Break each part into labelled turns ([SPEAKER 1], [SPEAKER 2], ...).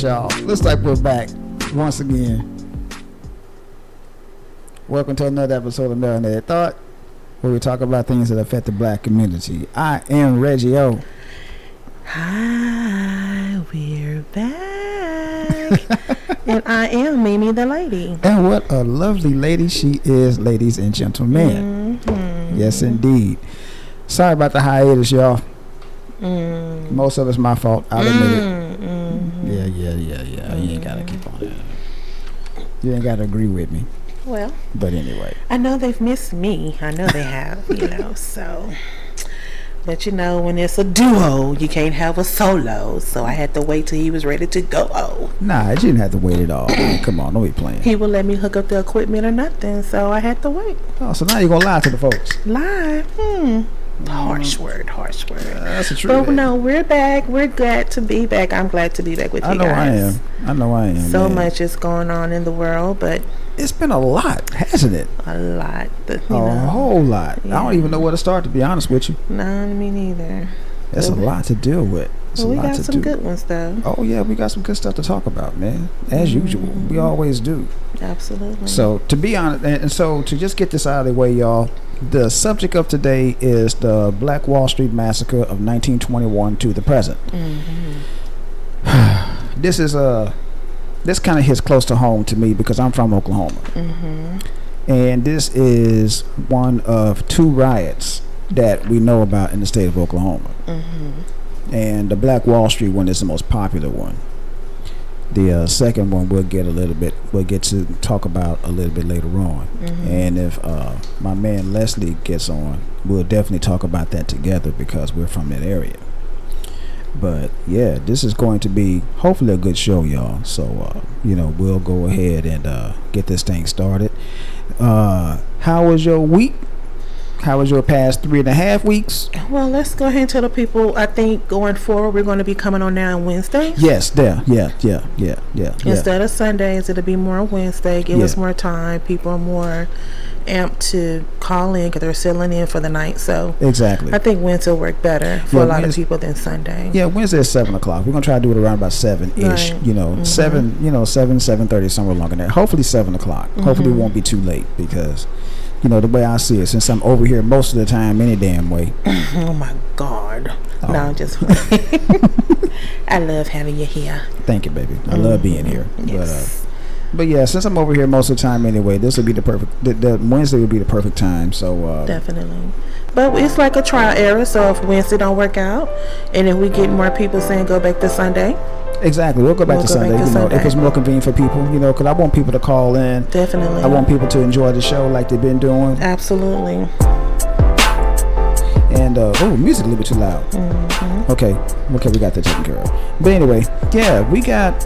[SPEAKER 1] right, y'all. Looks like we're back once again. Welcome to another episode of Melanated Thought, where we talk about things that affect the black community. I am Reggie O.
[SPEAKER 2] Hi, we're back. And I am Mimi the lady.
[SPEAKER 1] And what a lovely lady she is, ladies and gentlemen.
[SPEAKER 2] Mm-hmm.
[SPEAKER 1] Yes, indeed. Sorry about the hiatus, y'all. Most of it's my fault. I'll admit it. Yeah. You ain't gotta keep on that. You ain't gotta agree with me.
[SPEAKER 2] Well,
[SPEAKER 1] but anyway,
[SPEAKER 2] I know they've missed me. I know they have, so. But when it's a duo, you can't have a solo. So I had to wait till he was ready to go.
[SPEAKER 1] Nah, you didn't have to wait at all. Come on, don't be playing.
[SPEAKER 2] He would let me hook up the equipment or nothing, so I had to wait.
[SPEAKER 1] Oh, so now you're gonna lie to the folks?
[SPEAKER 2] Lie? Harsh word.
[SPEAKER 1] That's the truth.
[SPEAKER 2] But no, we're back. We're glad to be back. I'm glad to be back with you
[SPEAKER 1] I
[SPEAKER 2] guys.
[SPEAKER 1] know I am.
[SPEAKER 2] So much is going on in the world, but
[SPEAKER 1] it's been a lot, hasn't it?
[SPEAKER 2] A lot.
[SPEAKER 1] A whole lot. Yeah. I don't even know where to start, to be honest with you.
[SPEAKER 2] No, me neither.
[SPEAKER 1] That's a lot to deal with.
[SPEAKER 2] We got some good ones, though.
[SPEAKER 1] Oh, yeah, we got some good stuff to talk about, man. As usual. We always do.
[SPEAKER 2] Absolutely.
[SPEAKER 1] So, to be honest, and so to just get this out of the way, y'all, the subject of today is the Black Wall Street Massacre of 1921 to the present. This kind of hits close to home to me because I'm from Oklahoma. And this is one of two riots that we know about in the state of Oklahoma. And the Black Wall Street one is the most popular one. The second one we'll get to talk about a little bit later on. And if my man Leslie gets on, we'll definitely talk about that together because we're from that area. But yeah, this is going to be hopefully a good show, y'all. So we'll go ahead and get this thing started. How was your week? How was your past 3.5 weeks?
[SPEAKER 2] Well, let's go ahead and tell the people. I think going forward, we're going to be coming on now on Wednesdays.
[SPEAKER 1] Yes, yeah.
[SPEAKER 2] Instead of Sundays, it'll be more Wednesday. Give us more time. People are more amped to call in because they're settling in for the night. So
[SPEAKER 1] exactly,
[SPEAKER 2] I think Wednesday will work better for a lot of people than Sunday.
[SPEAKER 1] Yeah, Wednesday is 7 o'clock. We're gonna try to do it around about 7-ish.
[SPEAKER 2] Right.
[SPEAKER 1] 7:30, somewhere along in there. Hopefully 7 o'clock. Hopefully it won't be too late because. The way I see it, since I'm over here most of the time any damn way.
[SPEAKER 2] Oh, my God. Oh. No, I'm just I love having you here.
[SPEAKER 1] Thank you, baby. I love being here.
[SPEAKER 2] Yes.
[SPEAKER 1] But yeah, since I'm over here most of the time anyway, this will be the perfect, the Wednesday would be the perfect time. So
[SPEAKER 2] definitely. But it's like a trial error, so if Wednesday don't work out, and if we get more people saying go back to Sunday.
[SPEAKER 1] Exactly. We'll go back to Sunday, if it's more convenient for people, because I want people to call in.
[SPEAKER 2] Definitely.
[SPEAKER 1] I want people to enjoy the show like they've been doing.
[SPEAKER 2] Absolutely.
[SPEAKER 1] And, music a little bit too loud. Okay, we got that taken care of. But anyway, yeah, we got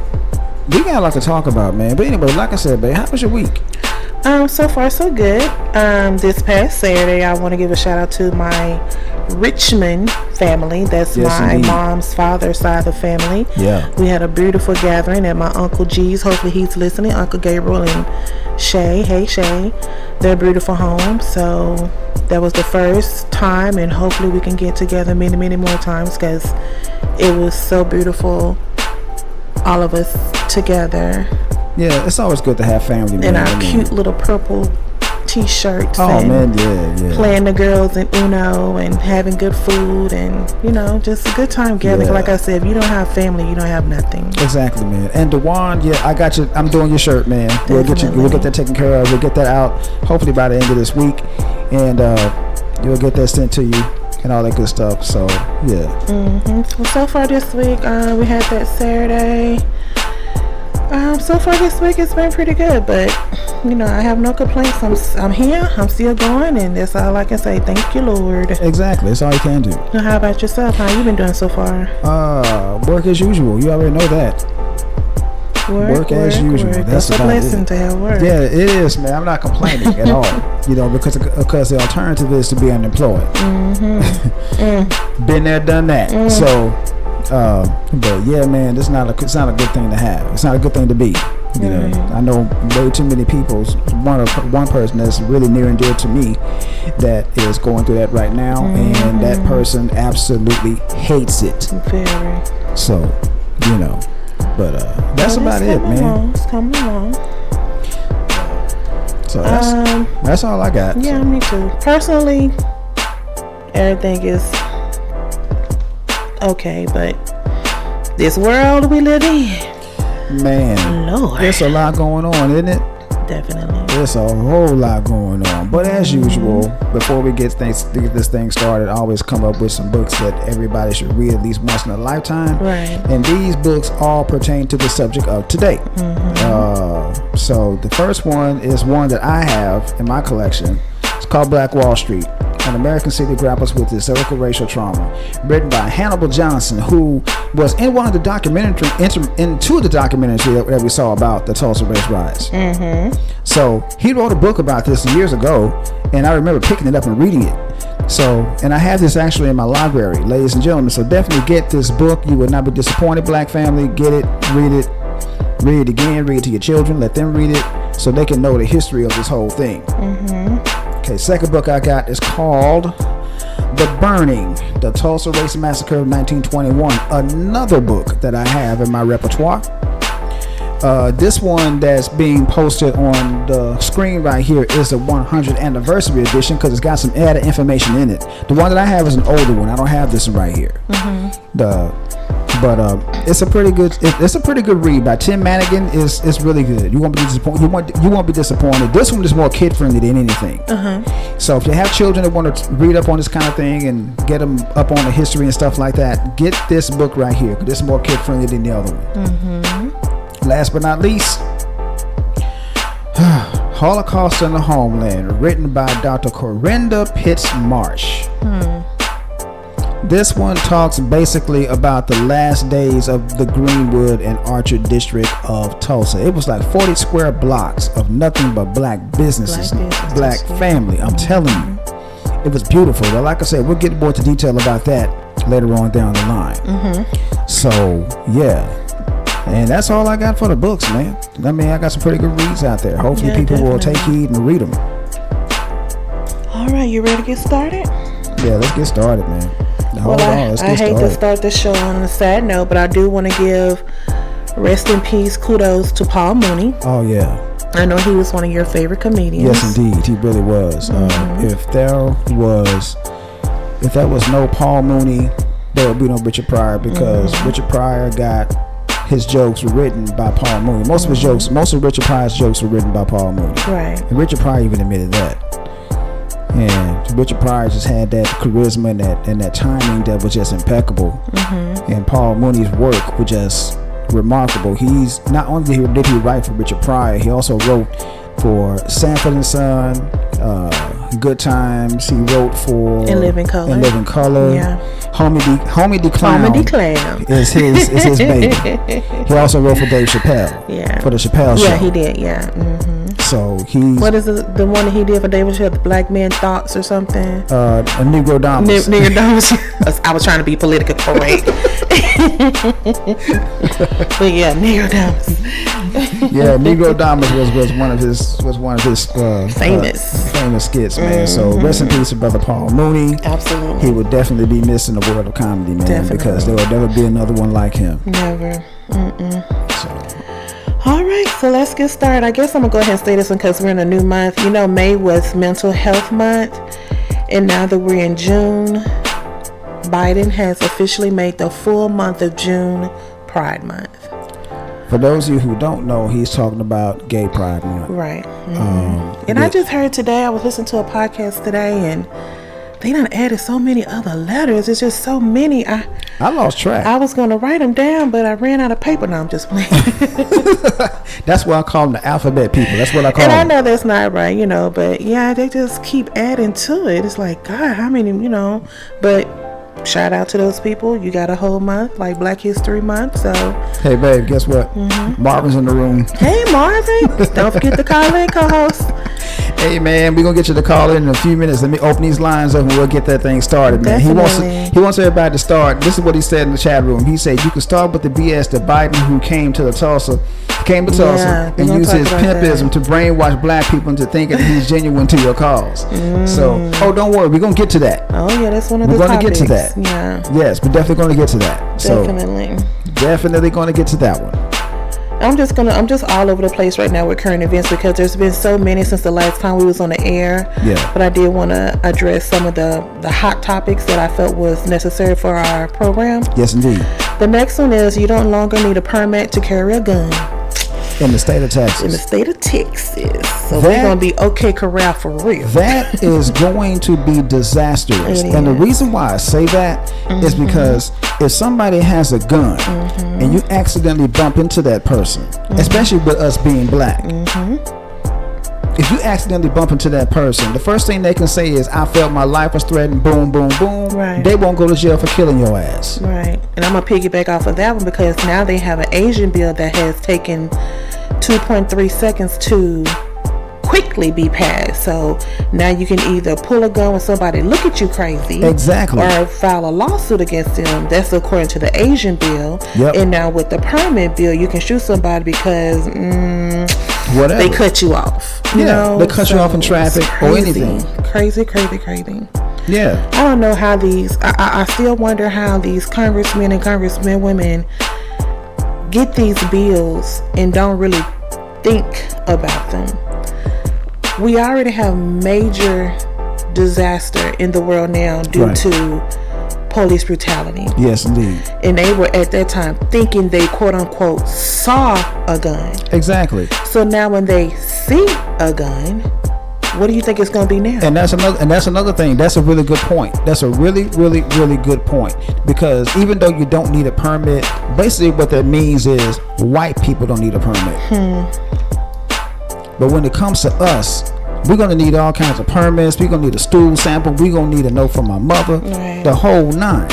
[SPEAKER 1] a lot to talk about, man. But anyway, like I said, babe, how was your week?
[SPEAKER 2] So far so good. This past Saturday, I want to give a shout out to my Richmond family. That's my mom's father's side of the family.
[SPEAKER 1] Yeah.
[SPEAKER 2] We had a beautiful gathering at my Uncle G's. Hopefully he's listening. Uncle Gabriel and Shay. Hey Shay. Their beautiful home. So that was the first time, and hopefully we can get together many, many more times because it was so beautiful. All of us together.
[SPEAKER 1] Yeah, it's always good to have family, man.
[SPEAKER 2] And our cute little purple t-shirts.
[SPEAKER 1] Oh, man, yeah.
[SPEAKER 2] Playing the girls in Uno and having good food and, just a good time gathering. Like I said, if you don't have family, you don't have nothing.
[SPEAKER 1] Exactly, man. And Dewan, I got you. I'm doing your shirt, man. We'll get that taken care of. We'll get that out hopefully by the end of this week. And you'll get that sent to you and all that good stuff. So, yeah.
[SPEAKER 2] Well, so far this week, we had that Saturday. So far this week it's been pretty good, but I have no complaints. I'm here, I'm still going, and that's all I can say. Thank you, Lord.
[SPEAKER 1] Exactly, that's all you can do.
[SPEAKER 2] Now, how about yourself? How you been doing so far?
[SPEAKER 1] Work as usual. You already know that. Work as usual.
[SPEAKER 2] That's a blessing to have work.
[SPEAKER 1] Yeah, it is, man. I'm not complaining at all. Because the alternative is to be unemployed. Been there, done that. So. But yeah, man, it's not a good thing to have. It's not a good thing to be. I know way too many people. One person that's really near and dear to me that is going through that right now, and that person absolutely hates it.
[SPEAKER 2] Very.
[SPEAKER 1] So, But that's about it, man.
[SPEAKER 2] It's coming along.
[SPEAKER 1] So that's all I got.
[SPEAKER 2] Yeah,
[SPEAKER 1] so.
[SPEAKER 2] Me too. Personally, everything is okay, but this world we live in,
[SPEAKER 1] man,
[SPEAKER 2] Lord,
[SPEAKER 1] there's a lot going on, isn't it?
[SPEAKER 2] Definitely.
[SPEAKER 1] There's a whole lot going on. But as usual, before we get this thing started, I always come up with some books that everybody should read at least once in a lifetime.
[SPEAKER 2] Right.
[SPEAKER 1] And these books all pertain to the subject of today. So the first one is one that I have in my collection. It's called Black Wall Street. An American city grapples with historical racial trauma, written by Hannibal Johnson, who was in one of the into the documentary that we saw about the Tulsa race riots. So he wrote a book about this years ago, and I remember picking it up and reading it. So, and I have this actually in my library, ladies and gentlemen. So definitely get this book. You will not be disappointed, Black family. Get it, read it again, read it to your children. Let them read it so they can know the history of this whole thing. Okay, second book I got is called The Burning, The Tulsa Race Massacre of 1921. Another book that I have in my repertoire. This one that's being posted on the screen right here is the 100th anniversary edition because it's got some added information in it. The one that I have is an older one. I don't have this one right here. But it's a pretty good. It's a pretty good read by Tim Madigan. It's really good. You won't be disappointed. You won't be disappointed. This one is more kid friendly than anything. So if you have children that want to read up on this kind of thing and get them up on the history and stuff like that, get this book right here. This is more kid friendly than the other one. Last but not least, Holocaust in the Homeland, written by Dr. Corinda Pitts Marsh. This one talks basically about the last days of the Greenwood and Archer district of Tulsa. It was like 40 square blocks of nothing but black businesses, black family. I'm telling you, it was beautiful. But like I said, we'll get more into detail about that later on down the line. So yeah, and that's all I got for the books, man. I mean, I got some pretty good reads out there. Hopefully people will take heed and read them.
[SPEAKER 2] All right, you ready to get started?
[SPEAKER 1] Yeah, let's get started, man.
[SPEAKER 2] Well, I hate to start the show on a sad note, but I do want to give rest in peace kudos to Paul Mooney.
[SPEAKER 1] Oh yeah,
[SPEAKER 2] I know he was one of your favorite comedians.
[SPEAKER 1] Yes, indeed, he really was. If there was no Paul Mooney, there would be no Richard Pryor, because Richard Pryor got his jokes written by Paul Mooney. Most of Richard Pryor's jokes were written by Paul Mooney. Right. And Richard Pryor even admitted that. And Richard Pryor just had that charisma and that timing that was just impeccable. And Paul Mooney's work was just remarkable. He's not only did he write for Richard Pryor, he also wrote for Sanford and Son, Good Times. He wrote for
[SPEAKER 2] In Living Color.
[SPEAKER 1] Yeah. Homie D. Clown is his baby. He also wrote for Dave Chappelle. Yeah. For the Chappelle Show.
[SPEAKER 2] Yeah, he did. Yeah.
[SPEAKER 1] So he's...
[SPEAKER 2] What is the one that he did for David Chappelle? The Black Man Thoughts or something?
[SPEAKER 1] A Negro Damas.
[SPEAKER 2] Negro Damas. I was trying to be politically correct. But yeah, Negro Damas.
[SPEAKER 1] Yeah, Negro Damas was one of his famous skits, man. So rest in peace to brother Paul Mooney.
[SPEAKER 2] Absolutely.
[SPEAKER 1] He would definitely be missed in the world of comedy, man, because there will never be another one like him.
[SPEAKER 2] Never. All right, so let's get started. I guess I'm going to go ahead and say this one because we're in a new month. You know, May was Mental Health Month, and now that we're in June, Biden has officially made the full month of June Pride Month.
[SPEAKER 1] For those of you who don't know, he's talking about Gay Pride Month. Right.
[SPEAKER 2] And I just heard today, I was listening to a podcast today, and they done added so many other letters. It's just so many. I
[SPEAKER 1] lost track.
[SPEAKER 2] I was going to write them down, but I ran out of paper. Now I'm just playing.
[SPEAKER 1] That's why I call them the alphabet people. That's what I call them.
[SPEAKER 2] And I know that's not right, but yeah, they just keep adding to it. It's like, God, how many, but shout out to those people. You got a whole month, like Black History Month. So
[SPEAKER 1] hey, babe, guess what? Marvin's in the room.
[SPEAKER 2] Hey, Marvin. Don't forget to call in, co-host.
[SPEAKER 1] Hey, man, we're going to get you to call in a few minutes. Let me open these lines up and we'll get that thing started, man.
[SPEAKER 2] Definitely.
[SPEAKER 1] He wants everybody to start. This is what he said in the chat room. He said, you can start with the BS that Biden, who came to Tulsa and use his pimpism to brainwash black people into thinking that he's genuine to your cause. So, don't worry. We're going to get to that.
[SPEAKER 2] Oh, yeah, that's one of the topics.
[SPEAKER 1] We're going to get to that.
[SPEAKER 2] Yeah.
[SPEAKER 1] Yes, we're definitely going to get to that.
[SPEAKER 2] Definitely.
[SPEAKER 1] So, definitely going to get to that one.
[SPEAKER 2] I'm just all over the place right now with current events because there's been so many since the last time we was on the air.
[SPEAKER 1] Yeah.
[SPEAKER 2] But I did want to address some of the hot topics that I felt was necessary for our program.
[SPEAKER 1] Yes, indeed.
[SPEAKER 2] The next one is you don't longer need a permit to carry a gun.
[SPEAKER 1] In the state of Texas.
[SPEAKER 2] In the state of Texas. So we're going to be okay corral for real.
[SPEAKER 1] That is going to be disastrous. And the reason why I say that is because if somebody has a gun and you accidentally bump into that person, especially with us being black, if you accidentally bump into that person, the first thing they can say is, I felt my life was threatened, boom, boom, boom.
[SPEAKER 2] Right.
[SPEAKER 1] They won't go to jail for killing your ass.
[SPEAKER 2] Right. And I'm going to piggyback off of that one because now they have an Asian bill that has taken 2.3 seconds to quickly be passed. So now you can either pull a gun when somebody look at you crazy,
[SPEAKER 1] exactly, or
[SPEAKER 2] file a lawsuit against them. That's according to the Asian bill.
[SPEAKER 1] Yep.
[SPEAKER 2] And now with the permit bill, you can shoot somebody because
[SPEAKER 1] whatever,
[SPEAKER 2] they cut you off. You know?
[SPEAKER 1] They cut you off in traffic or anything.
[SPEAKER 2] Crazy.
[SPEAKER 1] Yeah.
[SPEAKER 2] I don't know how these. I still wonder how these congressmen and congresswomen get these bills and don't really think about them. We already have major disaster in the world now due to police brutality.
[SPEAKER 1] Yes, indeed.
[SPEAKER 2] And they were at that time thinking they quote unquote saw a gun.
[SPEAKER 1] Exactly.
[SPEAKER 2] So now when they see a gun, what do you think it's going to be now?
[SPEAKER 1] And that's another thing. That's a really good point. That's a really good point. Because even though you don't need a permit, basically what that means is white people don't need a permit. But when it comes to us, we're going to need all kinds of permits. We're going to need a stool sample. We're going to need a note from my mother.
[SPEAKER 2] Right.
[SPEAKER 1] The whole nine.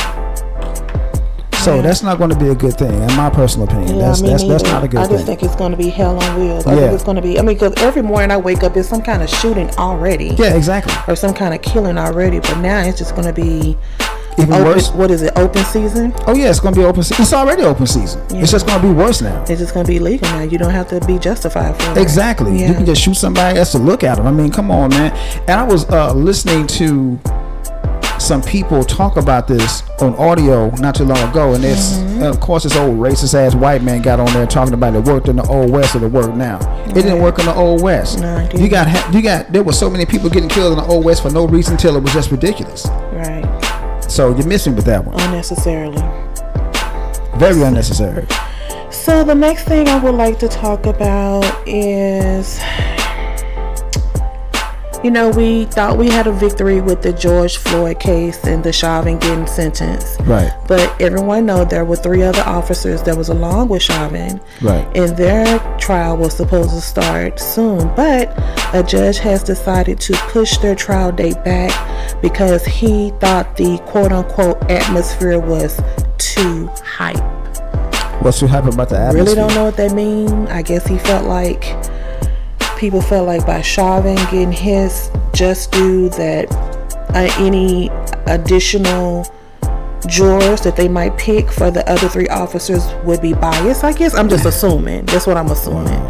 [SPEAKER 1] So that's not going to be a good thing, in my personal opinion.
[SPEAKER 2] Yeah,
[SPEAKER 1] that's not a good thing.
[SPEAKER 2] I just think it's going to be hell on wheels. I think it's going to be, because every morning I wake up, there's some kind of shooting already.
[SPEAKER 1] Yeah, exactly.
[SPEAKER 2] Or some kind of killing already. But now it's just going to be
[SPEAKER 1] even worse.
[SPEAKER 2] What is it, open season?
[SPEAKER 1] Oh, yeah, it's going to be open season. It's already open season. Yeah. It's just going to be worse now.
[SPEAKER 2] It's just going to be legal now. You don't have to be justified for it.
[SPEAKER 1] Exactly. Yeah. You can just shoot somebody else to look at them. I mean, come on, man. And I was listening to some people talk about this on audio not too long ago, and it's of course this old racist ass white man got on there talking about it worked in the old west or it worked now. It didn't work in the old west.
[SPEAKER 2] No,
[SPEAKER 1] you got there were so many people getting killed in the old west for no reason till it was just ridiculous.
[SPEAKER 2] Right.
[SPEAKER 1] So you're missing with that one.
[SPEAKER 2] Unnecessarily.
[SPEAKER 1] Very unnecessary.
[SPEAKER 2] So the next thing I would like to talk about is, we thought we had a victory with the George Floyd case and the Chauvin getting sentenced.
[SPEAKER 1] Right.
[SPEAKER 2] But everyone know there were 3 other officers that was along with Chauvin.
[SPEAKER 1] Right. And
[SPEAKER 2] their trial was supposed to start soon. But a judge has decided to push their trial date back because he thought the quote-unquote atmosphere was too hype.
[SPEAKER 1] What's too hype about the atmosphere?
[SPEAKER 2] Really don't know what that means. I guess he felt like people felt like by Chauvin getting his just due that any additional jurors that they might pick for the other 3 officers would be biased. I guess I'm just assuming. That's what I'm assuming.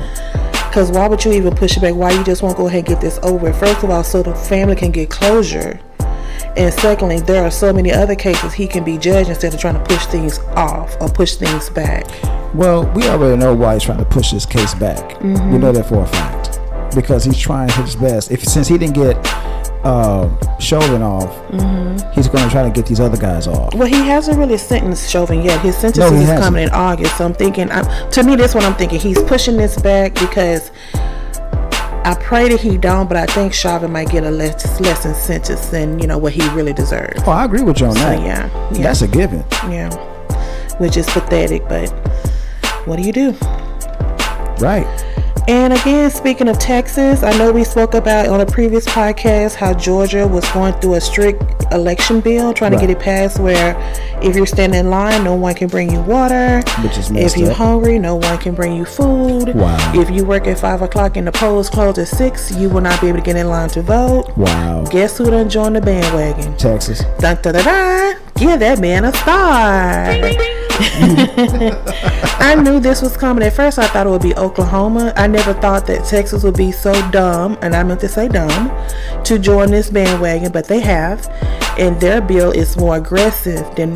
[SPEAKER 2] Because why would you even push it back? Why you just won't go ahead and get this over? First of all, so the family can get closure. And secondly, there are so many other cases he can be judged instead of trying to push things off or push things back.
[SPEAKER 1] Well, we already know why he's trying to push this case back. We know that for a fact. Because he's trying his best. Since he didn't get Chauvin off, he's going to try to get these other guys off.
[SPEAKER 2] Well, he hasn't really sentenced Chauvin yet. His sentence is coming in August. So I'm thinking, to me, that's what I'm thinking. He's pushing this back because I pray that he don't, but I think Chauvin might get a less sentence than what he really deserves.
[SPEAKER 1] Oh, I agree with you on that.
[SPEAKER 2] Yeah,
[SPEAKER 1] that's a given.
[SPEAKER 2] Yeah, which is pathetic, but what do you do?
[SPEAKER 1] Right.
[SPEAKER 2] And again, speaking of Texas, I know we spoke about on a previous podcast how Georgia was going through a strict election bill, trying to get it passed where if you're standing in line, no one can bring you water.
[SPEAKER 1] Which is messed
[SPEAKER 2] If you're
[SPEAKER 1] up.
[SPEAKER 2] hungry, no one can bring you food.
[SPEAKER 1] Wow.
[SPEAKER 2] If you work at 5 o'clock and the polls close at 6, you will not be able to get in line to vote.
[SPEAKER 1] Wow.
[SPEAKER 2] Guess who done joined the bandwagon?
[SPEAKER 1] Texas.
[SPEAKER 2] Dun, dun, dun, dun. Give that man a star. I knew this was coming. At first I thought it would be Oklahoma. I never thought that Texas would be so dumb, and I meant to say dumb, to join this bandwagon, but they have, and their bill is more aggressive than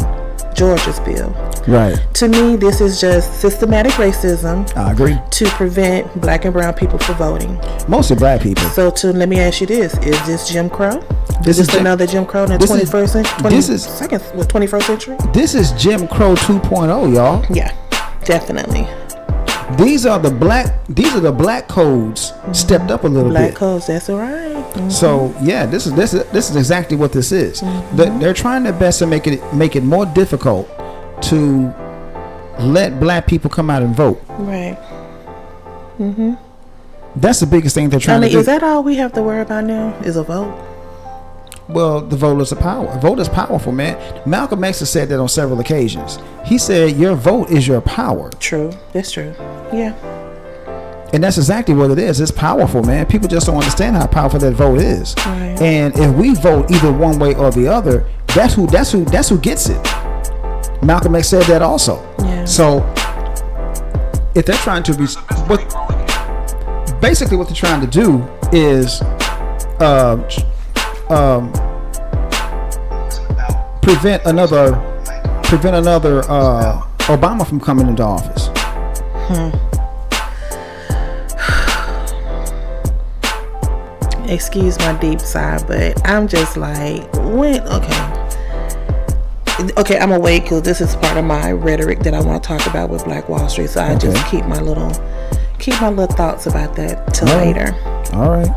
[SPEAKER 2] Georgia's bill.
[SPEAKER 1] Right.
[SPEAKER 2] To me, this is just systematic racism.
[SPEAKER 1] I agree.
[SPEAKER 2] To prevent black and brown people from voting.
[SPEAKER 1] Mostly black people.
[SPEAKER 2] So let me ask you this: is this Jim Crow?
[SPEAKER 1] This
[SPEAKER 2] is another Jim Crow in the 21st century?
[SPEAKER 1] This is
[SPEAKER 2] 21st century.
[SPEAKER 1] This is Jim Crow 2.0, y'all.
[SPEAKER 2] Yeah, definitely.
[SPEAKER 1] These are the black codes stepped up a little bit.
[SPEAKER 2] Black codes, that's all right. Mm-hmm.
[SPEAKER 1] So yeah, this is exactly what this is. Mm-hmm. They're trying their best to make it more difficult to let black people come out and vote.
[SPEAKER 2] Right. Mm-hmm.
[SPEAKER 1] That's the biggest thing they're trying to do.
[SPEAKER 2] Is that all we have to worry about now? Is a vote?
[SPEAKER 1] Well, the vote is a power. A vote is powerful, man. Malcolm X has said that on several occasions. He said, "Your vote is your power."
[SPEAKER 2] True. That's true. Yeah.
[SPEAKER 1] And that's exactly what it is. It's powerful, man. People just don't understand how powerful that vote is.
[SPEAKER 2] Right.
[SPEAKER 1] And if we vote either one way or the other, that's who gets it. Malcolm X said that also.
[SPEAKER 2] Yeah.
[SPEAKER 1] So if they're trying to be, basically what they're trying to do is prevent another Obama from coming into office.
[SPEAKER 2] Excuse my deep sigh, but I'm just like, when? Okay, I'm gonna wait because this is part of my rhetoric that I want to talk about with Black Wall Street. So I just keep my little thoughts about that till later.
[SPEAKER 1] All right.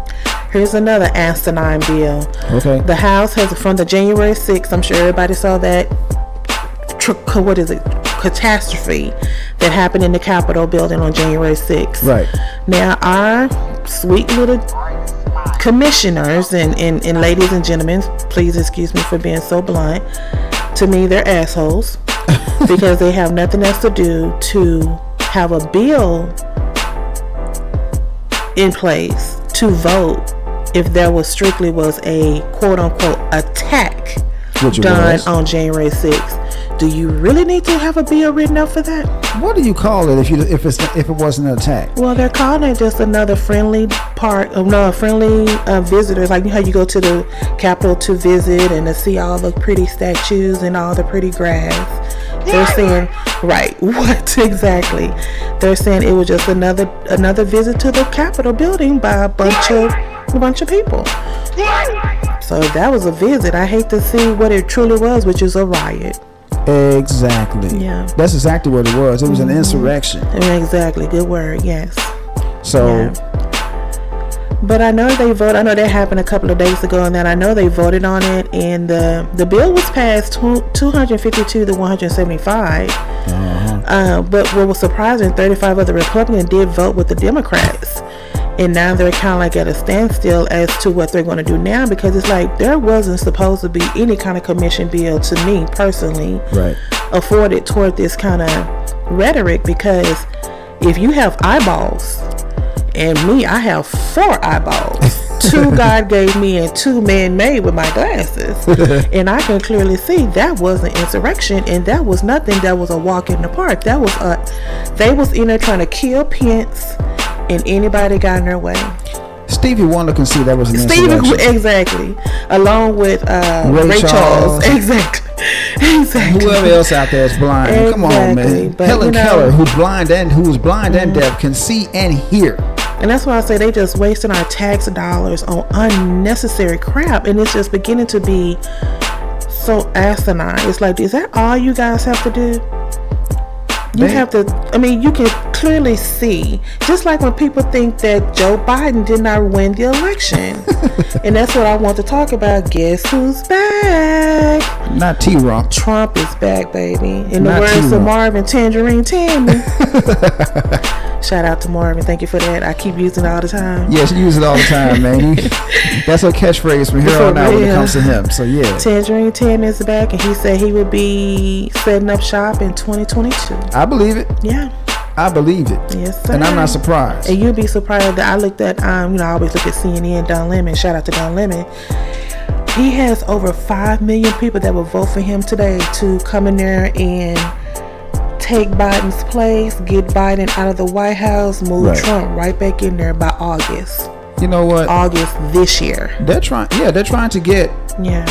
[SPEAKER 2] Here's another asinine bill.
[SPEAKER 1] Okay.
[SPEAKER 2] The House has, from the January 6th, I'm sure everybody saw that, catastrophe that happened in the Capitol building on January 6th.
[SPEAKER 1] Right.
[SPEAKER 2] Now, our sweet little commissioners and ladies and gentlemen, please excuse me for being so blunt, to me, they're assholes because they have nothing else to do to have a bill in place to vote if there was a quote-unquote attack done on January 6th. Do you really need to have a bill written up for that?
[SPEAKER 1] What do you call it if it wasn't an attack?
[SPEAKER 2] Well, they're calling it just another friendly visitors. Like how you go to the Capitol to visit and to see all the pretty statues and all the pretty grass. They're saying, right, what exactly? They're saying it was just another visit to the Capitol building by a bunch of people. So that was a visit. I hate to see what it truly was, which is a riot.
[SPEAKER 1] Exactly.
[SPEAKER 2] Yeah.
[SPEAKER 1] That's exactly what it was. It was an insurrection.
[SPEAKER 2] Exactly. Good word. Yes.
[SPEAKER 1] So. Yeah.
[SPEAKER 2] But I know they voted. I know that happened a couple of days ago, and then I know they voted on it, and the bill was passed 252 to 175. But what was surprising, 35 of the Republicans did vote with the Democrats. And now they're kind of like at a standstill as to what they're going to do now, because it's like there wasn't supposed to be any kind of commission bill, to me personally, afforded toward this kind of rhetoric. Because if you have eyeballs, and me, I have 4 eyeballs, 2 God gave me and 2 man-made with my glasses, and I can clearly see that was an insurrection, and that was nothing. That was a walk in the park. That was they was in there trying to kill Pence. And anybody got in their way.
[SPEAKER 1] Stevie Wonder can see that was an insurrection.
[SPEAKER 2] Exactly. Along with Ray Charles. Exactly.
[SPEAKER 1] Whoever else out there is blind. Exactly. Come on, man. But, Helen Keller, who was blind and deaf, can see and hear.
[SPEAKER 2] And that's why I say they just wasting our tax dollars on unnecessary crap. And it's just beginning to be so asinine. It's like, is that all you guys have to do? You have to, you can clearly see, just like when people think that Joe Biden did not win the election. And that's what I want to talk about. Guess who's back?
[SPEAKER 1] Not T-Rock.
[SPEAKER 2] Trump is back, baby. In the words of Marvin, Tangerine Tammy. Shout out to Marvin. Thank you for that. I keep using it all the time.
[SPEAKER 1] Yes, you use it all the time, man. That's a catchphrase from here on out when it comes to him. So, yeah.
[SPEAKER 2] Tangerine Tammy is back, and he said he would be setting up shop in 2022.
[SPEAKER 1] I believe it.
[SPEAKER 2] Yeah.
[SPEAKER 1] I believe it.
[SPEAKER 2] Yes, sir.
[SPEAKER 1] And I'm not surprised.
[SPEAKER 2] And you'll be surprised that I looked at, I always look at CNN, Don Lemon. Shout out to Don Lemon. He has over 5 million people that will vote for him today to come in there and take Biden's place, get Biden out of the White House, move Trump right back in there by August.
[SPEAKER 1] You know what?
[SPEAKER 2] August this year.
[SPEAKER 1] They're trying to get.
[SPEAKER 2] Yeah.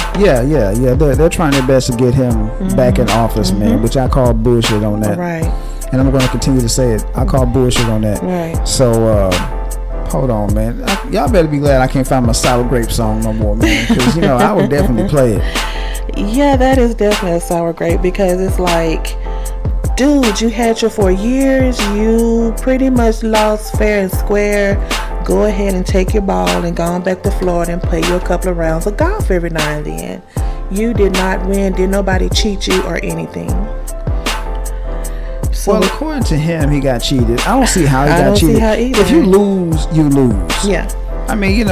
[SPEAKER 1] They're trying their best to get him back in office, man. Which I call bullshit on that.
[SPEAKER 2] Right.
[SPEAKER 1] And I'm going to continue to say it. I call bullshit on that.
[SPEAKER 2] Right.
[SPEAKER 1] So, hold on, man. Y'all better be glad I can't find my Sour Grape song no more, man. Because, I would definitely play it.
[SPEAKER 2] Yeah, that is definitely a sour grape, because it's like, dude, you had your 4 years. You pretty much lost fair and square. Go ahead and take your ball and go on back to Florida and play you a couple of rounds of golf every now and then. You did not win. Did nobody cheat you or anything? So,
[SPEAKER 1] well, according to him, he got cheated. I don't see how he got
[SPEAKER 2] don't
[SPEAKER 1] cheated.
[SPEAKER 2] see how either.
[SPEAKER 1] If you lose, you lose.
[SPEAKER 2] Yeah.
[SPEAKER 1] Let me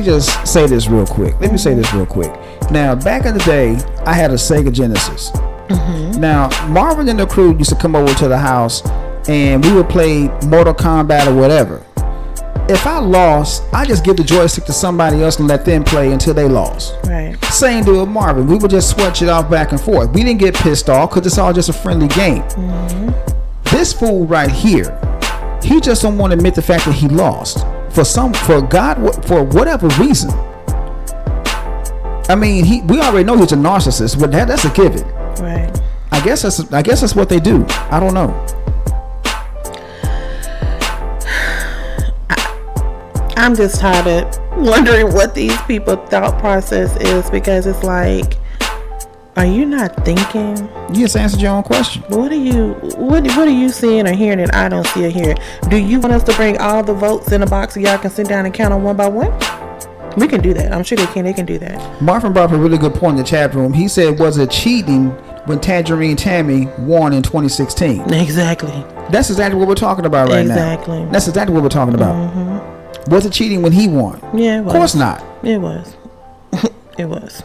[SPEAKER 1] just say this real quick. Now, back in the day, I had a Sega Genesis. Now, Marvin and the crew used to come over to the house, and we would play Mortal Kombat or whatever. If I lost, I just give the joystick to somebody else and let them play until they lost.
[SPEAKER 2] Right.
[SPEAKER 1] Same deal with Marvin. We would just switch it off back and forth. We didn't get pissed off because it's all just a friendly game. This fool right here, he just don't want to admit the fact that he lost for whatever reason. I mean, we already know he's a narcissist, but that's a given.
[SPEAKER 2] Right.
[SPEAKER 1] I guess that's what they do. I don't know.
[SPEAKER 2] I'm just tired of wondering what these people's thought process is, because it's like, are you not thinking?
[SPEAKER 1] You just answered your own question.
[SPEAKER 2] What are you seeing or hearing that I don't see or hear? Do you want us to bring all the votes in a box so y'all can sit down and count them one by one? We can do that. I'm sure they can do that.
[SPEAKER 1] Marvin brought up a really good point in the chat room. He said, was it cheating when Tangerine Tammy won in 2016?
[SPEAKER 2] Exactly.
[SPEAKER 1] That's exactly what we're talking about right now.
[SPEAKER 2] Exactly.
[SPEAKER 1] That's exactly what we're talking about. Was it cheating when he won?
[SPEAKER 2] Yeah, it was.
[SPEAKER 1] Of course not.
[SPEAKER 2] It was. It was.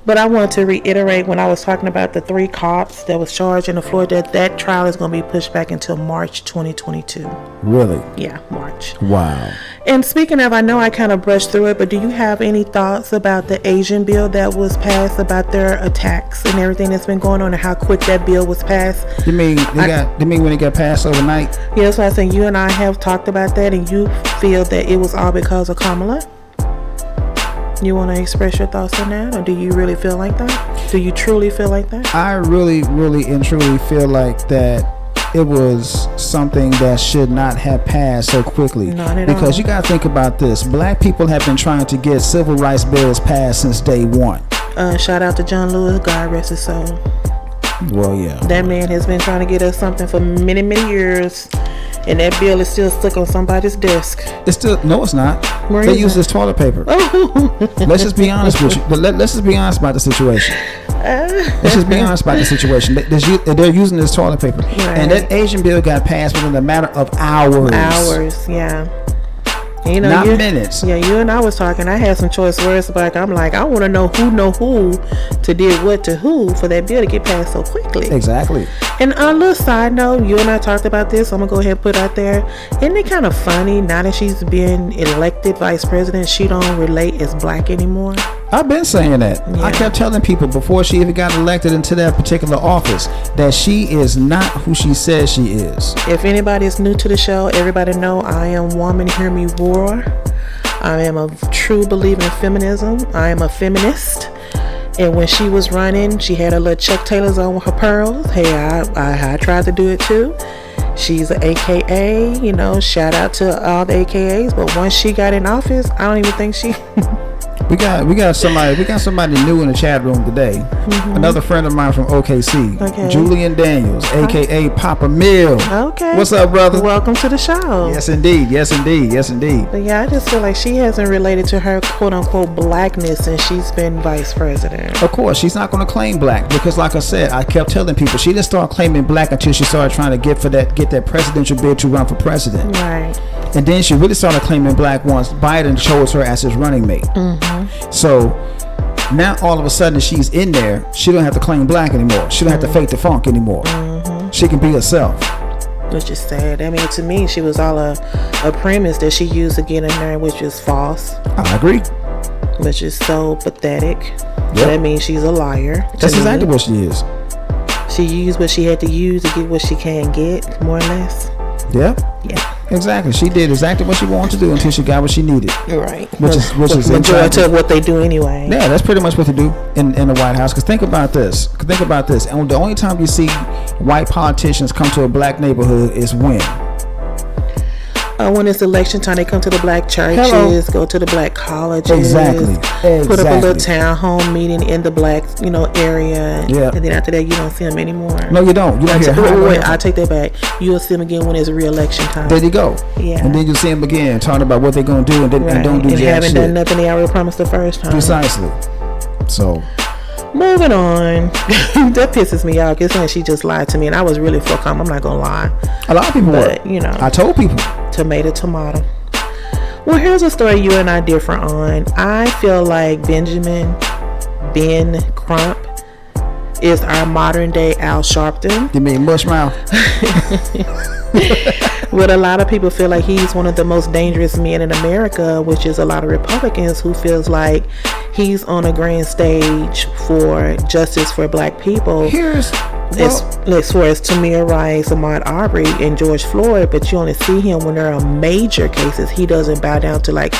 [SPEAKER 2] But I want to reiterate, when I was talking about the 3 cops that was charged in Florida, that trial is going to be pushed back until March 2022.
[SPEAKER 1] Really?
[SPEAKER 2] Yeah, March.
[SPEAKER 1] Wow.
[SPEAKER 2] And speaking of, I know I kind of brushed through it, but do you have any thoughts about the Asian bill that was passed, about their attacks and everything that's been going on, and how quick that bill was passed?
[SPEAKER 1] You mean when it got passed overnight?
[SPEAKER 2] Yeah, that's why I said you and I have talked about that, and you feel that it was all because of Kamala? You want to express your thoughts on that, or do you really feel like that? Do you truly feel like that?
[SPEAKER 1] I really, really and truly feel like that it was something that should not have passed so quickly.
[SPEAKER 2] Not at all.
[SPEAKER 1] Because you got to think about this. Black people have been trying to get civil rights bills passed since day one.
[SPEAKER 2] Shout out to John Lewis, God rest his soul.
[SPEAKER 1] Well, yeah.
[SPEAKER 2] That man has been trying to get us something for many, many years. And that bill is still stuck on somebody's desk.
[SPEAKER 1] It's still, no, it's not.
[SPEAKER 2] Where
[SPEAKER 1] they
[SPEAKER 2] is
[SPEAKER 1] use
[SPEAKER 2] it?
[SPEAKER 1] this toilet paper. Let's just be honest with you. Let's just be honest about the situation. Let's just be honest about the situation. They're using this toilet paper.
[SPEAKER 2] Right.
[SPEAKER 1] And that Asian bill got passed within a matter of hours.
[SPEAKER 2] Hours, yeah. You know,
[SPEAKER 1] not minutes.
[SPEAKER 2] Yeah, you and I was talking. I had some choice words back. I'm like, I want to know who to did what to who for that bill to get passed so quickly.
[SPEAKER 1] Exactly.
[SPEAKER 2] And on a little side note, you and I talked about this. So I'm gonna go ahead and put it out there. Isn't it kind of funny now that she's been elected vice president, she don't relate as black anymore?
[SPEAKER 1] I've been saying that.
[SPEAKER 2] Yeah.
[SPEAKER 1] I kept telling people before she even got elected into that particular office that she is not who she says she is.
[SPEAKER 2] If anybody is new to the show, everybody know I am Woman Hear Me Roar. I am a true believer in feminism. I am a feminist. And when she was running, she had her little Chuck Taylors on her pearls. Hey, I tried to do it too. She's an AKA, you know, shout out to all the AKAs. But once she got in office, I don't even think she...
[SPEAKER 1] We got somebody new in the chat room today. Another friend of mine from OKC,
[SPEAKER 2] Okay.
[SPEAKER 1] Julian Daniels, aka Papa Mill.
[SPEAKER 2] Okay.
[SPEAKER 1] What's up, brother?
[SPEAKER 2] Welcome to the show.
[SPEAKER 1] Yes, indeed. Yes, indeed. Yes, indeed.
[SPEAKER 2] But yeah, I just feel like she hasn't related to her quote unquote blackness since she's been vice president.
[SPEAKER 1] Of course, she's not going to claim black because, like I said, I kept telling people she didn't start claiming black until she started trying to get that presidential bid to run for president.
[SPEAKER 2] Right.
[SPEAKER 1] And then she really started claiming black once Biden chose her as his running mate. So now all of a sudden she's in there. She don't have to claim black anymore. She don't have to fake the funk anymore. She can be herself.
[SPEAKER 2] Which is sad. I mean, to me, she was all a premise that she used to get in there, which is false.
[SPEAKER 1] I agree.
[SPEAKER 2] Which is so pathetic.
[SPEAKER 1] Yep.
[SPEAKER 2] That means she's a liar.
[SPEAKER 1] That's exactly what she is.
[SPEAKER 2] She used what she had to use to get what she can get, more or less.
[SPEAKER 1] Yeah.
[SPEAKER 2] Yeah.
[SPEAKER 1] Exactly. She did exactly what she wanted to do until she got what she needed.
[SPEAKER 2] Right.
[SPEAKER 1] Which is
[SPEAKER 2] majority of what they do anyway.
[SPEAKER 1] Yeah, that's pretty much what they do in the White House. Because think about this. And the only time you see white politicians come to a black neighborhood is
[SPEAKER 2] when it's election time, they come to the black churches, go to the black colleges,
[SPEAKER 1] exactly.
[SPEAKER 2] Put up a little town home meeting in the black, area.
[SPEAKER 1] Yeah.
[SPEAKER 2] And then after that, you don't see them anymore.
[SPEAKER 1] No, you don't. You don't hear.
[SPEAKER 2] Wait, I take that back. You'll see them again when it's re-election time.
[SPEAKER 1] There you go.
[SPEAKER 2] Yeah.
[SPEAKER 1] And then you see them again talking about what they're gonna do and don't do jack shit.
[SPEAKER 2] And haven't done nothing they already promised the first time.
[SPEAKER 1] Precisely. So.
[SPEAKER 2] Moving on. That pisses me off. It's like she just lied to me, and I was really for calm. I'm not gonna lie.
[SPEAKER 1] A lot of people were. I told people.
[SPEAKER 2] Tomato. Well, here's a story you and I differ on. I feel like Ben Crump is our modern day Al Sharpton.
[SPEAKER 1] You mean mush mouth?
[SPEAKER 2] But a lot of people feel like he's one of the most dangerous men in America, which is a lot of Republicans who feels like he's on a grand stage for justice for black people. As far as Tamir Rice, Ahmaud Arbery, and George Floyd, but you only see him when there are major cases. He doesn't bow down to like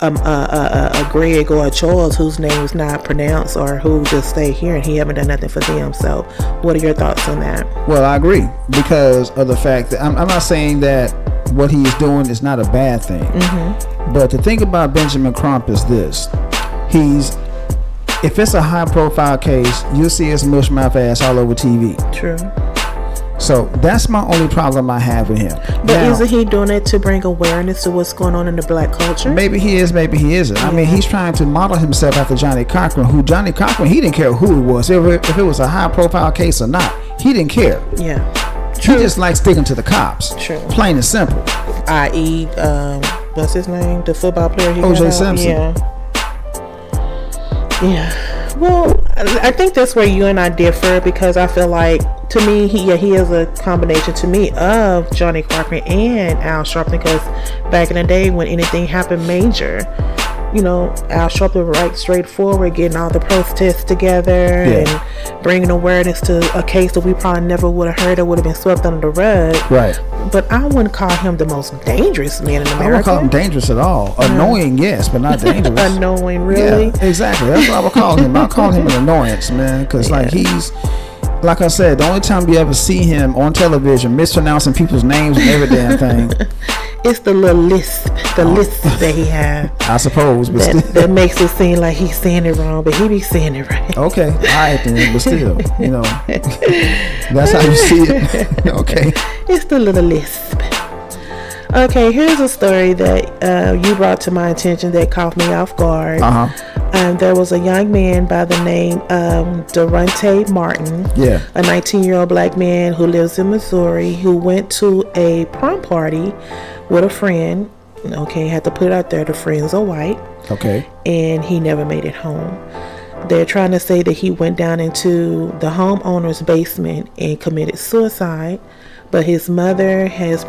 [SPEAKER 2] a Greg or a Charles whose name is not pronounced or who just stay here and he haven't done nothing for them. So what are your thoughts on that?
[SPEAKER 1] Well, I agree because of the fact that I'm not saying that what he is doing is not a bad thing. Mm-hmm. But the thing about Benjamin Crump is this. If it's a high profile case, you'll see his mush mouth ass all over TV.
[SPEAKER 2] True.
[SPEAKER 1] So that's my only problem I have with him.
[SPEAKER 2] But isn't he doing it to bring awareness to what's going on in the black culture?
[SPEAKER 1] Maybe he is, maybe he isn't. Yeah. I mean, he's trying to model himself after Johnny Cochran, he didn't care who it was, if it was a high profile case or not. He didn't care.
[SPEAKER 2] Yeah.
[SPEAKER 1] True. He just likes sticking to the cops.
[SPEAKER 2] True.
[SPEAKER 1] Plain and simple.
[SPEAKER 2] I.e., what's his name? The football player
[SPEAKER 1] O.J. Simpson.
[SPEAKER 2] Yeah. Well, I think that's where you and I differ because I feel like, to me, he is a combination to me of Johnny Cochran and Al Sharpton because back in the day when anything happened major, Al Sharpton right straightforward, getting all the protests together and bringing awareness to a case that we probably never would have heard or would have been swept under the rug.
[SPEAKER 1] Right.
[SPEAKER 2] But I wouldn't call him the most dangerous man in America.
[SPEAKER 1] I wouldn't call him dangerous at all. Annoying, yes, but not dangerous.
[SPEAKER 2] Annoying, really?
[SPEAKER 1] Yeah, exactly. That's what I would call him. I'll call him an annoyance, man, because he's... Like I said, the only time you ever see him on television mispronouncing people's names and every damn thing.
[SPEAKER 2] It's the little lisp that he has.
[SPEAKER 1] I suppose, but
[SPEAKER 2] that makes it seem like he's saying it wrong, but he be saying it right.
[SPEAKER 1] Okay, all right then, but still, that's how you see it. Okay.
[SPEAKER 2] It's the little lisp. Okay, here's a story that you brought to my attention that caught me off guard. There was a young man by the name of Durante Martin, a 19-year-old black man who lives in Missouri, who went to a prom party with a friend. Okay, had to put it out there, the friends are white.
[SPEAKER 1] Okay. And
[SPEAKER 2] he never made it home. They're trying to say that he went down into the homeowner's basement and committed suicide, but his mother has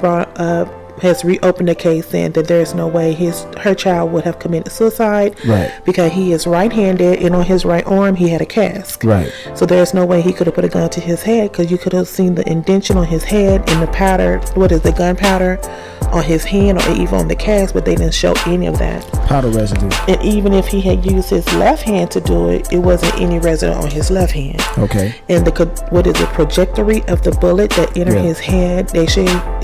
[SPEAKER 2] reopened the case saying that there's no way her child would have committed suicide,
[SPEAKER 1] right? Because
[SPEAKER 2] he is right-handed and on his right arm he had a cast,
[SPEAKER 1] right?
[SPEAKER 2] So there's no way he could have put a gun to his head because you could have seen the indention on his head and the powder, the gunpowder on his hand or even on the cast, but they didn't show any of that
[SPEAKER 1] powder residue.
[SPEAKER 2] And even if he had used his left hand to do it, it wasn't any residue on his left hand.
[SPEAKER 1] Okay.
[SPEAKER 2] And the trajectory of the bullet that entered his head, it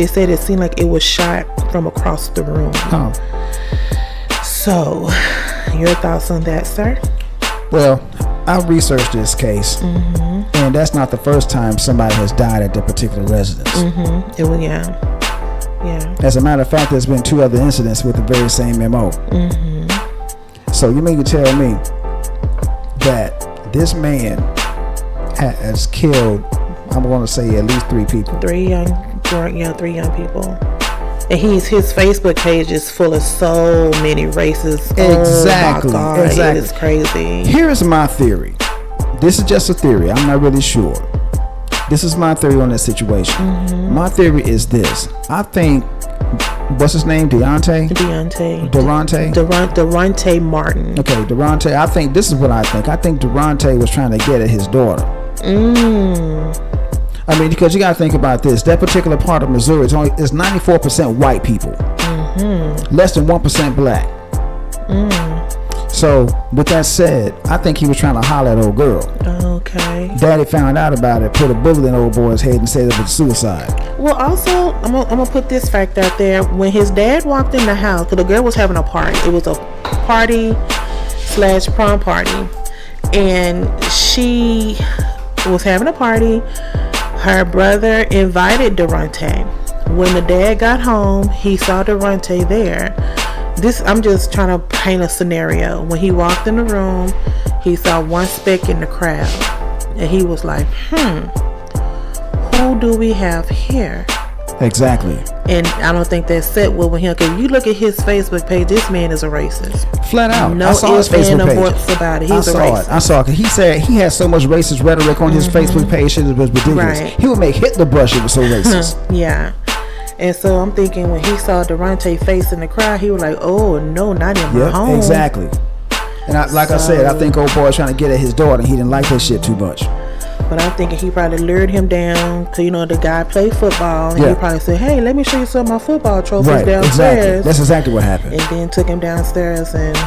[SPEAKER 2] said it seemed like it was shot from across the room. So, your thoughts on that, sir?
[SPEAKER 1] Well, I've researched this case, and that's not the first time somebody has died at that particular residence. As a matter of fact, there's been 2 other incidents with the very same MO. So you mean to tell me that this man has killed, I'm going to say at least 3 people.
[SPEAKER 2] 3 young people. And his Facebook page is full of so many races.
[SPEAKER 1] Exactly.
[SPEAKER 2] Oh my God,
[SPEAKER 1] exactly.
[SPEAKER 2] It is crazy.
[SPEAKER 1] Here's my theory. This is just a theory. I'm not really sure. This is my theory on this situation. My theory is this. I think, what's his name? Durante Martin. Okay, Durante. I think this is what I think. I think Durante was trying to get at his daughter. I mean, because you got to think about this. That particular part of Missouri is 94% white people. Less than 1% black. So, with that said, I think he was trying to holler at old girl.
[SPEAKER 2] Okay.
[SPEAKER 1] Daddy found out about it, put a bullet in old boy's head and said it was suicide.
[SPEAKER 2] Well, also, I'm gonna put this fact out there. When his dad walked in the house, because the girl was having a party. It was a party/prom party. And she was having a party. Her brother invited Durante. When the dad got home, he saw Durante there. I'm just trying to paint a scenario. When he walked in the room, he saw one speck in the crowd. And he was like, who do we have here?
[SPEAKER 1] Exactly.
[SPEAKER 2] And I don't think that set well with him. Because you look at his Facebook page, this man is a racist.
[SPEAKER 1] Flat out.
[SPEAKER 2] No
[SPEAKER 1] I saw his Facebook page.
[SPEAKER 2] About it. He's a racist.
[SPEAKER 1] I saw it. He said he had so much racist rhetoric on his Facebook page. It was ridiculous.
[SPEAKER 2] Right.
[SPEAKER 1] He would make Hitler blush. It was so racist.
[SPEAKER 2] Yeah. And so I'm thinking when he saw Durante face in the crowd, he was like, oh, no, not in my home.
[SPEAKER 1] Exactly. And I said, I think old boy was trying to get at his daughter. He didn't like that shit too much.
[SPEAKER 2] But I'm thinking he probably lured him down because, the guy played football. And he probably said, hey, let me show you some of my football trophies downstairs.
[SPEAKER 1] Exactly. That's exactly what happened.
[SPEAKER 2] And then took him downstairs and...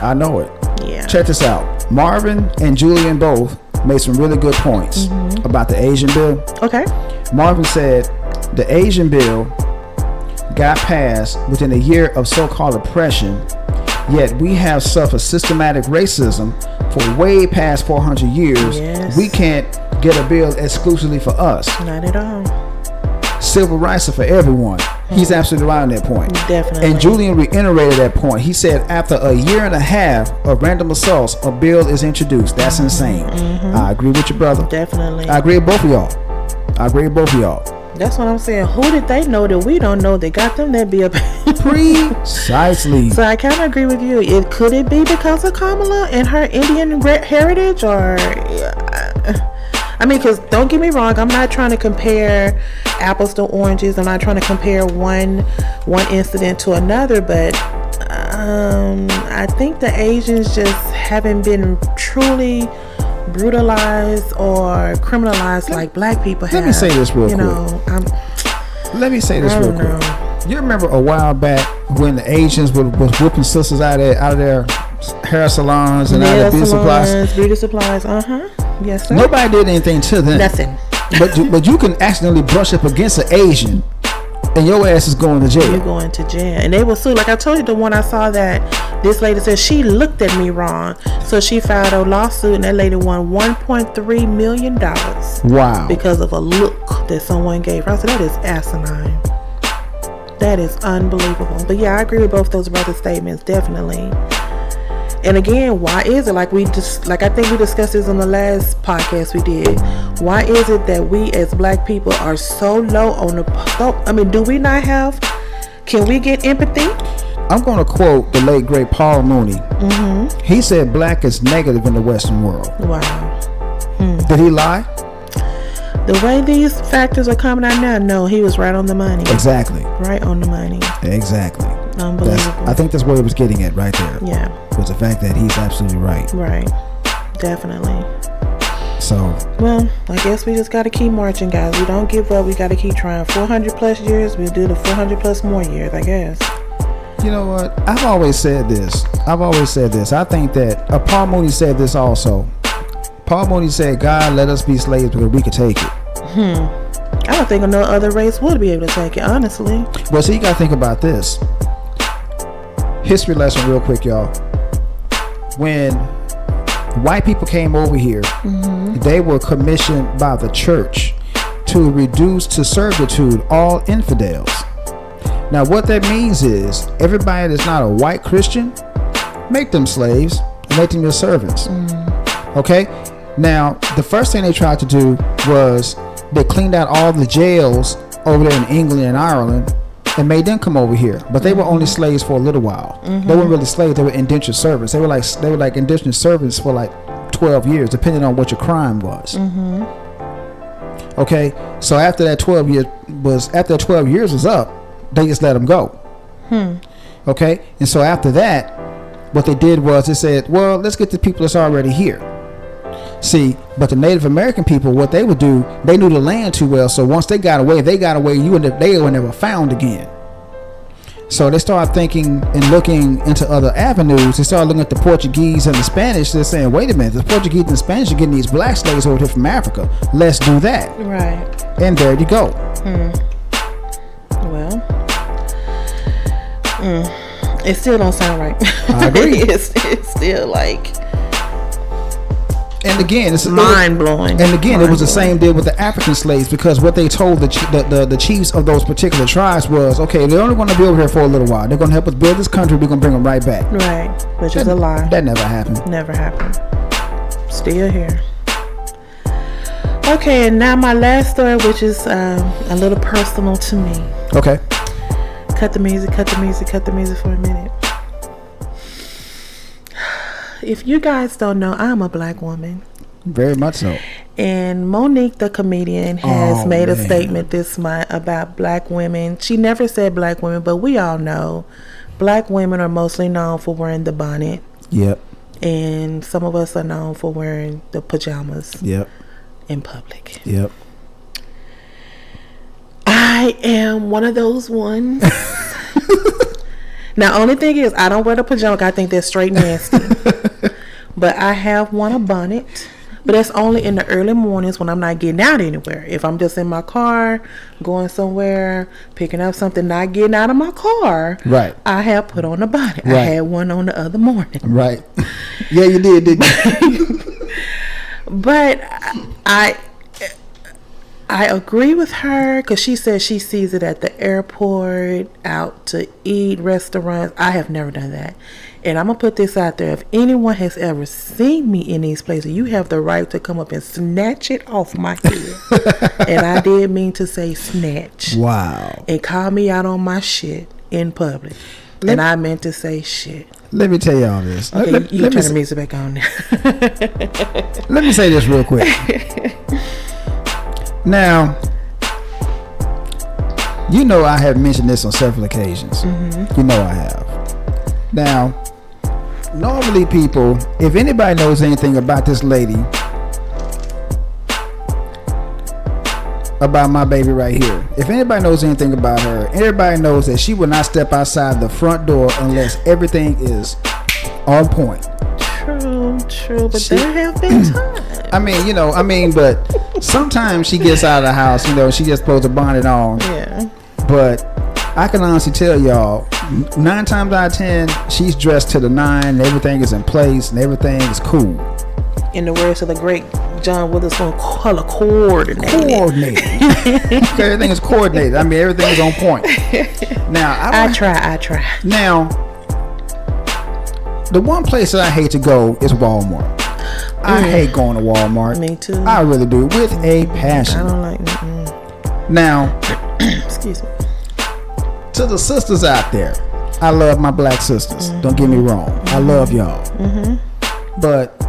[SPEAKER 1] I know it.
[SPEAKER 2] Yeah.
[SPEAKER 1] Check this out. Marvin and Julian both made some really good points about the Asian bill.
[SPEAKER 2] Okay.
[SPEAKER 1] Marvin said the Asian bill got passed within a year of so-called oppression, yet we have suffered systematic racism for way past 400 years.
[SPEAKER 2] Yes.
[SPEAKER 1] We can't get a bill exclusively for us.
[SPEAKER 2] Not at all.
[SPEAKER 1] Civil rights are for everyone. He's absolutely right on that point.
[SPEAKER 2] Definitely.
[SPEAKER 1] And Julian reiterated that point. He said after a year and a half of random assaults, a bill is introduced. That's insane. I agree with you, brother.
[SPEAKER 2] Definitely.
[SPEAKER 1] I agree with both of y'all.
[SPEAKER 2] That's what I'm saying. Who did they know that we don't know that got them that bill?
[SPEAKER 1] Precisely.
[SPEAKER 2] So I kind of agree with you. Could it be because of Kamala and her Indian heritage, or I mean, because don't get me wrong, I'm not trying to compare apples to oranges. I'm not trying to compare one incident to another, but I think the Asians just haven't been truly brutalized or criminalized like black people have.
[SPEAKER 1] Let me say this real quick. You remember a while back when the Asians was whooping sisters out of their hair salons and out of beauty supplies?
[SPEAKER 2] Beauty supplies, yes, sir.
[SPEAKER 1] Nobody did anything to them.
[SPEAKER 2] Nothing.
[SPEAKER 1] But you can accidentally brush up against an Asian, and your ass is going to jail.
[SPEAKER 2] You're going to jail, and they will sue. Like I told you, the one I saw that this lady said she looked at me wrong, so she filed a lawsuit, and that lady won $1.3 million.
[SPEAKER 1] Wow! Because
[SPEAKER 2] of a look that someone gave her. I said that is asinine. That is unbelievable. But yeah, I agree with both those brothers' statements, definitely. And again, why is it I think we discussed this on the last podcast we did. Why is it that we as black people are so low on do we not have? Can we get empathy?
[SPEAKER 1] I'm going to quote the late great Paul Mooney. He said black is negative in the Western world.
[SPEAKER 2] Wow.
[SPEAKER 1] Did he lie?
[SPEAKER 2] The way these factors are coming out now, no, he was right on the money.
[SPEAKER 1] Exactly.
[SPEAKER 2] Right on the money.
[SPEAKER 1] Exactly.
[SPEAKER 2] Unbelievable.
[SPEAKER 1] I think that's what he was getting at right there.
[SPEAKER 2] Yeah.
[SPEAKER 1] Was the fact that he's absolutely right.
[SPEAKER 2] Right. Definitely.
[SPEAKER 1] So.
[SPEAKER 2] Well, I guess we just got to keep marching, guys. We don't give up. We got to keep trying. 400 plus years, we'll do the 400 plus more years, I guess.
[SPEAKER 1] You know what? I've always said this. I think that Paul Mooney said this also. Paul Mooney said, God let us be slaves because we could take it.
[SPEAKER 2] I don't think no other race would be able to take it, honestly.
[SPEAKER 1] Well, so you got to think about this. History lesson real quick, y'all. When white people came over here, they were commissioned by the church to reduce to servitude all infidels. Now, what that means is everybody that's not a white Christian, make them slaves and make them your servants. Okay? Now, the first thing they tried to do was they cleaned out all the jails over there in England and Ireland and made them come over here. But they were only slaves for a little while. They weren't really slaves. They were indentured servants. They were like indentured servants for like 12 years, depending on what your crime was. Okay? So after that 12 years was up, they just let them go. Okay? And so after that, what they did was they said, well, let's get the people that's already here. See, but the Native American people, what they would do, they knew the land too well. So once they got away, they were never found again. So they started thinking and looking into other avenues. They started looking at the Portuguese and the Spanish. They're saying, wait a minute, the Portuguese and the Spanish are getting these black slaves over here from Africa. Let's do that.
[SPEAKER 2] Right.
[SPEAKER 1] And there you go.
[SPEAKER 2] Well, it still don't sound right.
[SPEAKER 1] I agree.
[SPEAKER 2] It's still like...
[SPEAKER 1] And again, it's
[SPEAKER 2] mind blowing.
[SPEAKER 1] And again, it was the same deal with the African slaves, because what they told the chiefs of those particular tribes was, okay, they're only going to be over here for a little while. They're going to help us build this country. We're going to bring them right back.
[SPEAKER 2] Right, which is a lie.
[SPEAKER 1] That never happened.
[SPEAKER 2] Never happened. Still here. Okay, and now my last story, which is a little personal to me.
[SPEAKER 1] Okay.
[SPEAKER 2] Cut the music for a minute. If you guys don't know, I'm a black woman.
[SPEAKER 1] Very much so.
[SPEAKER 2] And Monique, the comedian, has made a statement this month about black women. She never said black women, but we all know black women are mostly known for wearing the bonnet.
[SPEAKER 1] Yep.
[SPEAKER 2] And some of us are known for wearing the pajamas.
[SPEAKER 1] Yep.
[SPEAKER 2] In public.
[SPEAKER 1] Yep.
[SPEAKER 2] I am one of those ones. Now, only thing is, I don't wear the pajama. I think they're straight nasty. But I have worn a bonnet. But that's only in the early mornings when I'm not getting out anywhere. If I'm just in my car, going somewhere, picking up something, not getting out of my car,
[SPEAKER 1] right,
[SPEAKER 2] I have put on a bonnet.
[SPEAKER 1] Right.
[SPEAKER 2] I had one on the other morning.
[SPEAKER 1] Right. Yeah, you did, didn't you?
[SPEAKER 2] But I agree with her, because she says she sees it at the airport, out to eat, restaurants. I have never done that. And I'm going to put this out there. If anyone has ever seen me in these places, you have the right to come up and snatch it off my head. And I did mean to say snatch.
[SPEAKER 1] Wow.
[SPEAKER 2] And call me out on my shit in public. And I meant to say shit.
[SPEAKER 1] Let me tell y'all this.
[SPEAKER 2] Okay, you can turn the music back on now.
[SPEAKER 1] Let me say this real quick. Now, you know I have mentioned this on several occasions. You know I have. Now, normally people, if anybody knows anything about this lady, about my baby right here, if anybody knows anything about her, everybody knows that she will not step outside the front door unless everything is on point.
[SPEAKER 2] True, but there have been times.
[SPEAKER 1] But sometimes she gets out of the house, she just puts a bonnet on.
[SPEAKER 2] Yeah.
[SPEAKER 1] But I can honestly tell y'all, 9 times out of 10, she's dressed to the nine, and everything is in place, and everything is cool.
[SPEAKER 2] In the words of the great John Witherspoon, color coordinated.
[SPEAKER 1] Everything is coordinated. Everything is on point. Now,
[SPEAKER 2] I try.
[SPEAKER 1] Now, the one place that I hate to go is Walmart. I hate going to Walmart.
[SPEAKER 2] Me too.
[SPEAKER 1] I really do, with a passion.
[SPEAKER 2] I don't like.
[SPEAKER 1] Now,
[SPEAKER 2] excuse me.
[SPEAKER 1] To the sisters out there, I love my black sisters. Don't get me wrong. I love y'all. But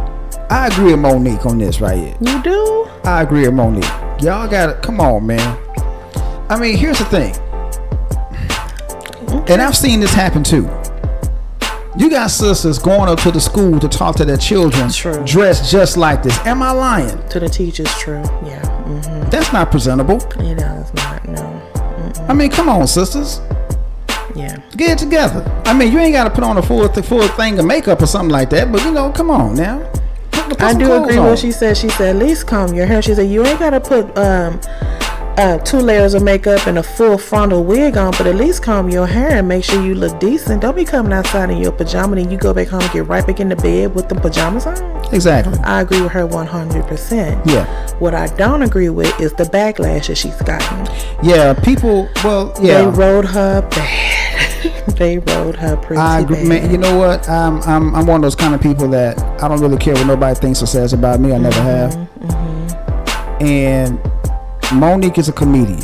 [SPEAKER 1] I agree with Monique on this right here.
[SPEAKER 2] You do?
[SPEAKER 1] I agree with Monique. Y'all gotta, come on, man. Here's the thing. Okay. And I've seen this happen too. You got sisters going up to the school to talk to their children, dressed just like this. Am I lying?
[SPEAKER 2] To the teachers, true. Yeah.
[SPEAKER 1] That's not presentable.
[SPEAKER 2] It is not, no.
[SPEAKER 1] Come on, sisters.
[SPEAKER 2] Yeah.
[SPEAKER 1] Get it together. You ain't got to put on a full thing of makeup or something like that, but come on now. Put
[SPEAKER 2] I do agree with what she said. She said, at least comb your hair. She said, you ain't got to put 2 layers of makeup and a full frontal wig on, but at least comb your hair and make sure you look decent. Don't be coming outside in your pajamas and you go back home and get right back in the bed with the pajamas on.
[SPEAKER 1] Exactly.
[SPEAKER 2] I agree with her 100%.
[SPEAKER 1] Yeah.
[SPEAKER 2] What I don't agree with is the backlash that she's gotten.
[SPEAKER 1] Yeah, people,
[SPEAKER 2] They rode her bad. They rode her pretty bad.
[SPEAKER 1] Man, you know what? I'm one of those kind of people that I don't really care what nobody thinks or says about me. I never have. And Monique is a comedian,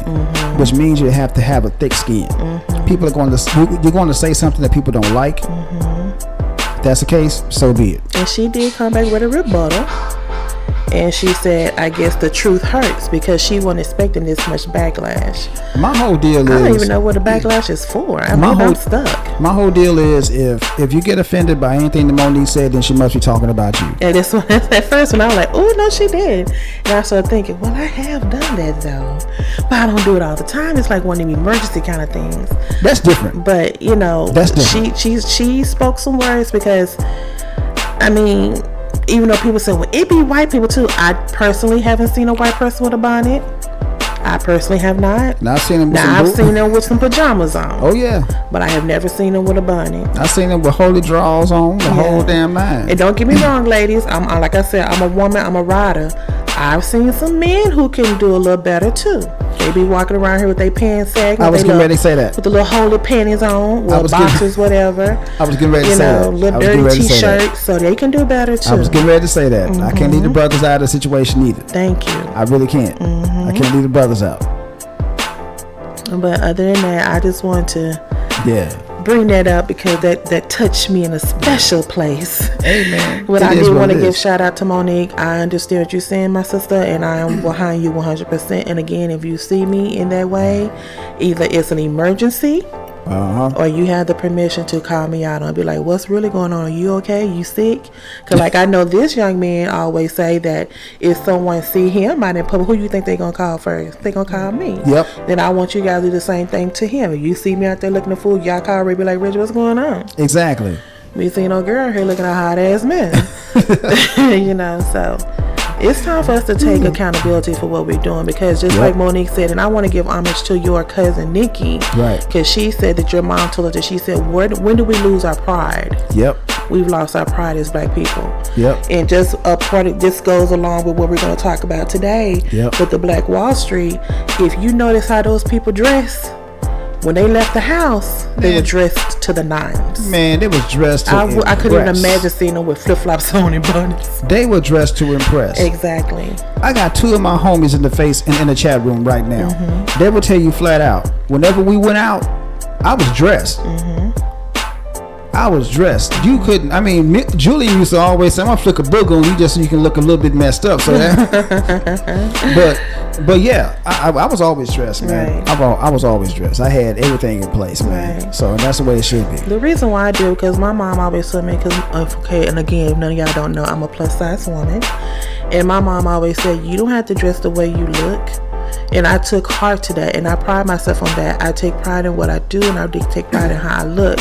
[SPEAKER 1] which means you have to have a thick skin. People are you're going to say something that people don't like. If that's the case, so be it.
[SPEAKER 2] And she did come back with a rebuttal. And she said, I guess the truth hurts because she wasn't expecting this much backlash.
[SPEAKER 1] My whole deal is...
[SPEAKER 2] I don't even know what the backlash is for. I'm stuck.
[SPEAKER 1] My whole deal is if you get offended by anything that Monique said, then she must be talking about you.
[SPEAKER 2] And this one, at first when I was like, oh, no, she did. And I started thinking, well, I have done that though. But I don't do it all the time. It's like one of them emergency kind of things.
[SPEAKER 1] That's different.
[SPEAKER 2] But, you know,
[SPEAKER 1] that's different.
[SPEAKER 2] She spoke some words because, I mean... Even though people say, well, it be white people too. I personally haven't seen a white person with a bonnet. I personally have not.
[SPEAKER 1] Now,
[SPEAKER 2] I've seen them with some pajamas on.
[SPEAKER 1] Oh, yeah.
[SPEAKER 2] But I have never seen them with a bonnet.
[SPEAKER 1] I've seen them with holy drawers on the whole damn night.
[SPEAKER 2] And don't get me wrong, ladies. I'm like I said, I'm a woman. I'm a rider. I've seen some men who can do a little better too. They be walking around here with their pants sagging.
[SPEAKER 1] I was getting ready to say that.
[SPEAKER 2] With the little holy panties on, with boxers, whatever.
[SPEAKER 1] I was getting ready to say that.
[SPEAKER 2] Little dirty t-shirts, so they can do better too.
[SPEAKER 1] I was getting ready to say that. I can't leave the brothers out of the situation either.
[SPEAKER 2] Thank you.
[SPEAKER 1] I really can't. I can't leave the brothers out.
[SPEAKER 2] But other than that, I just want to bring that up because that touched me in a special place.
[SPEAKER 1] Amen.
[SPEAKER 2] But I do want to give shout out to Monique. I understand what you're saying, my sister, and I am behind you 100%. And again, if you see me in that way, either it's an emergency or you have the permission to call me out and be like, what's really going on? Are you okay? You sick? Because like I know this young man always say that if someone see him out in public, who you think they going to call first? They going to call me.
[SPEAKER 1] Yep.
[SPEAKER 2] Then I want you guys to do the same thing to him. If you see me out there looking a fool, y'all call Ray, be like, Reggie, what's going on?
[SPEAKER 1] Exactly.
[SPEAKER 2] We see no girl here looking a hot ass man. You know, so it's time for us to take accountability for what we're doing because just like Monique said, and I want to give homage to your cousin Nikki,
[SPEAKER 1] right? Because
[SPEAKER 2] she said that your mom told us that she said, when do we lose our pride?
[SPEAKER 1] Yep.
[SPEAKER 2] We've lost our pride as black people.
[SPEAKER 1] Yep.
[SPEAKER 2] And just a part of this goes along with what we're going to talk about today with the Black Wall Street. If you notice how those people dress, when they left the house, they were dressed to the nines.
[SPEAKER 1] Man, they was dressed to impress.
[SPEAKER 2] I couldn't even imagine seeing them with flip-flops on and bonnets.
[SPEAKER 1] They were dressed to impress.
[SPEAKER 2] Exactly.
[SPEAKER 1] I got two of my homies in the face and in the chat room right now. They will tell you flat out, whenever we went out, I was dressed. I was dressed. You couldn't. I mean, Julian used to always say, "I'm gonna flick a book on you just so you can look a little bit messed up." So that, but yeah, I was always dressed, man. Right. I was always dressed. I had everything in place, man. Right. So that's the way it should be.
[SPEAKER 2] The reason why I do, because my mom always told me, and again, if none of y'all don't know, I'm a plus size woman, and my mom always said, you don't have to dress the way you look. And I took heart to that, and I pride myself on that. I take pride in what I do, and I take pride in how I look.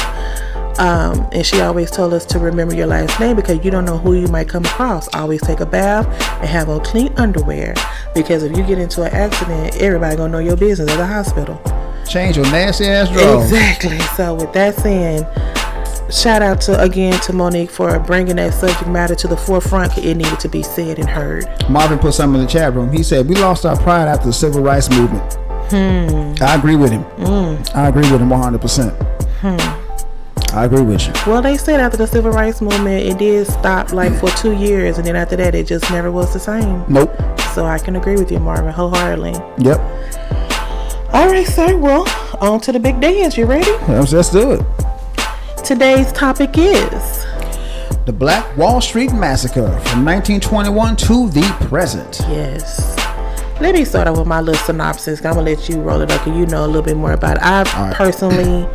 [SPEAKER 2] And she always told us to remember your last name because you don't know who you might come across. Always take a bath and have on clean underwear because if you get into an accident, everybody gonna know your business at the hospital.
[SPEAKER 1] Change your nasty ass drawers.
[SPEAKER 2] Exactly. So with that saying, shout out to Monique for bringing that subject matter to the forefront. It needed to be said and heard.
[SPEAKER 1] Marvin put something in the chat room. He said we lost our pride after the civil rights movement. I agree with him. I agree with him 100%. I agree with you.
[SPEAKER 2] Well, they said after the civil rights movement, it did stop like for 2 years, and then after that, it just never was the same.
[SPEAKER 1] Nope.
[SPEAKER 2] So I can agree with you, Marvin, wholeheartedly.
[SPEAKER 1] Yep.
[SPEAKER 2] All right, sir. Well, on to the big dance. You ready?
[SPEAKER 1] Let's do it.
[SPEAKER 2] Today's topic is
[SPEAKER 1] the Black Wall Street Massacre from 1921 to the present.
[SPEAKER 2] Yes. Let me start off with my little synopsis. I'm going to let you roll it up because you know a little bit more about it. I personally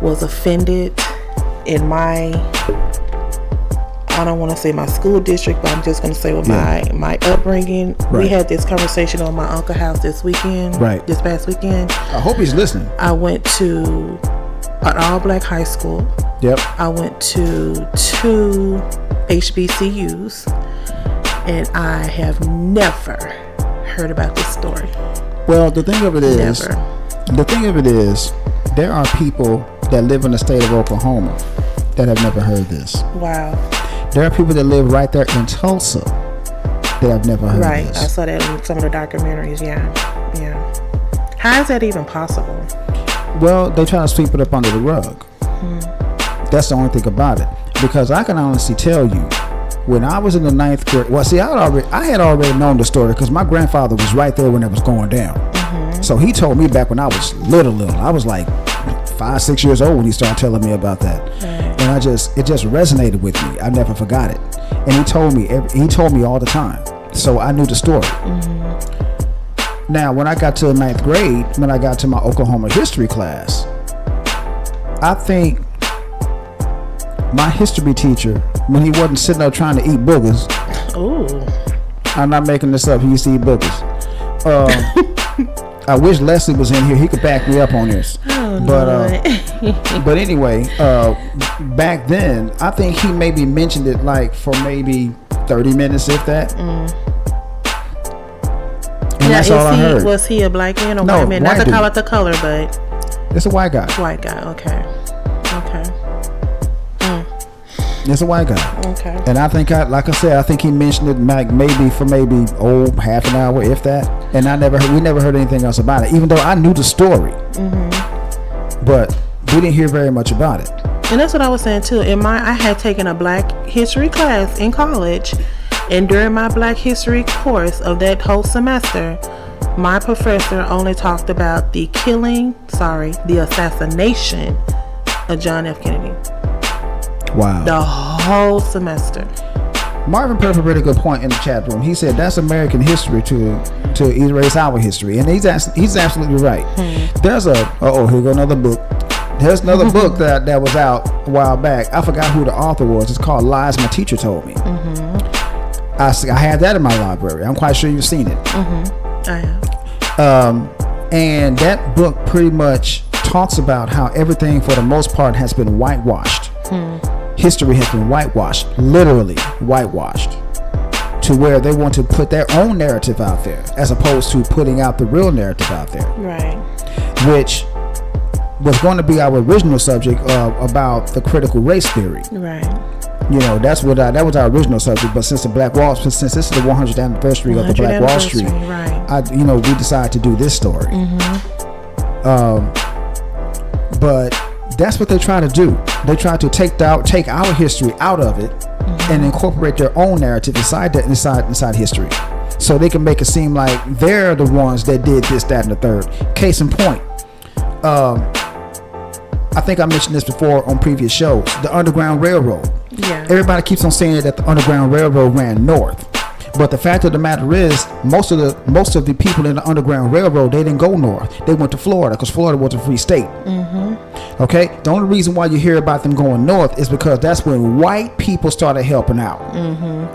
[SPEAKER 2] was offended in my, I don't want to say my school district, but I'm just going to say with my upbringing. Right. We had this conversation on my uncle's house this weekend. Right. This past weekend.
[SPEAKER 1] I hope he's listening.
[SPEAKER 2] I went to an all-black high school.
[SPEAKER 1] Yep.
[SPEAKER 2] I went to 2 HBCUs, and I have never heard about this story.
[SPEAKER 1] Well, the thing of it is, there are people that live in the state of Oklahoma that have never heard this.
[SPEAKER 2] Wow.
[SPEAKER 1] There are people that live right there in Tulsa that have never heard this.
[SPEAKER 2] Right. I saw that in some of the documentaries. Yeah. How is that even possible?
[SPEAKER 1] Well, they try to sweep it up under the rug. That's the only thing about it. Because I can honestly tell you, when I was in the 9th grade, well, see, I had already known the story because my grandfather was right there when it was going down. So he told me back when I was little. I was like 5-6 years old when he started telling me about that. And it just resonated with me. I never forgot it. and he told me all the time, so I knew the story. Now, when I got to the 9th grade, when I got to my Oklahoma history class, I think my history teacher, when he wasn't sitting up trying to eat boogers, I'm not making this up, he used to eat boogers. I wish Leslie was in here, he could back me up on this. But anyway, back then, I think he maybe mentioned it like for maybe 30 minutes, if that. And
[SPEAKER 2] now,
[SPEAKER 1] that's all I heard.
[SPEAKER 2] Was he a black man or
[SPEAKER 1] No,
[SPEAKER 2] white man? Not to call it the color, but
[SPEAKER 1] it's a white guy.
[SPEAKER 2] White guy, okay.
[SPEAKER 1] It's a white guy.
[SPEAKER 2] Okay.
[SPEAKER 1] And I think, like I said, I think he mentioned it maybe for half an hour, if that. And we never heard anything else about it, even though I knew the story. But we didn't hear very much about it.
[SPEAKER 2] And that's what I was saying too. I had taken a Black history class in college, and during my Black history course of that whole semester, my professor only talked about the assassination of John F. Kennedy.
[SPEAKER 1] Wow.
[SPEAKER 2] The whole semester.
[SPEAKER 1] Marvin put up a really good point in the chat room. He said that's American history to erase our history, and he's absolutely right. There's here go another book. There's another book that was out a while back. I forgot who the author was. It's called Lies My Teacher Told Me. I had that in my library. I'm quite sure you've seen it.
[SPEAKER 2] I have.
[SPEAKER 1] And that book pretty much talks about how everything for the most part has been whitewashed. History has been whitewashed, literally whitewashed, to where they want to put their own narrative out there as opposed to putting out the real narrative out there.
[SPEAKER 2] Right.
[SPEAKER 1] Which was going to be our original subject about the critical race theory.
[SPEAKER 2] Right.
[SPEAKER 1] You know, that was our original subject. But since this is the 100th anniversary of the Black Wall Street,
[SPEAKER 2] right.
[SPEAKER 1] We decided to do this story. But that's what they try to do. They try to take our history out of it and incorporate their own narrative inside history, so they can make it seem like they're the ones that did this, that, and the third. Case in point, I think I mentioned this before on previous shows. The Underground Railroad.
[SPEAKER 2] Yeah.
[SPEAKER 1] Everybody keeps on saying that the Underground Railroad ran north, but the fact of the matter is, most of the people in the Underground Railroad, they didn't go north. They went to Florida because Florida was a free state. Okay, the only reason why you hear about them going north is because that's when white people started helping out.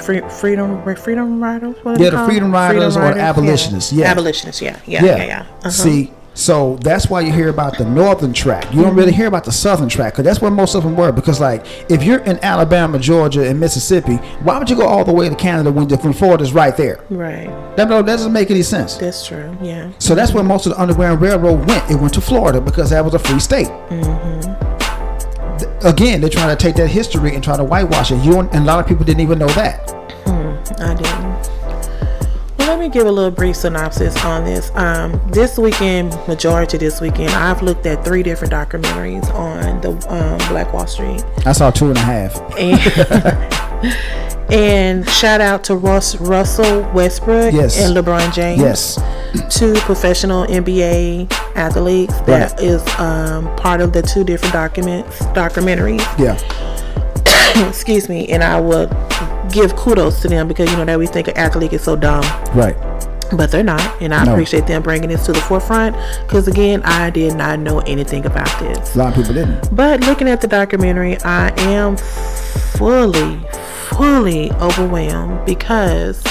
[SPEAKER 2] Freedom riders.
[SPEAKER 1] The Freedom Riders or abolitionists. Yeah.
[SPEAKER 2] Abolitionists. Yeah.
[SPEAKER 1] See, so that's why you hear about the northern track. You don't really hear about the southern track, because that's where most of them were. Because like, if you're in Alabama, Georgia, and Mississippi, why would you go all the way to Canada when Florida's right there?
[SPEAKER 2] Right.
[SPEAKER 1] That doesn't make any sense.
[SPEAKER 2] That's true. Yeah.
[SPEAKER 1] So that's where most of the Underground Railroad went. It went to Florida because that was a free state. Again, they're trying to take that history and try to whitewash it. And a lot of people didn't even know that.
[SPEAKER 2] I didn't. Well, let me give a little brief synopsis on this. Majority this weekend, I've looked at 3 different documentaries on the Black Wall Street.
[SPEAKER 1] I saw 2.5.
[SPEAKER 2] And shout out to Russell Westbrook and LeBron James.
[SPEAKER 1] Yes.
[SPEAKER 2] 2 professional NBA athletes that is part of the 2 different documentaries.
[SPEAKER 1] Yeah.
[SPEAKER 2] Excuse me. And I would give kudos to them, because that we think an athlete is so dumb.
[SPEAKER 1] Right.
[SPEAKER 2] But they're not. And I appreciate them bringing this to the forefront, because again, I did not know anything about this.
[SPEAKER 1] A lot of people didn't.
[SPEAKER 2] But looking at the documentary, I am fully overwhelmed, because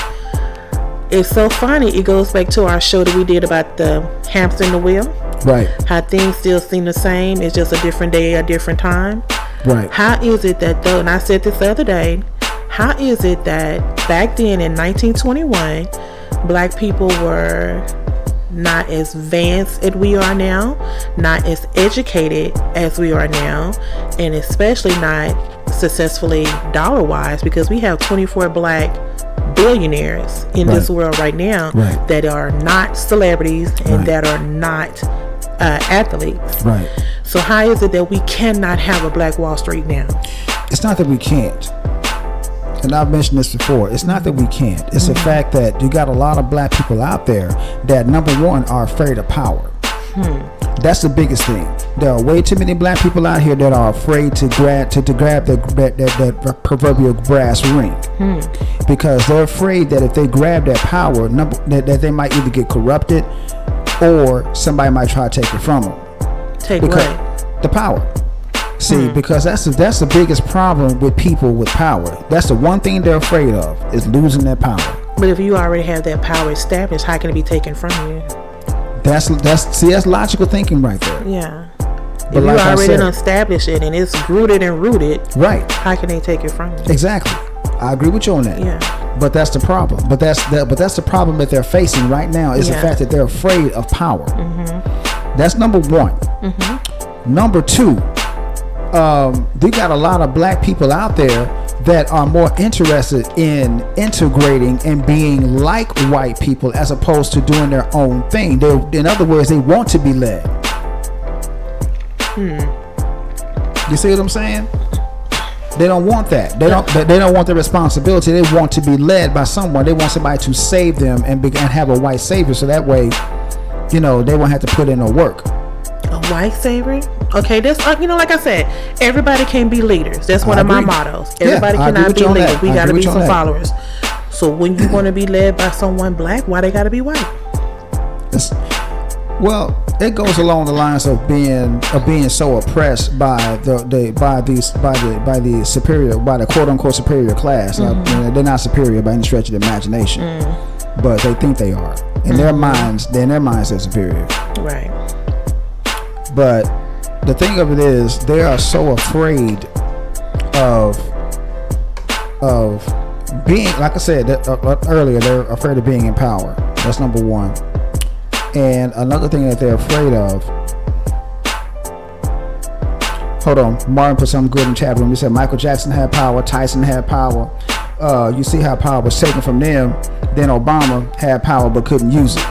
[SPEAKER 2] it's so funny. It goes back to our show that we did about the hamster in the wheel.
[SPEAKER 1] Right. How
[SPEAKER 2] things still seem the same. It's just a different day, a different time.
[SPEAKER 1] Right.
[SPEAKER 2] How is it that though, and I said this the other day, how is it that back then in 1921, Black people were not as advanced as we are now, not as educated as we are now, and especially not successfully dollar-wise, because we have 24 Black billionaires in this world right now that are not celebrities and that are not athletes. Right. So how is it that we cannot have a Black Wall Street now?
[SPEAKER 1] It's not that we can't. And I've mentioned this before. It's not that we can't. It's the fact that you got a lot of Black people out there that, number one, are afraid of power. That's the biggest thing. There are way too many black people out here that are afraid to grab that proverbial brass ring, because they're afraid that if they grab that power, that they might either get corrupted or somebody might try to take it from them.
[SPEAKER 2] Take what?
[SPEAKER 1] The power. See, because that's the biggest problem with people with power. That's the one thing they're afraid of, is losing their power.
[SPEAKER 2] But if you already have that power established, how can it be taken from you?
[SPEAKER 1] That's logical thinking right there.
[SPEAKER 2] Yeah.
[SPEAKER 1] But
[SPEAKER 2] if
[SPEAKER 1] like
[SPEAKER 2] you already
[SPEAKER 1] I said,
[SPEAKER 2] established it and it's rooted and rooted,
[SPEAKER 1] right?
[SPEAKER 2] How can they take it from you?
[SPEAKER 1] Exactly. I agree with you on that.
[SPEAKER 2] Yeah.
[SPEAKER 1] But that's the problem. But that's the problem that they're facing right now, is the fact that they're afraid of power. That's number one. Number two, you got a lot of black people out there that are more interested in integrating and being like white people as opposed to doing their own thing. In other words, they want to be led. You see what I'm saying? They don't want that. They don't want the responsibility. They want to be led by someone. They want somebody to save them and have a white savior, so that way, they won't have to put in no work.
[SPEAKER 2] A white savior? Okay, that's like I said, everybody can be leaders. That's one of my mottos. Everybody cannot be leaders. We gotta be some followers. So when you want to be led by someone black, why they gotta be white?
[SPEAKER 1] Well, it goes along the lines of being so oppressed by the quote unquote superior class. They're not superior by any stretch of the imagination, but they think they are. In their minds, they're superior.
[SPEAKER 2] Right.
[SPEAKER 1] But the thing of it is, they are so afraid of being, like I said earlier, they're afraid of being in power. That's number one. And another thing that they're afraid of. Hold on, Martin put something good in the chat room. He said Michael Jackson had power, Tyson had power. You see how power was taken from them. Then Obama had power but couldn't use it.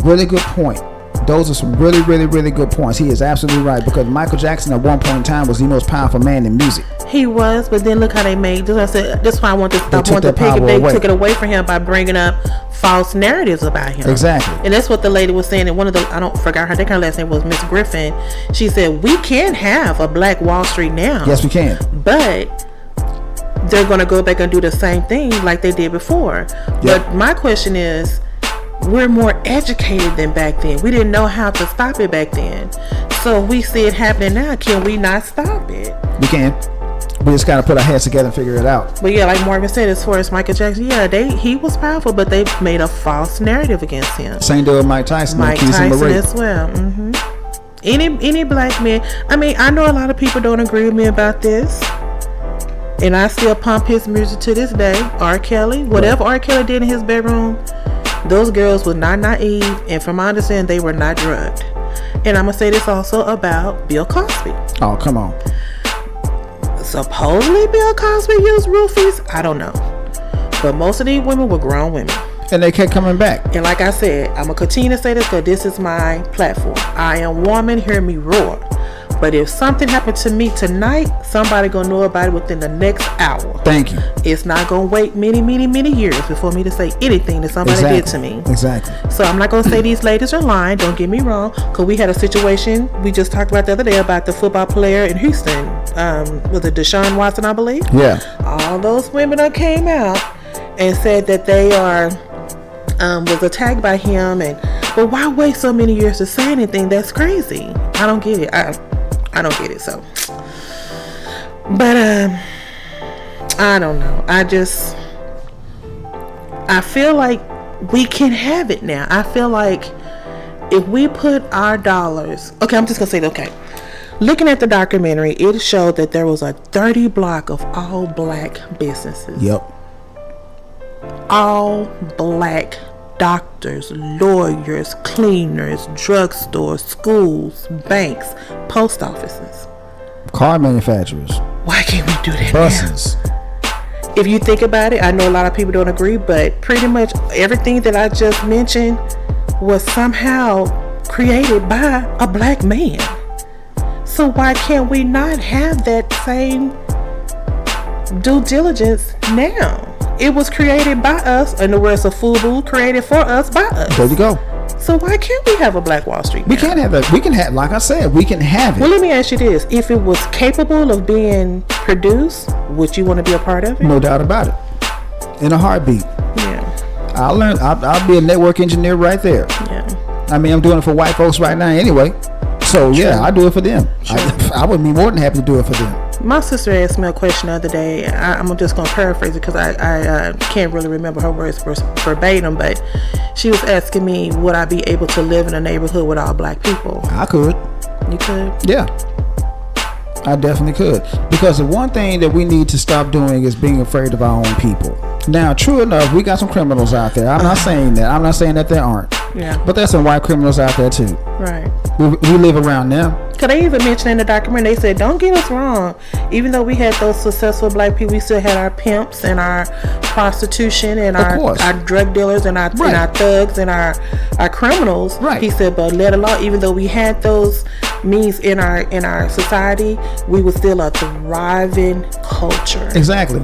[SPEAKER 1] Really good point. Those are some really, really, really good points. He is absolutely right, because Michael Jackson at one point in time was the most powerful man in music.
[SPEAKER 2] He was, but then look how they made. That's why I want to stop. They took it away from him by bringing up false narratives about him.
[SPEAKER 1] Exactly.
[SPEAKER 2] And that's what the lady was saying. And one of the, I don't forgot her. I think her last name was Miss Griffin. She said we can have a Black Wall Street now.
[SPEAKER 1] Yes, we can.
[SPEAKER 2] But they're going to go back and do the same thing like they did before. Yep. But my question is, we're more educated than back then. We didn't know how to stop it back then. So we see it happening now. Can we not stop it?
[SPEAKER 1] We can. We just got to put our heads together and figure it out.
[SPEAKER 2] But yeah, like Marvin said, as far as Michael Jackson, he was powerful, but they made a false narrative against him.
[SPEAKER 1] Same deal with Mike Tyson.
[SPEAKER 2] Mike Tyson as well. Any black man. I mean, I know a lot of people don't agree with me about this, and I still pump his music to this day. R. Kelly, whatever R. Kelly did in his bedroom, those girls were not naive, and from my understanding, they were not drugged. And I'm gonna say this also about Bill Cosby.
[SPEAKER 1] Oh, come on.
[SPEAKER 2] Supposedly Bill Cosby used roofies. I don't know, but most of these women were grown women,
[SPEAKER 1] and they kept coming back.
[SPEAKER 2] And like I said, I'm gonna continue to say this because this is my platform. I am woman, hear me roar. But if something happened to me tonight, somebody gonna know about it within the next hour.
[SPEAKER 1] Thank you.
[SPEAKER 2] It's not gonna wait many years before me to say anything that somebody did to me.
[SPEAKER 1] Exactly.
[SPEAKER 2] So I'm not gonna say these ladies are lying. Don't get me wrong, because we had a situation we just talked about the other day about the football player in Houston. Was it Deshaun Watson, I believe? Yeah. All those women that came out and said that they are was attacked by him, but why wait so many years to say anything? That's crazy. I don't get it. I don't get it. So, but I don't know. I feel like we can have it now. I feel like if we put our dollars, okay, I'm just gonna say that, okay. Looking at the documentary, it showed that there was a 30 block of all black businesses. Yep. All black doctors, lawyers, cleaners, drugstores, schools, banks, post offices,
[SPEAKER 1] car manufacturers.
[SPEAKER 2] Why can't we do that?
[SPEAKER 1] Buses.
[SPEAKER 2] Now? If you think about it, I know a lot of people don't agree, but pretty much everything that I just mentioned was somehow created by a black man. So why can't we not have that same due diligence now? It was created by us, in the words of FUBU, created for us by us.
[SPEAKER 1] There you go.
[SPEAKER 2] So why can't we have a Black Wall Street?
[SPEAKER 1] We can't have that. We can have, like I said, we can have it.
[SPEAKER 2] Well, let me ask you this: if it was capable of being produced, would you want to be a part of it?
[SPEAKER 1] No doubt about it. In a heartbeat.
[SPEAKER 2] Yeah.
[SPEAKER 1] I'll be a network engineer right there.
[SPEAKER 2] Yeah.
[SPEAKER 1] I mean, I'm doing it for white folks right now anyway. So yeah, I do it for them. I would be more than happy to do it for them.
[SPEAKER 2] My sister asked me a question the other day. I'm just going to paraphrase it because I can't really remember her words verbatim, but she was asking me, would I be able to live in a neighborhood with all Black people?
[SPEAKER 1] I could.
[SPEAKER 2] You could?
[SPEAKER 1] Yeah. I definitely could. Because the one thing that we need to stop doing is being afraid of our own people. Now, true enough, we got some criminals out there. I'm not saying that. I'm not saying that there aren't.
[SPEAKER 2] Yeah.
[SPEAKER 1] But there's some white criminals out there too.
[SPEAKER 2] Right.
[SPEAKER 1] We live around them.
[SPEAKER 2] Cause they even mentioned in the document, they said, don't get us wrong. Even though we had those successful Black people, we still had our pimps and our prostitution and our drug dealers and our thugs and our criminals.
[SPEAKER 1] Right.
[SPEAKER 2] He said, but let alone, even though we had those means in our society, we were still a thriving culture.
[SPEAKER 1] Exactly.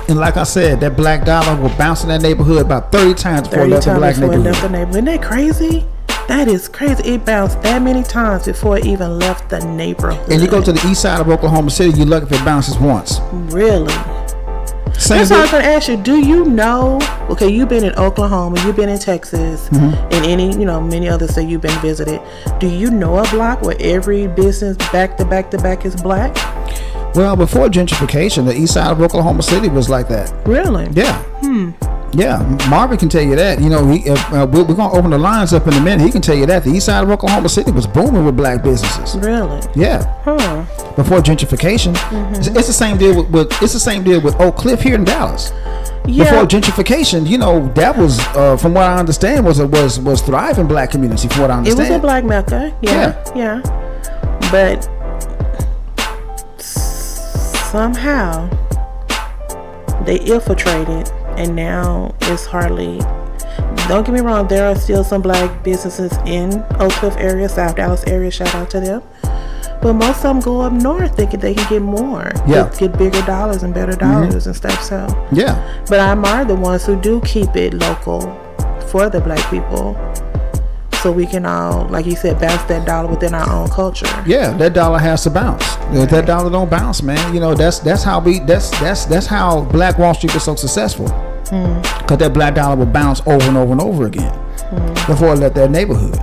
[SPEAKER 1] And like I said, that black dollar will bounce in that neighborhood about 30 times before it left the black neighborhood.
[SPEAKER 2] Isn't that crazy? That is crazy. It bounced that many times before it even left the neighborhood.
[SPEAKER 1] And you go to the east side of Oklahoma City, you're lucky if it bounces once.
[SPEAKER 2] Really? That's what I was going to ask you. Do you know, okay, you've been in Oklahoma, you've been in Texas, and many others that you've been visited. Do you know a block where every business back to back to back is Black?
[SPEAKER 1] Well, before gentrification, the east side of Oklahoma City was like that.
[SPEAKER 2] Really?
[SPEAKER 1] Yeah. Yeah, Marvin can tell you that. You know, we're going to open the lines up in a minute. He can tell you that. The east side of Oklahoma City was booming with Black businesses.
[SPEAKER 2] Really?
[SPEAKER 1] Yeah.
[SPEAKER 2] Huh.
[SPEAKER 1] Before gentrification. It's the same deal with Oak Cliff here in Dallas. Yeah. Before gentrification, that was, from what I understand, was thriving Black community. From what I understand,
[SPEAKER 2] it was a Black Mecca. Yeah. But somehow they infiltrated, and now it's hardly. Don't get me wrong, there are still some Black businesses in Oak Cliff area, South Dallas area. Shout out to them. But most of them go up north thinking they can get more.
[SPEAKER 1] Yeah.
[SPEAKER 2] Get bigger dollars and better dollars and stuff. So
[SPEAKER 1] yeah.
[SPEAKER 2] But I admire the ones who do keep it local for the Black people, so we can all, like you said, bounce that dollar within our own culture. Yeah,
[SPEAKER 1] that dollar has to bounce. If that dollar don't bounce, man, that's how Black Wall Street was so successful. Because that black dollar will bounce over and over and over again before it left their neighborhood.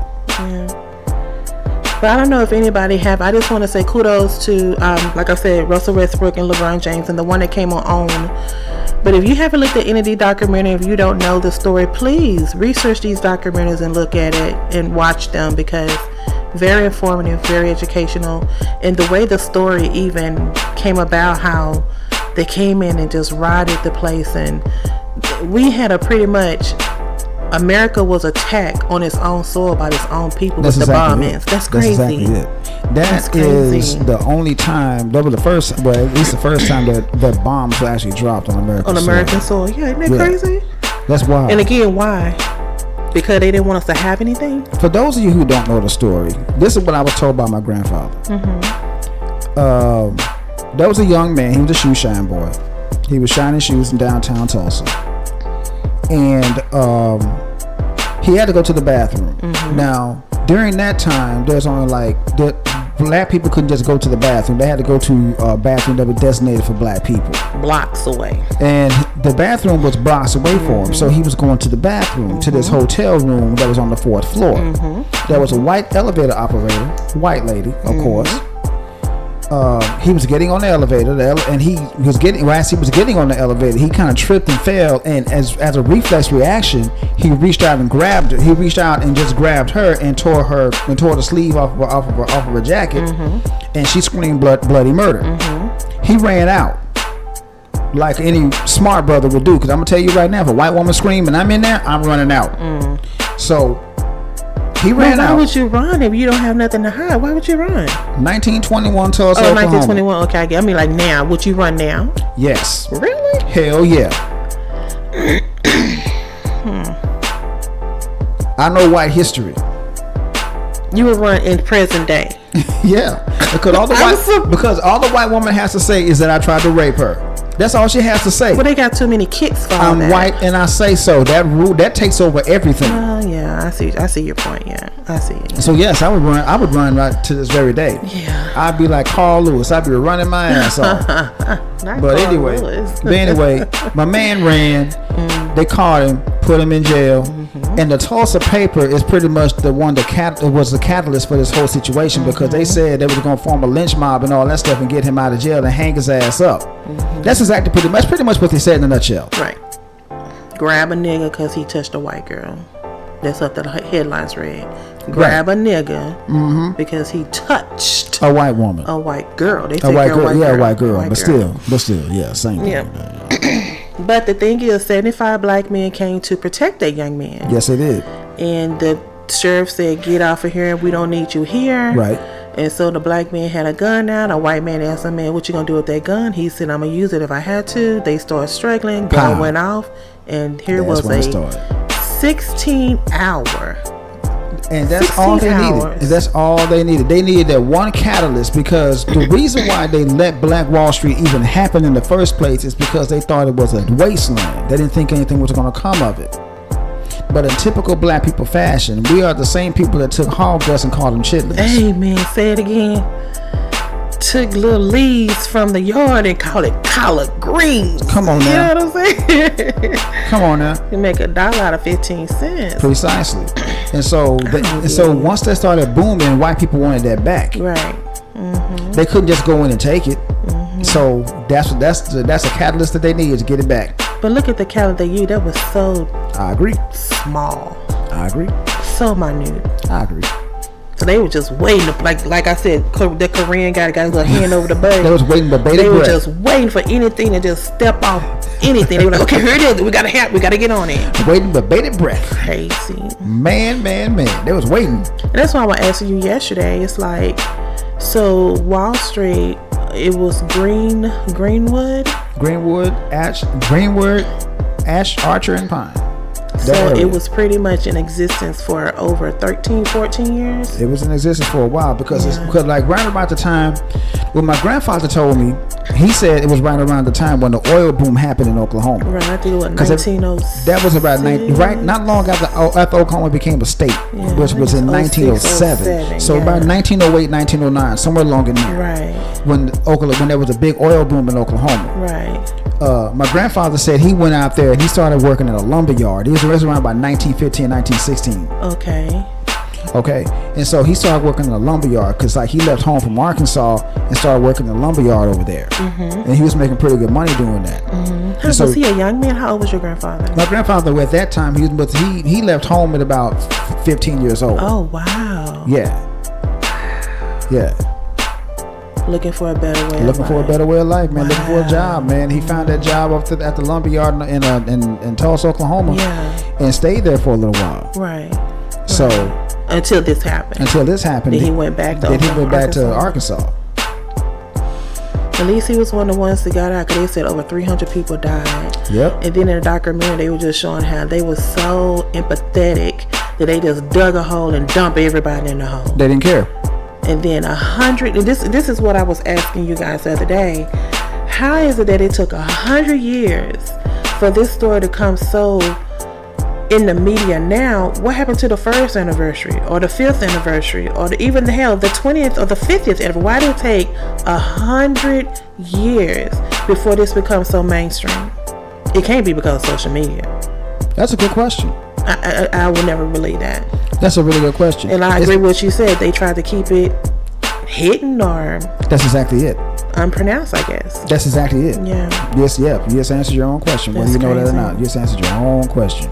[SPEAKER 2] But I don't know if anybody I just want to say kudos to, like I said, Russell Westbrook and LeBron James, and the one that came on OWN. But if you haven't looked at any of these documentaries, if you don't know the story, please research these documentaries and look at it and watch them, because very informative, very educational. And the way the story even came about, how they came in and just rioted the place, and we had a pretty much, America was attacked on its own soil by its own people with the bombings. That's crazy.
[SPEAKER 1] That's exactly it. That is the only time, at least the first time that bombs were actually dropped on American soil.
[SPEAKER 2] Yeah, isn't that crazy?
[SPEAKER 1] That's wild.
[SPEAKER 2] And again, why? Because they didn't want us to have anything?
[SPEAKER 1] For those of you who don't know the story, this is what I was told by my grandfather. There was a young man, he was a shoe shine boy. He was shining shoes in downtown Tulsa. And he had to go to the bathroom. Now, during that time, there's only Black people couldn't just go to the bathroom. They had to go to a bathroom that was designated for Black people.
[SPEAKER 2] Blocks away.
[SPEAKER 1] And the bathroom was blocks away for him. So he was going to the bathroom, to this hotel room that was on the 4th floor. There was a white elevator operator, white lady, of course. He was getting on the elevator, and as he was getting on the elevator, he kind of tripped and fell, and as a reflex reaction, he reached out and grabbed her. He reached out and just grabbed her and tore the sleeve off of her jacket, and she screamed bloody murder. He ran out like any smart brother would do, because I'm gonna tell you right now, if a white woman screams and I'm in there, I'm running out. So he ran out.
[SPEAKER 2] Why would you run if you don't have nothing to hide? Why would you run?
[SPEAKER 1] 1921 Tulsa, Oklahoma.
[SPEAKER 2] 1921. Okay, I mean, like now. Would you run now?
[SPEAKER 1] Yes.
[SPEAKER 2] Really?
[SPEAKER 1] Hell yeah. I know white history.
[SPEAKER 2] You would run in present day.
[SPEAKER 1] Yeah, because all the white woman has to say is that I tried to rape her. That's all she has to say.
[SPEAKER 2] Well, they got too many kicks for all
[SPEAKER 1] I'm
[SPEAKER 2] that.
[SPEAKER 1] white and I say so. That rule that takes over everything.
[SPEAKER 2] Yeah, I see your point. Yeah, I see it.
[SPEAKER 1] So yes, I would run right to this very day.
[SPEAKER 2] Yeah.
[SPEAKER 1] I'd be like Carl Lewis. I'd be running my ass off. But anyway, my man ran. They caught him, put him in jail, and the Tulsa paper is pretty much the one that was the catalyst for this whole situation, because they said they was going to form a lynch mob and all that stuff and get him out of jail and hang his ass up. That's exactly pretty much what they said in a nutshell.
[SPEAKER 2] Right. Grab a nigga because he touched a white girl. That's what the headlines read. Grab a nigga because he touched
[SPEAKER 1] a white woman,
[SPEAKER 2] a white girl. They
[SPEAKER 1] a white girl, yeah, a white girl, but still, yeah, same thing.
[SPEAKER 2] Yeah. But the thing is, 75 black men came to protect that young man.
[SPEAKER 1] Yes, they did.
[SPEAKER 2] And the sheriff said, "Get off of here. We don't need you here."
[SPEAKER 1] Right.
[SPEAKER 2] And so the black man had a gun out. A white man asked him, "Man, what you gonna do with that gun?" He said, "I'm gonna use it if I had to." They started struggling. Gun went off, and here was a 16-hour.
[SPEAKER 1] And that's all they needed. And that's all they needed. They needed that one catalyst, because the reason why they let Black Wall Street even happen in the first place is because they thought it was a wasteland. They didn't think anything was going to come of it. But in typical black people fashion, we are the same people that took hog dust and called them chitlins.
[SPEAKER 2] Hey man, say it again. Took little leaves from the yard and call it collard greens.
[SPEAKER 1] Come on now.
[SPEAKER 2] You know what I'm saying?
[SPEAKER 1] Come on now.
[SPEAKER 2] You make $1 out of 15 cents.
[SPEAKER 1] Precisely. And so, once that started booming, white people wanted that back.
[SPEAKER 2] Right.
[SPEAKER 1] They couldn't just go in and take it. So that's a catalyst that they needed to get it back.
[SPEAKER 2] But look at the calendar they used. That was so.
[SPEAKER 1] I agree.
[SPEAKER 2] Small.
[SPEAKER 1] I agree.
[SPEAKER 2] So minute.
[SPEAKER 1] I agree.
[SPEAKER 2] So they were just waiting, like I said, the Korean guy got his little hand over the button.
[SPEAKER 1] They was waiting for bated breath.
[SPEAKER 2] They were just waiting for anything to just step off anything. They were like, okay, here it is. We gotta get on it.
[SPEAKER 1] Waiting for bated breath.
[SPEAKER 2] Crazy.
[SPEAKER 1] Man. They was waiting.
[SPEAKER 2] And that's why I was asking you yesterday. It's like, so Wall Street, it was Greenwood, Ash, Archer, and Pine. So it was pretty much in existence for over 13, 14 years?
[SPEAKER 1] It was in existence for a while, because like right about the time when my grandfather told me, he said it was right around the time when the oil boom happened in Oklahoma.
[SPEAKER 2] Right, I think it was 1906.
[SPEAKER 1] That was about not long after Oklahoma became a state, which was in 1907. So about 1908, 1909, somewhere along in there.
[SPEAKER 2] Right.
[SPEAKER 1] When there was a big oil boom in Oklahoma.
[SPEAKER 2] Right.
[SPEAKER 1] My grandfather said he went out there and he started working at a lumber yard. He was around about 1915, 1916. Okay. And so he started working in a lumber yard, because like he left home from Arkansas and started working in a lumber yard over there. And he was making pretty good money doing that.
[SPEAKER 2] Was he a young man? How old was your grandfather?
[SPEAKER 1] My grandfather at that time, he left home at about 15 years old.
[SPEAKER 2] Oh, wow.
[SPEAKER 1] Yeah.
[SPEAKER 2] Looking for a better way
[SPEAKER 1] of life, man. Wow. Looking for a job, man. He found that job at the lumber yard in Tulsa, Oklahoma, and stayed there for a little while.
[SPEAKER 2] Right.
[SPEAKER 1] So
[SPEAKER 2] until this happened. Then he went back to
[SPEAKER 1] Arkansas.
[SPEAKER 2] At least he was one of the ones that got out, because they said over 300 people died.
[SPEAKER 1] Yep.
[SPEAKER 2] And then in the documentary, they were just showing how they were so empathetic that they just dug a hole and dumped everybody in the hole.
[SPEAKER 1] They didn't care.
[SPEAKER 2] And then 100, and this is what I was asking you guys the other day. How is it that it took 100 years for this story to come so in the media now? What happened to the first anniversary or the 5th anniversary or even the 20th or the 50th anniversary? Why did it take 100 years before this becomes so mainstream? It can't be because of social media.
[SPEAKER 1] That's a good question.
[SPEAKER 2] I will never believe that.
[SPEAKER 1] That's a really good question.
[SPEAKER 2] And I agree with what you said. They tried to keep it hidden, or
[SPEAKER 1] that's exactly it.
[SPEAKER 2] Unpronounced, I guess.
[SPEAKER 1] That's exactly it.
[SPEAKER 2] Yeah.
[SPEAKER 1] Yes. You just answered your own question. Whether you know that or not, you just answered your own question.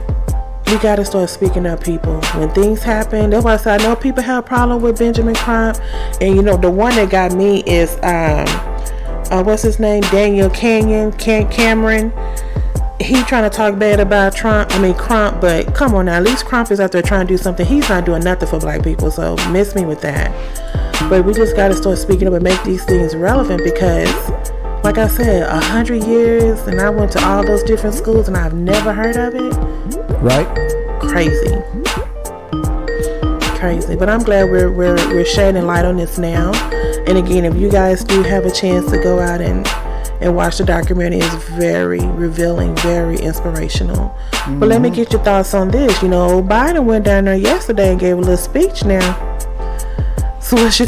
[SPEAKER 2] We got to start speaking up, people. When things happen, that's why I said I know people have a problem with Benjamin Crump, and the one that got me is what's his name, Daniel Cameron. He trying to talk bad about Crump, but come on now, at least Crump is out there trying to do something. He's not doing nothing for black people, so miss me with that. But we just got to start speaking up and make these things relevant, because like I said, 100 years, and I went to all those different schools and I've never heard of it.
[SPEAKER 1] Right.
[SPEAKER 2] Crazy. But I'm glad we're shedding light on this now. And again, if you guys do have a chance to go out and and watch the documentary. It's very revealing, very inspirational. But let me get your thoughts on this. You know, Biden went down there yesterday and gave a little speech now. So what's your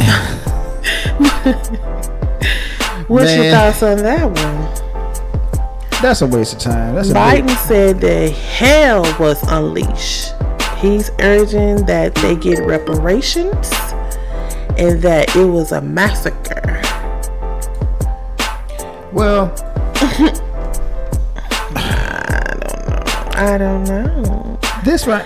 [SPEAKER 2] what's your thoughts on that one?
[SPEAKER 1] That's a waste of time.
[SPEAKER 2] Biden said that hell was unleashed. He's urging that they get reparations and that it was a massacre.
[SPEAKER 1] Well,
[SPEAKER 2] I don't know.
[SPEAKER 1] This right.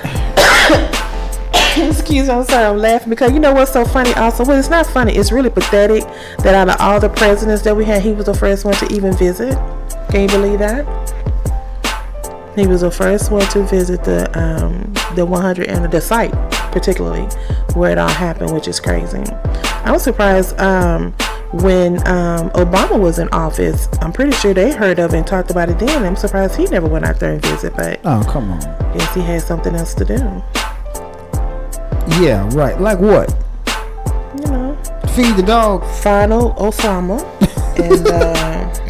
[SPEAKER 2] Excuse me, I'm sorry, I'm laughing because you know what's so funny also? Well, it's not funny, it's really pathetic that out of all the presidents that we had, he was the first one to even visit. Can you believe that? He was the first one to visit the 100 and the site, particularly where it all happened, which is crazy. I was surprised when Obama was in office. I'm pretty sure they heard of it and talked about it then. I'm surprised he never went out there and visit, but
[SPEAKER 1] oh, come on.
[SPEAKER 2] Guess he had something else to do.
[SPEAKER 1] Yeah, right. Like what?
[SPEAKER 2] You know,
[SPEAKER 1] feed the dog.
[SPEAKER 2] Final Osama and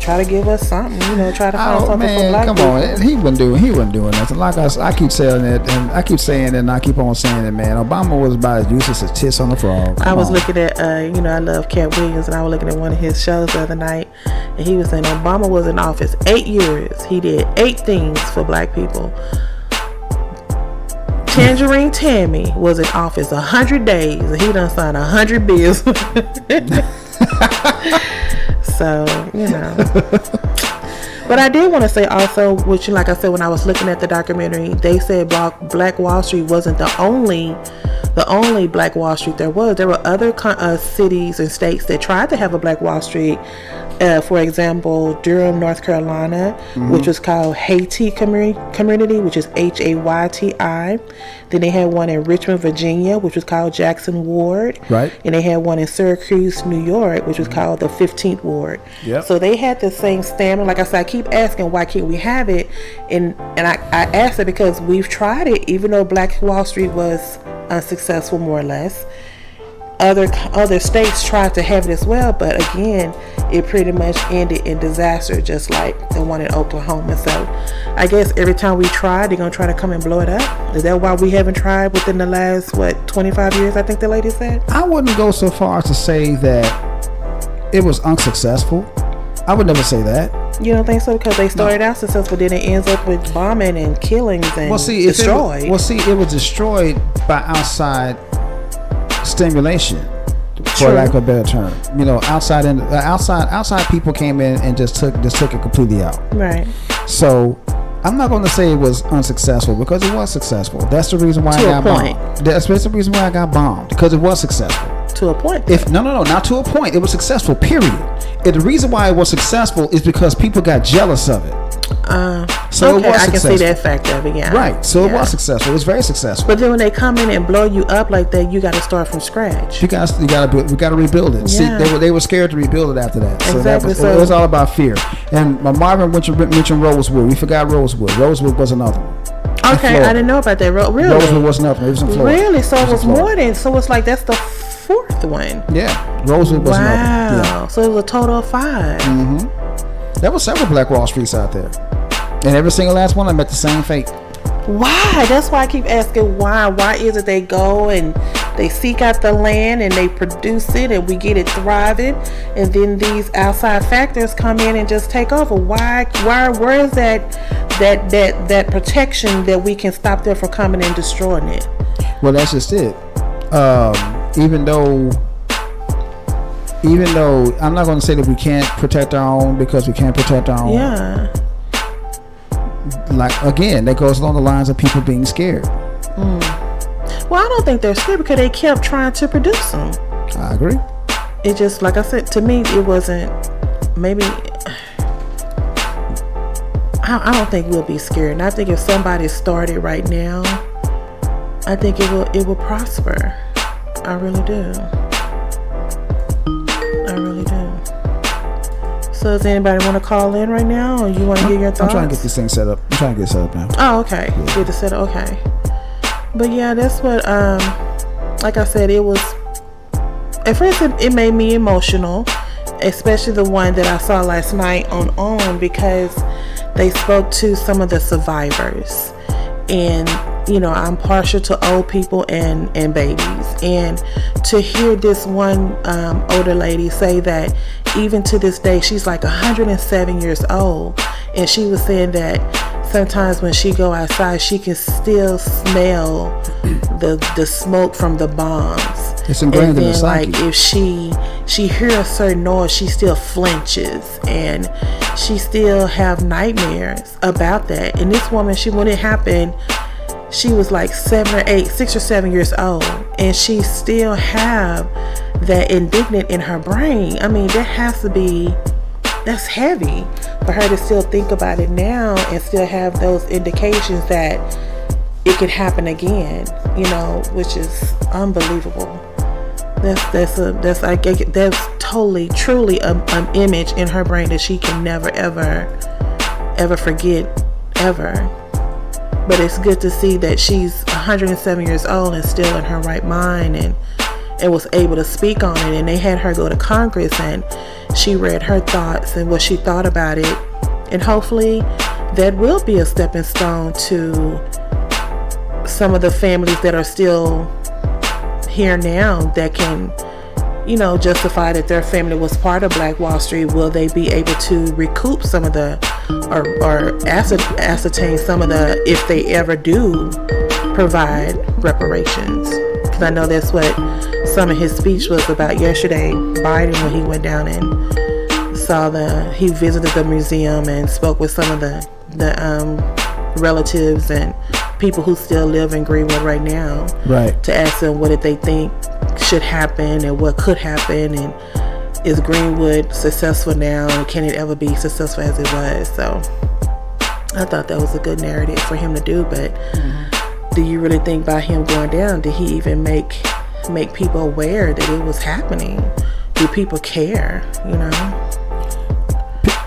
[SPEAKER 2] try to give us something. You know, try to find something for black
[SPEAKER 1] come
[SPEAKER 2] people.
[SPEAKER 1] on, he wasn't doing nothing. Like I keep saying it, and I keep saying it, and I keep on saying it, man. Obama was about as useless as tits on the frog.
[SPEAKER 2] I was looking at, you know, I love Cat Williams, and I was looking at one of his shows the other night, and he was saying Obama was in office 8 years. He did 8 things for black people. Tangerine Tammy was in office 100 days, and he done signed 100 bills. So, you know. But I did want to say also, which, like I said, when I was looking at the documentary, they said Black Wall Street wasn't the only Black Wall Street there was. There were other cities and states that tried to have a Black Wall Street. For example, Durham, North Carolina, which was called Hayti Community, which is Hayti. Then they had one in Richmond, Virginia, which was called Jackson Ward. Right. And they had one in Syracuse, New York, which was called the 15th Ward. Yep. So they had the same standard. Like I said, I keep asking, why can't we have it? And I asked it because we've tried it, even though Black Wall Street was unsuccessful, more or less. Other states tried to have it as well, but again, it pretty much ended in disaster, just like the one in Oklahoma. So I guess every time we try, they're gonna try to come and blow it up. Is that why we haven't tried within the last 25 years? I think the lady said.
[SPEAKER 1] I wouldn't go so far as to say that it was unsuccessful. I would never say that.
[SPEAKER 2] You don't think so? Because they started out successful, then it ends up with bombing and killings and destroyed.
[SPEAKER 1] It was destroyed by outside stimulation, for lack of a better term. You know, outside people came in and just took it completely out. Right. So I'm not going to say it was unsuccessful, because it was successful. That's the reason why I got bombed. That's the reason why I got bombed, because it was successful.
[SPEAKER 2] To a point.
[SPEAKER 1] No, not to a point. It was successful, period. And the reason why it was successful is because people got jealous of it. So
[SPEAKER 2] okay,
[SPEAKER 1] it was
[SPEAKER 2] I can
[SPEAKER 1] successful.
[SPEAKER 2] see that fact of it, yeah.
[SPEAKER 1] Right. So it was successful. It was very successful.
[SPEAKER 2] But then when they come in and blow you up like that, you got to start from scratch.
[SPEAKER 1] We got to rebuild it. Yeah. See, they were scared to rebuild it after that. So
[SPEAKER 2] exactly.
[SPEAKER 1] It was all about fear. And Marvin mentioned Rosewood. We forgot Rosewood. Rosewood was another one.
[SPEAKER 2] Okay, I didn't know about that. Really?
[SPEAKER 1] Rosewood was another one. It was in Florida.
[SPEAKER 2] Really? So it was more than. So it's like that's the 4th one.
[SPEAKER 1] Yeah, Rosewood was another one. Yeah.
[SPEAKER 2] So it was a total of 5.
[SPEAKER 1] Mm-hmm. There were several Black Wall Streets out there. And every single last one, I met the same fate.
[SPEAKER 2] Why? That's why I keep asking why. Why is it they go and they seek out the land and they produce it and we get it thriving, and then these outside factors come in and just take over? Why? Where is that protection that we can stop them from coming and destroying it?
[SPEAKER 1] Well, that's just it. Even though I'm not going to say that we can't protect our own, because we can't protect our own.
[SPEAKER 2] Yeah.
[SPEAKER 1] Like, again, that goes along the lines of people being scared.
[SPEAKER 2] Well, I don't think they're scared, because they kept trying to produce them.
[SPEAKER 1] I agree.
[SPEAKER 2] It just, like I said, to me, it wasn't. Maybe I don't think we'll be scared. And I think if somebody started right now, I think it will prosper. I really do. So does anybody want to call in right now, or you want to get your thoughts?
[SPEAKER 1] I'm trying to get this thing set up. I'm trying to get it set up now.
[SPEAKER 2] Oh, okay. Yeah. Get it set up. Okay. But yeah, that's what. Like I said, it was. At first, it made me emotional, especially the one that I saw last night on because they spoke to some of the survivors. And I'm partial to old people and babies, and to hear this one older lady say that even to this day she's like 107 years old, and she was saying that sometimes when she go outside she can still smell the smoke from the bombs.
[SPEAKER 1] It's ingrained in the psyche.
[SPEAKER 2] Like if she hears a certain noise, she still flinches, and she still have nightmares about that. And this woman, when it happened, she was like 6 or 7 years old, and she still have that indignant in her brain. I mean, that's heavy for her to still think about it now and still have those indications that it could happen again, which is unbelievable. That's totally, truly an image in her brain that she can never, ever forget, ever. But it's good to see that she's 107 years old and still in her right mind, and was able to speak on it. And they had her go to Congress, and she read her thoughts and what she thought about it. And hopefully that will be a stepping stone to some of the families that are still here now that can, justify that their family was part of Black Wall Street. Will they be able to recoup some of the, or ascertain some of the, if they ever do provide reparations? Because I know that's what some of his speech was about yesterday. Biden, when he went down and he visited the museum and spoke with some of the relatives and people who still live in Greenwood right now,
[SPEAKER 1] right, to
[SPEAKER 2] ask them what did they think should happen and what could happen, and is Greenwood successful now, and can it ever be successful as it was? So I thought that was a good narrative for him to do. But do you really think by him going down, did he even make people aware that it was happening? Do people care?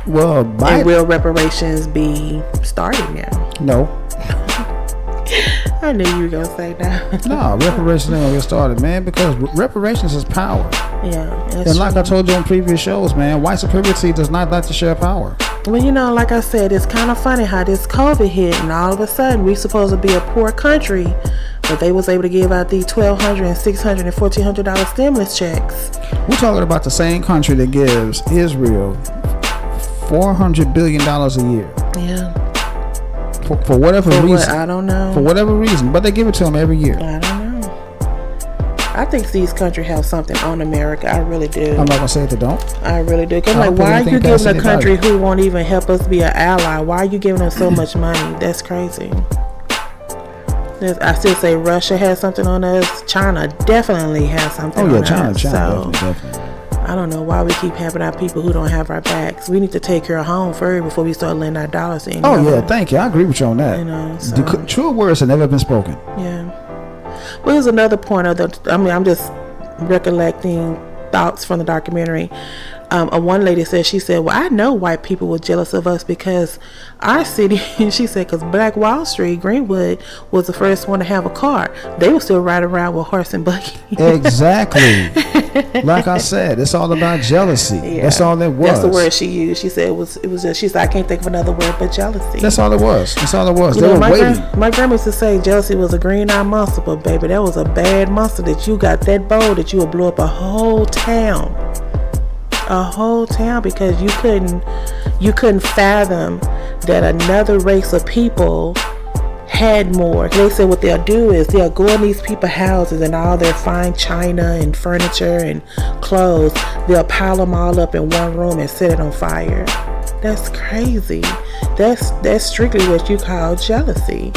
[SPEAKER 1] Well,
[SPEAKER 2] and will reparations be started now?
[SPEAKER 1] No.
[SPEAKER 2] I knew you were going to say that.
[SPEAKER 1] No, reparations ain't going to get started, man, because reparations is power.
[SPEAKER 2] Yeah.
[SPEAKER 1] And like I told you on previous shows, man, white supremacy does not like to share power.
[SPEAKER 2] Well, like I said, it's kind of funny how this COVID hit, and all of a sudden we supposed to be a poor country, but they was able to give out these $1,200 and $600 and $1,400 stimulus checks.
[SPEAKER 1] We're talking about the same country that gives Israel $400 billion a year.
[SPEAKER 2] Yeah.
[SPEAKER 1] For whatever reason.
[SPEAKER 2] I don't know.
[SPEAKER 1] For whatever reason. But they give it to them every year.
[SPEAKER 2] I don't know. I think these countries have something on America. I really do.
[SPEAKER 1] I'm not going to say they don't.
[SPEAKER 2] I really do. Because why are you giving a country who won't even help us be an ally? Why are you giving them so much money? That's crazy. I still say Russia has something on us. China definitely has something on us.
[SPEAKER 1] China
[SPEAKER 2] So,
[SPEAKER 1] definitely.
[SPEAKER 2] I don't know why we keep having our people who don't have our backs. We need to take care of home first before we start lending our dollars in.
[SPEAKER 1] Thank you. I agree with you on that.
[SPEAKER 2] So.
[SPEAKER 1] The true words have never been spoken.
[SPEAKER 2] Yeah. Well, here's another point I'm just recollecting thoughts from the documentary. One lady she said, well, I know white people were jealous of us because our city, she said, because Black Wall Street, Greenwood, was the first one to have a car. They were still riding around with horse and buggy.
[SPEAKER 1] Exactly. Like I said, it's all about jealousy. Yeah. That's all it was.
[SPEAKER 2] That's the word she used. She said it was just, she said, I can't think of another word but jealousy.
[SPEAKER 1] That's all it was. They were waiting.
[SPEAKER 2] My grandma used to say jealousy was a green-eyed monster, but baby, that was a bad monster that you got that bold that you would blow up a whole town. Because you couldn't fathom that another race of people had more. They said what they'll do is they'll go in these people's houses and all their fine china and furniture and clothes, they'll pile them all up in one room and set it on fire. That's crazy. That's strictly what you call jealousy.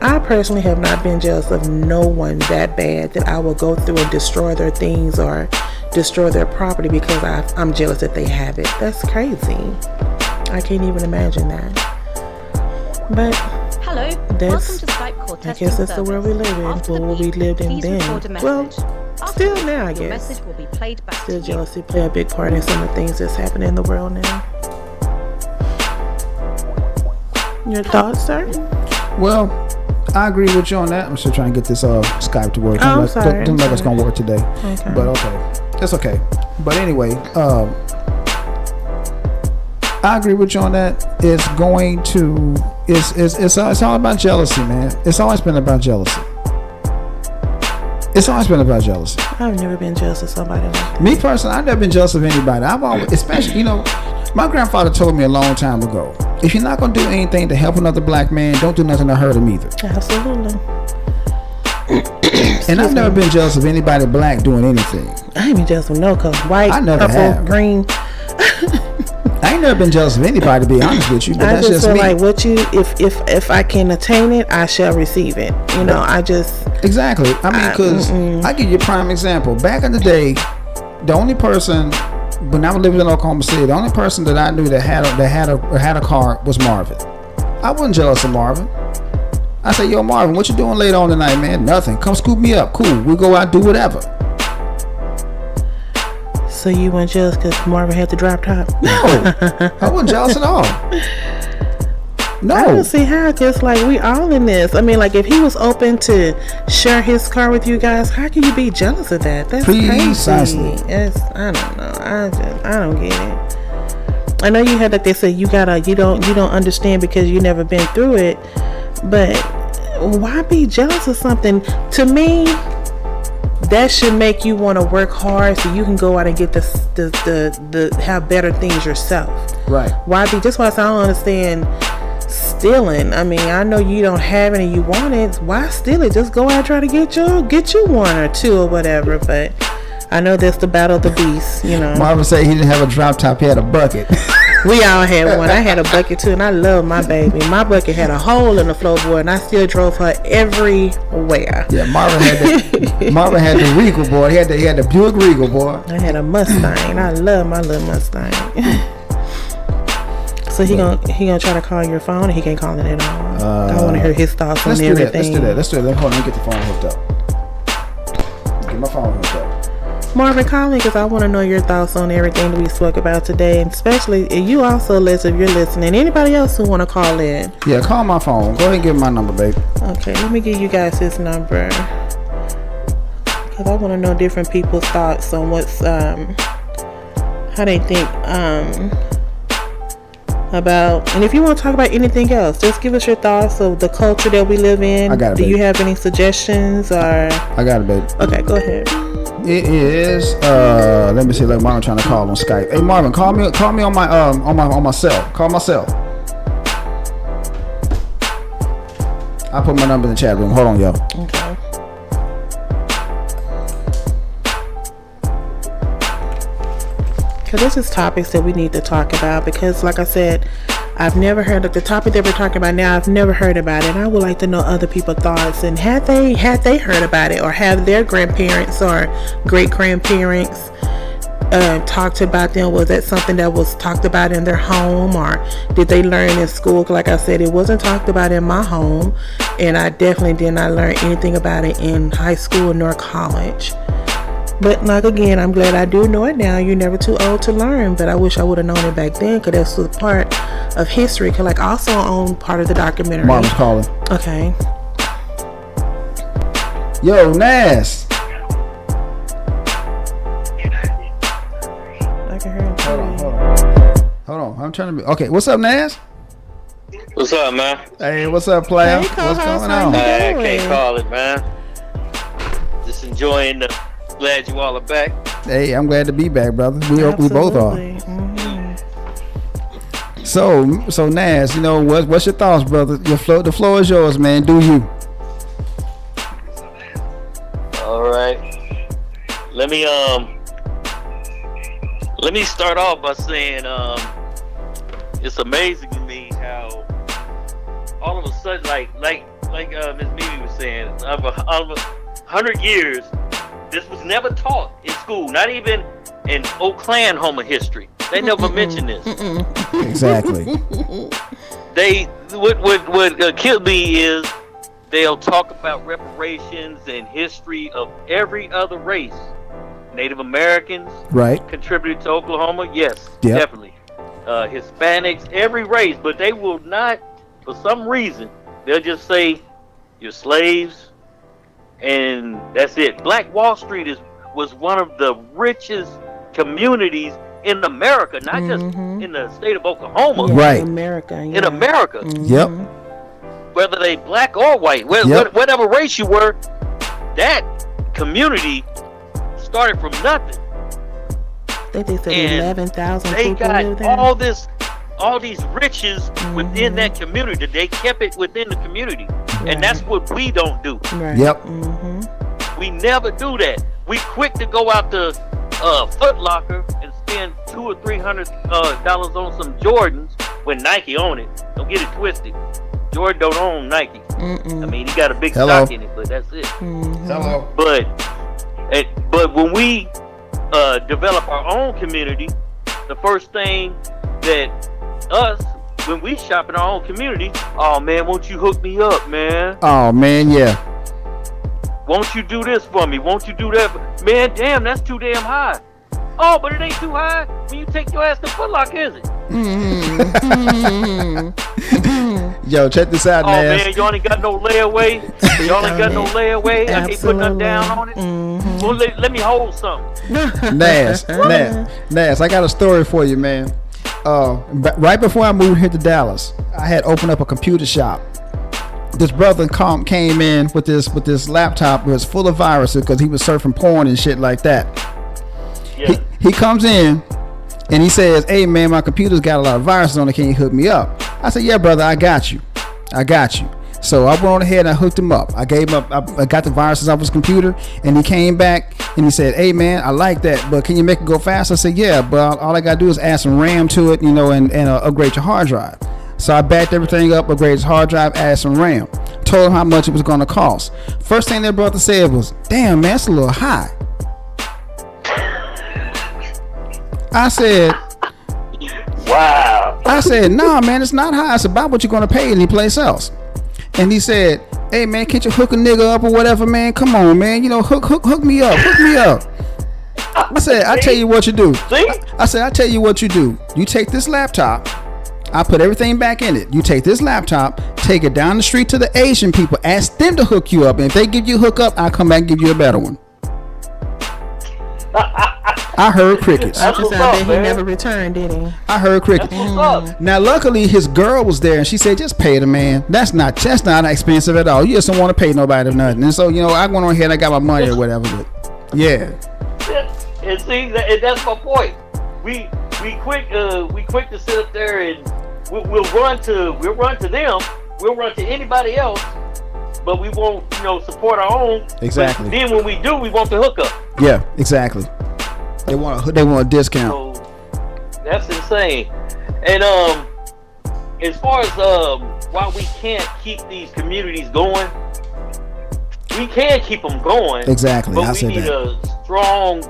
[SPEAKER 2] I personally have not been jealous of no one that bad that I will go through and destroy their things or destroy their property because I'm jealous that they have it. That's crazy. I can't even imagine that. But
[SPEAKER 3] hello, welcome to Skype call.
[SPEAKER 2] I guess that's the world we live in. What we lived in then. Well, still now, I guess.
[SPEAKER 3] Message will be played back.
[SPEAKER 2] Still jealousy play a big part in some of the things that's happening in the world now. Your thoughts, sir?
[SPEAKER 1] Well, I agree with you on that. I'm still trying to get this Skype to work.
[SPEAKER 2] I'm sorry.
[SPEAKER 1] Don't let us gonna work today.
[SPEAKER 2] Okay.
[SPEAKER 1] But okay. It's okay. But anyway, I agree with you on that. It's going to. It's all about jealousy, man. It's always been about jealousy. It's always been about jealousy.
[SPEAKER 2] I've never been jealous of somebody like that.
[SPEAKER 1] Me personally, I've never been jealous of anybody. I've always, especially, my grandfather told me a long time ago, if you're not gonna do anything to help another black man, don't do nothing to hurt him either.
[SPEAKER 2] Absolutely.
[SPEAKER 1] And I've never been jealous of anybody black doing anything.
[SPEAKER 2] I ain't been jealous of no color. White, purple, green.
[SPEAKER 1] I ain't never been jealous of anybody, to be honest with you. But that's just
[SPEAKER 2] feel
[SPEAKER 1] me.
[SPEAKER 2] Like if I can attain it, I shall receive it. I just
[SPEAKER 1] exactly. I mean, because I give you a prime example. Back in the day, the only person when I was living in Oklahoma City, the only person that I knew that had a car was Marvin. I wasn't jealous of Marvin. I said, "Yo, Marvin, what you doing later on tonight, man?" "Nothing. Come scoop me up. Cool. We'll go out, do whatever."
[SPEAKER 2] So you weren't jealous because Marvin had the drop top?
[SPEAKER 1] No, I wasn't jealous at all. No.
[SPEAKER 2] I don't see how, because we all in this. I mean, if he was open to share his car with you guys, how can you be jealous of that? That's
[SPEAKER 1] precisely
[SPEAKER 2] crazy. I don't know. I don't get it. I know you had, they said, you don't understand because you never been through it, but why be jealous of something? To me, that should make you want to work hard so you can go out and get the have better things yourself.
[SPEAKER 1] Right.
[SPEAKER 2] Why be? Just why I don't understand stealing. I mean, I know you don't have any, you want it. Why steal it? Just go out and try to get you one or two or whatever. But I know that's the battle of the beasts.
[SPEAKER 1] Marvin said he didn't have a drop top; he had a bucket.
[SPEAKER 2] We all had one. I had a bucket too, and I love my baby. My bucket had a hole in the floorboard, and I still drove her everywhere.
[SPEAKER 1] Yeah, Marvin had the Regal, boy. He had the Buick Regal, boy.
[SPEAKER 2] I had a Mustang. I love my little Mustang. So he gonna try to call your phone, and he can't call it at all. I want to hear his thoughts on everything.
[SPEAKER 1] Let's do that. Hold on, let me get the phone hooked up. Get my phone hooked up.
[SPEAKER 2] Marvin, call me because I want to know your thoughts on everything that we spoke about today, and especially you also, Liz, if you're listening. Anybody else who want to call in?
[SPEAKER 1] Yeah, call my phone. Go ahead and give me my number, babe.
[SPEAKER 2] Okay, let me give you guys his number because I want to know different people's thoughts on what's how they think about, and if you want to talk about anything else, just give us your thoughts of the culture that we live in.
[SPEAKER 1] I got it,
[SPEAKER 2] Do
[SPEAKER 1] babe.
[SPEAKER 2] you have any suggestions or?
[SPEAKER 1] I got it, babe.
[SPEAKER 2] Okay, go ahead.
[SPEAKER 1] It is let me see, Marvin trying to call on Skype. Hey Marvin, call me on my on my cell. Call my cell. I'll put my number in the chat room. Hold on, yo.
[SPEAKER 2] Okay. Because this is topics that we need to talk about, because like I said, I've never heard of the topic that we're talking about now. I've never heard about it. I would like to know other people's thoughts, and had they heard about it, or have their grandparents or great grandparents talked about them? Was that something that was talked about in their home, or did they learn in school? Like I said, it wasn't talked about in my home, and I definitely did not learn anything about it in high school nor college. But again, I'm glad I do know it now. You're never too old to learn, but I wish I would have known it back then, because that's a part of history. Because I also own part of the documentary.
[SPEAKER 1] Marvin's calling.
[SPEAKER 2] Okay.
[SPEAKER 1] Yo, Nas.
[SPEAKER 2] I can hear him.
[SPEAKER 1] Hold on. I'm trying to be okay. What's up, Nas?
[SPEAKER 4] What's up, man?
[SPEAKER 1] Hey, what's up, player?
[SPEAKER 2] Hey,
[SPEAKER 1] what's going on?
[SPEAKER 4] I can't call it, man. Just glad you all are back.
[SPEAKER 1] Hey, I'm glad to be back, brother. We both are.
[SPEAKER 2] Mm-hmm.
[SPEAKER 1] So Nas, what's your thoughts, brother? The floor is yours, man. Do you?
[SPEAKER 4] All right. Let me start off by saying it's amazing to me how all of a sudden, like Miss Mimi was saying, of 100 years, this was never taught in school, not even in Oklahoma history. They never mentioned this.
[SPEAKER 1] Exactly.
[SPEAKER 4] What killed me is they'll talk about reparations and history of every other race. Native Americans,
[SPEAKER 1] right,
[SPEAKER 4] contributed to Oklahoma. Yes,
[SPEAKER 1] yep.
[SPEAKER 4] Definitely. Hispanics, every race, but they will not, for some reason, they'll just say you're slaves. And that's it. Black Wall Street was one of the richest communities in America, not just in the state of Oklahoma.
[SPEAKER 2] Yeah,
[SPEAKER 1] Right.
[SPEAKER 2] America.
[SPEAKER 4] In America,
[SPEAKER 1] Yep.
[SPEAKER 4] whether they black or white, whatever race you were, that community started from nothing.
[SPEAKER 2] I think they said
[SPEAKER 4] And
[SPEAKER 2] 11,000
[SPEAKER 4] They
[SPEAKER 2] people
[SPEAKER 4] got
[SPEAKER 2] live there.
[SPEAKER 4] all these riches within that community. They kept it within the community, and that's what we don't do.
[SPEAKER 2] Right.
[SPEAKER 1] Yep.
[SPEAKER 4] We never do that. We quick to go out to Foot Locker and spend $200 or $300 on some Jordans when Nike own it. Don't get it twisted. Jordan don't own Nike. I mean, he got a big stock in it, but that's it.
[SPEAKER 1] Hello.
[SPEAKER 4] But when we develop our own community, the first thing that when we shop in our own community, oh man, won't you hook me up, man?
[SPEAKER 1] Oh man, yeah.
[SPEAKER 4] Won't you do this for me? Won't you do that? Man, damn, that's too damn high. Oh, but it ain't too high when you take your ass to Foot Locker, is it?
[SPEAKER 1] Yo, check this out,
[SPEAKER 4] Oh
[SPEAKER 1] man.
[SPEAKER 4] man, y'all ain't got no layaway. Y'all ain't got no layaway. I can't put nothing down on it. Well, let me hold something.
[SPEAKER 1] Nas, I got a story for you, man. Right before I moved here to Dallas, I had opened up a computer shop. This brother came in with this laptop. It was full of viruses because he was surfing porn and shit like that.
[SPEAKER 4] Yeah.
[SPEAKER 1] He comes in and he says, "Hey man, my computer's got a lot of viruses on it. Can you hook me up?" I said, "Yeah, brother, I got you. So I went on ahead and I hooked him up. I gave him I got the viruses off his computer, and he came back and he said, "Hey man, I like that, but can you make it go fast?" I said, "Yeah, but all I gotta do is add some RAM to it, and upgrade your hard drive." So I backed everything up, upgraded his hard drive, added some RAM. Told him how much it was gonna cost. First thing that brother said was, "Damn man, that's a little high." I said,
[SPEAKER 4] Wow.
[SPEAKER 1] I said, "Nah, man, it's not high. It's about what you're gonna pay any place else." And he said, "Hey, man, can't you hook a nigga up or whatever, man? Come on, man. Hook me up. I said, "I tell you what you do." I said, "I tell you what you do. You take this laptop. I put everything back in it. You take this laptop, take it down the street to the Asian people, ask them to hook you up. And if they give you a hookup, I'll come back and give you a better one." I heard crickets.
[SPEAKER 4] That's what's
[SPEAKER 2] I
[SPEAKER 4] up,
[SPEAKER 2] bet he
[SPEAKER 4] man.
[SPEAKER 2] never returned, did he?
[SPEAKER 1] I heard crickets.
[SPEAKER 4] That's what's up.
[SPEAKER 1] Now, luckily, his girl was there, and she said, "Just pay the man. That's not expensive at all. You just don't want to pay nobody nothing." And so, I went on here and I got my money or whatever. But yeah,
[SPEAKER 4] And see, that's my point. We quick to sit up there and we'll run to them. We'll run to anybody else, but we won't support our own.
[SPEAKER 1] Exactly.
[SPEAKER 4] But then when we do, we want the hookup.
[SPEAKER 1] yeah, exactly. They want a discount.
[SPEAKER 4] So that's insane. And as far as why we can't keep these communities going, we can keep them going.
[SPEAKER 1] Exactly.
[SPEAKER 4] But
[SPEAKER 1] I
[SPEAKER 4] we
[SPEAKER 1] said
[SPEAKER 4] need
[SPEAKER 1] that.
[SPEAKER 4] a strong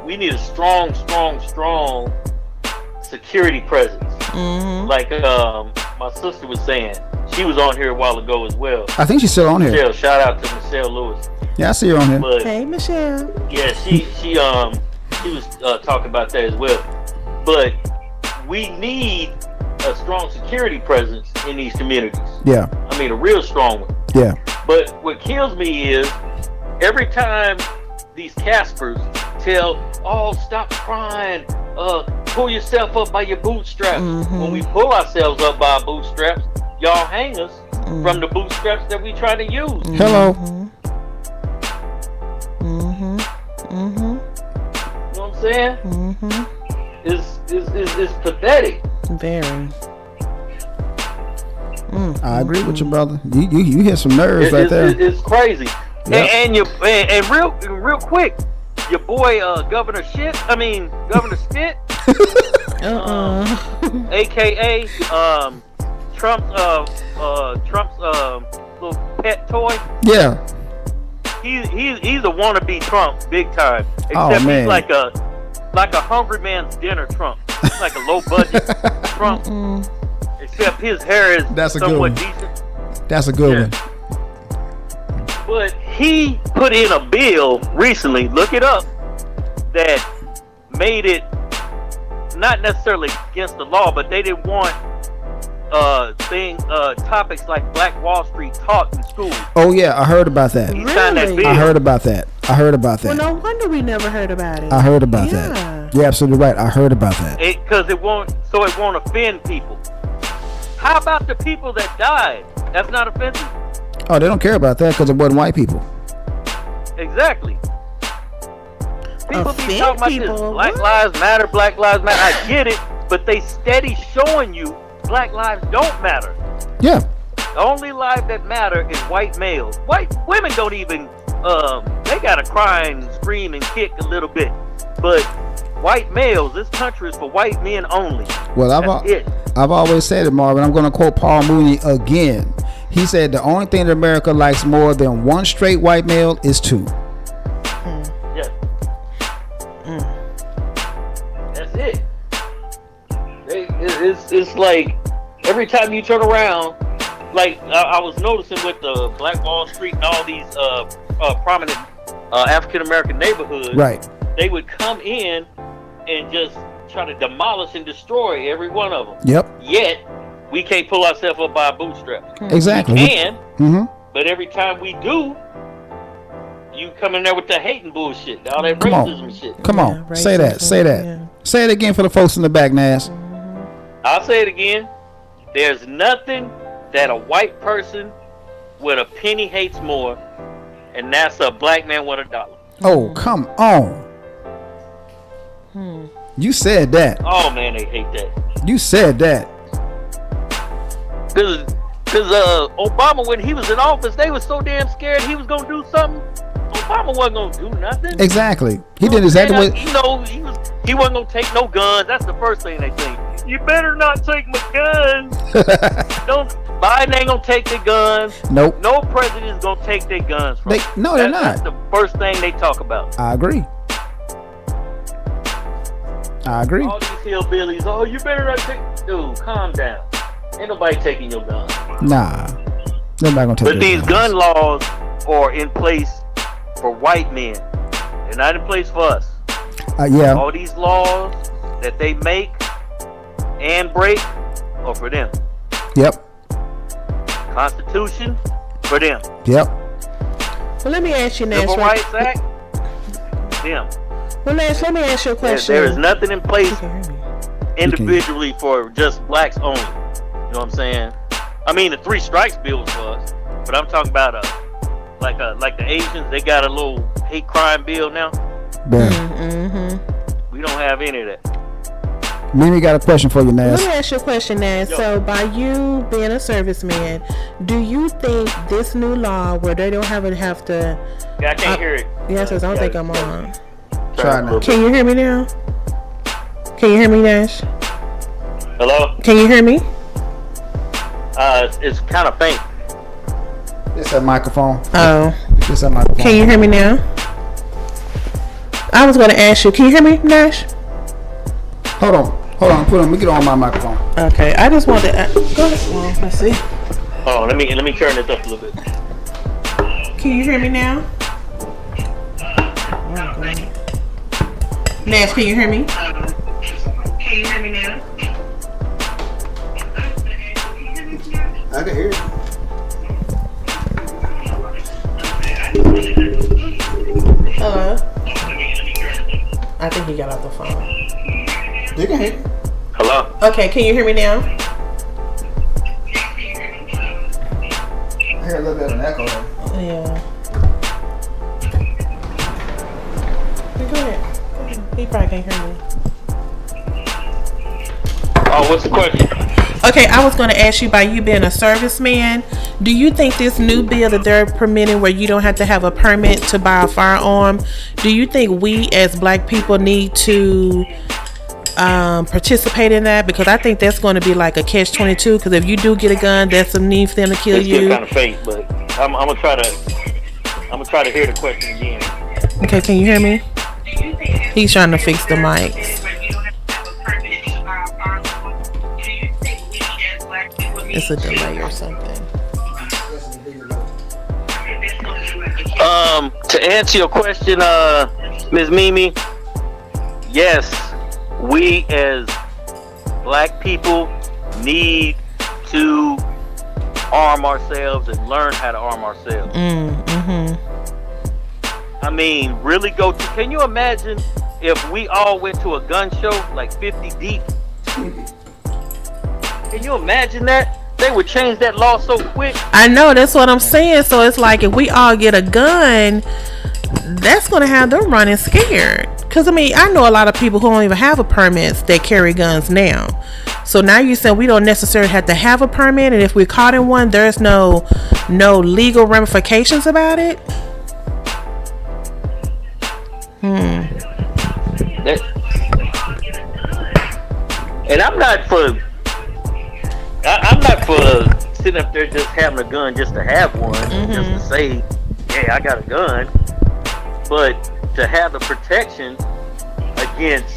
[SPEAKER 4] security presence. Like my sister was saying, she was on here a while ago as well.
[SPEAKER 1] I think she's still on here.
[SPEAKER 4] Michelle, shout out to Michelle Lewis.
[SPEAKER 1] Yeah, I see her on here.
[SPEAKER 4] But
[SPEAKER 2] Hey, Michelle.
[SPEAKER 4] yeah, she was talking about that as well. But we need a strong security presence in these communities.
[SPEAKER 1] Yeah,
[SPEAKER 4] I mean, a real strong one.
[SPEAKER 1] yeah,
[SPEAKER 4] But what kills me is every time these Caspers tell, "Oh, stop crying, pull yourself up by your bootstraps." When we pull ourselves up by our bootstraps, y'all hang us from the bootstraps that we try to use.
[SPEAKER 1] Hello.
[SPEAKER 4] You know what I'm saying? It's pathetic.
[SPEAKER 2] Very.
[SPEAKER 1] I agree with you, brother. You hit some nerves right there.
[SPEAKER 4] It's crazy.
[SPEAKER 1] Yep.
[SPEAKER 4] And real quick, your boy Governor Spit, aka Trump's little pet toy.
[SPEAKER 1] Yeah.
[SPEAKER 4] He's a wannabe Trump, big time. Except
[SPEAKER 1] Oh, man.
[SPEAKER 4] he's like a hungry man's dinner Trump. He's like a low budget Trump. Except his hair is
[SPEAKER 1] That's a good
[SPEAKER 4] somewhat
[SPEAKER 1] one.
[SPEAKER 4] decent.
[SPEAKER 1] That's a good one.
[SPEAKER 4] But he put in a bill recently, look it up, that made it not necessarily against the law, but they didn't want topics like Black Wall Street taught in school.
[SPEAKER 1] Oh yeah, I heard about that.
[SPEAKER 4] He signed that
[SPEAKER 2] Really?
[SPEAKER 4] bill.
[SPEAKER 1] I heard about that.
[SPEAKER 2] Well, no wonder we never heard about it.
[SPEAKER 1] I heard about that.
[SPEAKER 2] Yeah.
[SPEAKER 1] You're absolutely right. I heard about that.
[SPEAKER 4] Because it won't offend people. How about the people that died? That's not offensive?
[SPEAKER 1] Oh, they don't care about that because it wasn't white people.
[SPEAKER 4] Exactly. People be
[SPEAKER 2] Offend
[SPEAKER 4] talking about
[SPEAKER 2] people?
[SPEAKER 4] this Black
[SPEAKER 2] What?
[SPEAKER 4] Lives Matter, Black Lives Matter. I get it, but they steady showing you Black lives don't matter.
[SPEAKER 1] Yeah.
[SPEAKER 4] The only life that matter is white males. White women don't even, they gotta cry and scream and kick a little bit. But white males, this country is for white men only.
[SPEAKER 1] Well, I've always said it, Marvin. I'm going to quote Paul Mooney again. He said the only thing that America likes more than one straight white male is two.
[SPEAKER 4] Yes. That's it. It's like every time you turn around, like I was noticing with the Black Wall Street and all these prominent African American neighborhoods,
[SPEAKER 1] Right.
[SPEAKER 4] they would come in and just try to demolish and destroy every one of them.
[SPEAKER 1] Yep.
[SPEAKER 4] Yet we can't pull ourselves up by our bootstraps.
[SPEAKER 1] Exactly.
[SPEAKER 4] We can,
[SPEAKER 1] Mm-hmm.
[SPEAKER 4] but every time we do, you come in there with the hating bullshit, all that
[SPEAKER 1] Come
[SPEAKER 4] racism
[SPEAKER 1] on.
[SPEAKER 4] shit.
[SPEAKER 1] Come on.
[SPEAKER 2] Yeah,
[SPEAKER 1] Say that.
[SPEAKER 2] racism,
[SPEAKER 1] Say that.
[SPEAKER 2] yeah.
[SPEAKER 1] Say it again for the folks in the back, Nas.
[SPEAKER 4] I'll say it again. There's nothing that a white person with a penny hates more, and that's a black man with $1.
[SPEAKER 1] Oh, come on. You said that.
[SPEAKER 4] Oh man, they hate that.
[SPEAKER 1] You said that.
[SPEAKER 4] Cause Obama, when he was in office, they was so damn scared he was gonna do something. Obama wasn't gonna do nothing.
[SPEAKER 1] Exactly. He did exactly what.
[SPEAKER 4] he wasn't gonna take no guns. That's the first thing they think. You better not take my guns. Biden ain't gonna take their guns.
[SPEAKER 1] Nope.
[SPEAKER 4] No president's gonna take their guns from them.
[SPEAKER 1] No, they're
[SPEAKER 4] That's
[SPEAKER 1] not.
[SPEAKER 4] the first thing they talk about.
[SPEAKER 1] I agree.
[SPEAKER 4] All these hillbillies, oh, you better not take. Dude, calm down. Ain't nobody taking your guns.
[SPEAKER 1] Nah. Nobody gonna take
[SPEAKER 4] But
[SPEAKER 1] your
[SPEAKER 4] these
[SPEAKER 1] guns.
[SPEAKER 4] gun laws are in place for white men. They're not in place for us.
[SPEAKER 1] Yeah.
[SPEAKER 4] All these laws that they make and break are for them.
[SPEAKER 1] Yep.
[SPEAKER 4] Constitution for them.
[SPEAKER 1] Yep.
[SPEAKER 2] Well, let me ask you, Nash.
[SPEAKER 4] Civil Rights Act, them.
[SPEAKER 2] Well, Nash, let me ask you a question.
[SPEAKER 4] There is nothing in place
[SPEAKER 2] You can hear me.
[SPEAKER 4] individually for just blacks only. You know what I'm saying? I mean, the 3 strikes bill was for us, but I'm talking about like the Asians. They got a little hate crime bill now.
[SPEAKER 1] Yeah.
[SPEAKER 2] Mm-hmm.
[SPEAKER 4] We don't have any of that.
[SPEAKER 1] Mimi got a question for you,
[SPEAKER 2] Let
[SPEAKER 1] Nas.
[SPEAKER 2] me ask you a question, Nash.
[SPEAKER 4] Yo.
[SPEAKER 2] So, by you being a serviceman, do you think this new law where they don't have to
[SPEAKER 4] Yeah, I can't hear it.
[SPEAKER 2] Yes, I don't think I'm on.
[SPEAKER 1] Try now.
[SPEAKER 2] Can you hear me now? Can you hear me, Nash?
[SPEAKER 4] Hello?
[SPEAKER 2] Can you hear me?
[SPEAKER 4] It's kind of faint.
[SPEAKER 1] It's that microphone.
[SPEAKER 2] Oh.
[SPEAKER 1] It's that microphone.
[SPEAKER 2] Can you hear me now? I was going to ask you. Can you hear me, Nash?
[SPEAKER 1] Hold on. Let me get on my microphone.
[SPEAKER 2] Okay. I just wanted to. Go ahead. Well, let's see.
[SPEAKER 4] Oh, let me turn this up a little bit.
[SPEAKER 2] Can you hear me now? Nash, can you hear me? Can you hear me now?
[SPEAKER 1] I can hear you.
[SPEAKER 2] Hello? I think he got off the phone.
[SPEAKER 1] You can hear you.
[SPEAKER 4] Hello?
[SPEAKER 2] Okay, can you hear me now?
[SPEAKER 1] I hear a little bit of an echo though.
[SPEAKER 2] Yeah. Go ahead. He probably can't hear me.
[SPEAKER 4] Oh, what's the question?
[SPEAKER 2] Okay, I was going to ask you, by you being a serviceman, do you think this new bill that they're permitting where you don't have to have a permit to buy a firearm, do you think we as black people need to participate in that? Because I think that's going to be like a catch-22, because if you do get a gun, that's a need for them to kill
[SPEAKER 4] It's still
[SPEAKER 2] you.
[SPEAKER 4] kind of faint, but I'm gonna try to hear the question again.
[SPEAKER 2] Okay, can you hear me? He's trying to fix the mics. It's a delay or something.
[SPEAKER 4] To answer your question, Ms. Mimi, yes, we as black people need to arm ourselves and learn how to arm ourselves.
[SPEAKER 2] Mm-hmm.
[SPEAKER 4] I mean, really can you imagine if we all went to a gun show like 50 deep, can you imagine that? They would change that law so quick.
[SPEAKER 2] I know, that's what I'm saying. So it's like if we all get a gun, that's gonna have them running scared. Cause I mean, I know a lot of people who don't even have a permit that carry guns now. So now you're saying we don't necessarily have to have a permit, and if we're caught in one, there's no legal ramifications about it.
[SPEAKER 4] And I'm not for sitting up there just having a gun just to have one, just to say, hey, I got a gun. But to have the protection against,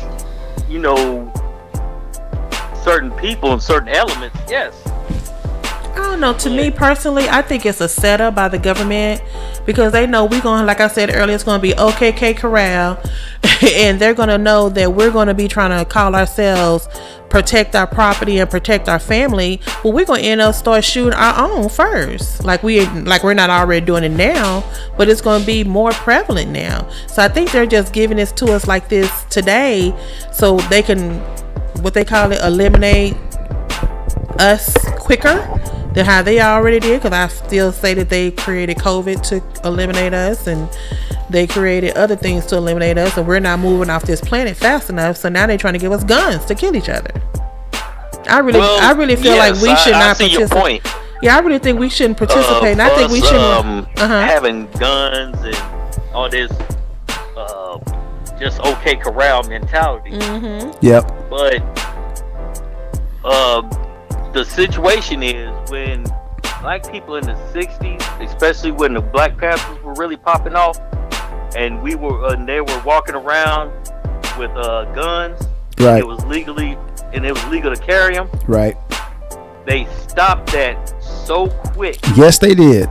[SPEAKER 4] certain people and certain elements, yes.
[SPEAKER 2] I don't know. To me personally, I think it's a setup by the government because they know we're going, like I said earlier, it's going to be OKK Corral, and they're going to know that we're going to be trying to call ourselves protect our property and protect our family. Well, we're going to end up start shooting our own first, like we're not already doing it now, but it's going to be more prevalent now. So I think they're just giving this to us like this today, so they can, what they call it, eliminate us quicker than how they already did, because I still say that they created COVID to eliminate us, and they created other things to eliminate us, and we're not moving off this planet fast enough, so now they're trying to give us guns to kill each other. I really feel like we should not participate. Yeah, I really think we shouldn't participate, and I think we shouldn't
[SPEAKER 4] having guns and all this just okay corral mentality.
[SPEAKER 1] Yep.
[SPEAKER 4] But the situation is when black people in the 60s, especially when the Black Panthers were really popping off, and they were walking around with guns.
[SPEAKER 1] Right.
[SPEAKER 4] It was legal to carry them.
[SPEAKER 1] Right.
[SPEAKER 4] They stopped that so quick.
[SPEAKER 1] Yes, they did.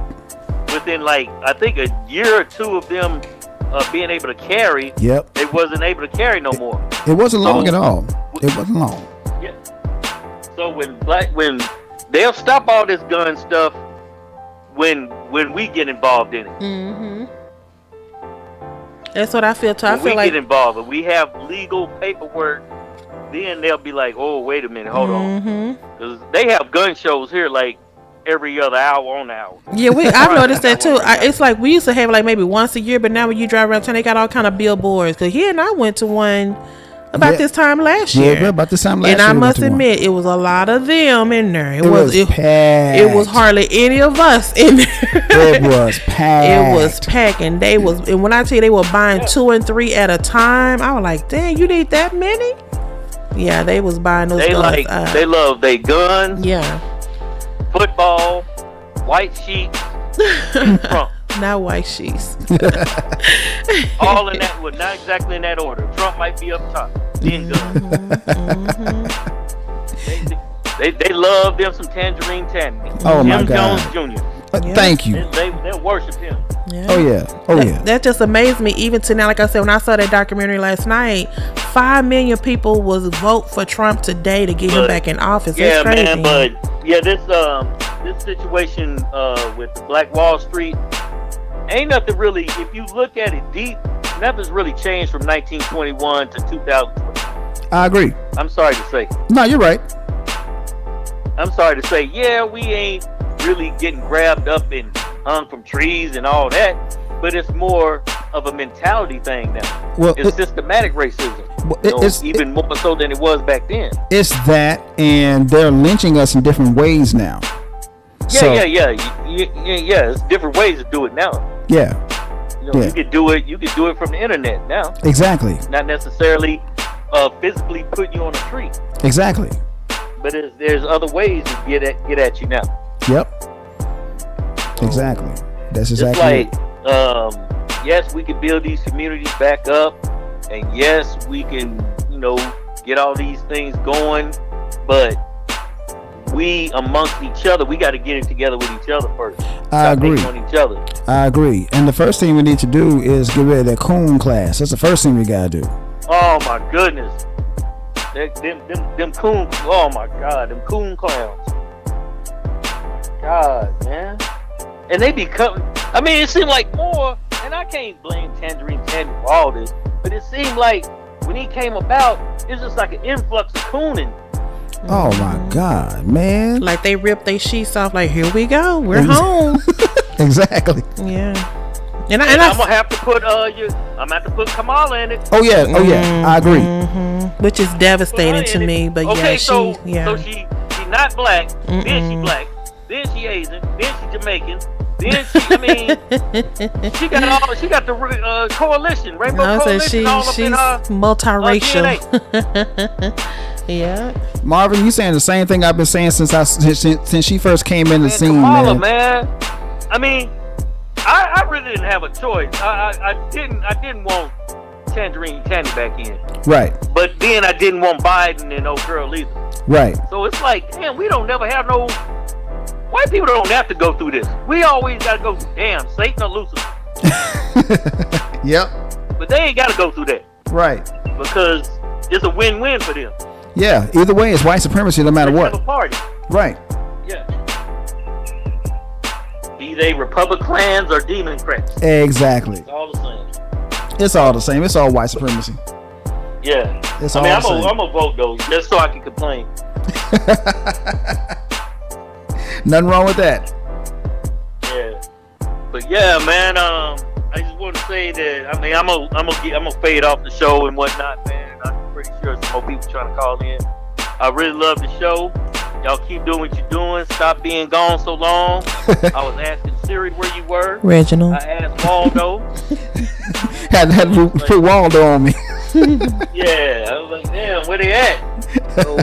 [SPEAKER 4] Within I think a year or two of them being able to carry.
[SPEAKER 1] Yep.
[SPEAKER 4] They wasn't able to carry no more.
[SPEAKER 1] It wasn't long at all. It wasn't long.
[SPEAKER 4] Yeah. So when they'll stop all this gun stuff when we get involved in it.
[SPEAKER 2] That's what I feel too. I feel
[SPEAKER 4] we
[SPEAKER 2] like
[SPEAKER 4] get involved and we have legal paperwork, then they'll be like, oh, wait a minute, hold on. Because they have gun shows here like every other hour on hour.
[SPEAKER 2] Yeah, I've noticed that too. It's like we used to have like maybe once a year, but now when you drive around town, they got all kind of billboards. Because here and I went to one about this time last year.
[SPEAKER 1] Yeah, about this time last year.
[SPEAKER 2] And I must admit, it was a lot of them in there. It was
[SPEAKER 1] packed.
[SPEAKER 2] It was hardly any of us in there.
[SPEAKER 1] It was packed.
[SPEAKER 2] It was packed, and when I tell you they were buying 2 and 3 at a time, I was like, dang, you need that many? Yeah, they was buying those guns.
[SPEAKER 4] They love their guns.
[SPEAKER 2] Yeah.
[SPEAKER 4] Football, white sheets, Trump.
[SPEAKER 2] Not white sheets.
[SPEAKER 4] All in that, well, not exactly in that order. Trump might be up top. Then guns. They love them some Tangerine Tammy.
[SPEAKER 1] Oh my God.
[SPEAKER 4] Jones Jr.
[SPEAKER 1] Thank you.
[SPEAKER 4] They worship him.
[SPEAKER 2] Yeah.
[SPEAKER 1] Oh yeah.
[SPEAKER 2] That just amazed me even to now. Like I said, when I saw that documentary last night, 5 million people was vote for Trump today to get him back in office.
[SPEAKER 4] Yeah,
[SPEAKER 2] it's crazy.
[SPEAKER 4] man. But yeah, this situation with the Black Wall Street ain't nothing really. If you look at it deep, nothing's really changed from 1921 to 2020.
[SPEAKER 1] I agree.
[SPEAKER 4] I'm sorry to say.
[SPEAKER 1] No, you're right.
[SPEAKER 4] I'm sorry to say. Yeah, we ain't really getting grabbed up and hung from trees and all that, but it's more of a mentality thing now. Well, it's systematic racism. Even more so than it was back then. It's
[SPEAKER 1] that, and they're lynching us in different ways now.
[SPEAKER 4] Yeah. It's different ways to do it now.
[SPEAKER 1] Yeah.
[SPEAKER 4] You could do it. You could do it from the internet now.
[SPEAKER 1] Exactly.
[SPEAKER 4] Not necessarily physically put you on a tree.
[SPEAKER 1] Exactly.
[SPEAKER 4] But there's other ways to get at you now.
[SPEAKER 1] Yep. Exactly. That's exactly.
[SPEAKER 4] It's like, yes, we can build these communities back up, and yes, we can, get all these things going, but we amongst each other, we got to get it together with each other first.
[SPEAKER 1] I agree.
[SPEAKER 4] On each other.
[SPEAKER 1] I agree. And the first thing we need to do is get rid of that coon class. That's the first thing we got to do.
[SPEAKER 4] Oh my goodness. Them coon. Oh my God. Them coon clowns. God, man. And they be coming. I mean, it seemed like more, and I can't blame Tangerine Tammy for all this, but it seemed like when he came about, it's just like an influx of cooning.
[SPEAKER 1] Oh my God, man!
[SPEAKER 2] Like they ripped their sheets off. Like, here we go, we're home.
[SPEAKER 1] Exactly.
[SPEAKER 2] Yeah.
[SPEAKER 4] And I'm gonna have to put I'm gonna have to put Kamala in it.
[SPEAKER 1] Oh yeah, I agree.
[SPEAKER 2] Which is devastating to me, but
[SPEAKER 4] okay,
[SPEAKER 2] yeah,
[SPEAKER 4] so
[SPEAKER 2] she
[SPEAKER 4] not black, then she black, then she Asian, then she Jamaican, then she got the coalition, rainbow coalition, all up in her
[SPEAKER 2] multiracial. Yeah.
[SPEAKER 1] Marvin, you saying the same thing I've been saying since she first came in the scene,
[SPEAKER 4] Kamala, man. I mean, I really didn't have a choice. I didn't want Tangerine Tanny back in.
[SPEAKER 1] Right.
[SPEAKER 4] But then I didn't want Biden and old girl either.
[SPEAKER 1] Right.
[SPEAKER 4] So it's like, damn, we don't never have no. White people don't have to go through this. We always gotta go through, damn, Satan or Lucifer.
[SPEAKER 1] Yep.
[SPEAKER 4] But they ain't gotta go through that.
[SPEAKER 1] Right.
[SPEAKER 4] Because it's a win-win for them.
[SPEAKER 1] Yeah. Either way, it's white supremacy no matter what.
[SPEAKER 4] Have a party.
[SPEAKER 1] Right.
[SPEAKER 4] Yeah. Be they Republicans or Democrats.
[SPEAKER 1] Exactly.
[SPEAKER 4] It's all the same.
[SPEAKER 1] It's all the same. It's all white supremacy.
[SPEAKER 4] Yeah.
[SPEAKER 1] It's
[SPEAKER 4] I'm a vote though, just so I can complain.
[SPEAKER 1] Nothing wrong with that.
[SPEAKER 4] Yeah. But yeah, man. I just want to say that. I mean, I'm gonna fade off the show and whatnot, man. I'm pretty sure some more people trying to call in. I really love the show. Y'all keep doing what you're doing. Stop being gone so long. I was asking Siri where you were.
[SPEAKER 2] Reginald.
[SPEAKER 4] I asked Waldo.
[SPEAKER 1] had to put Waldo on me.
[SPEAKER 4] Yeah, I was like, damn, where they at? So,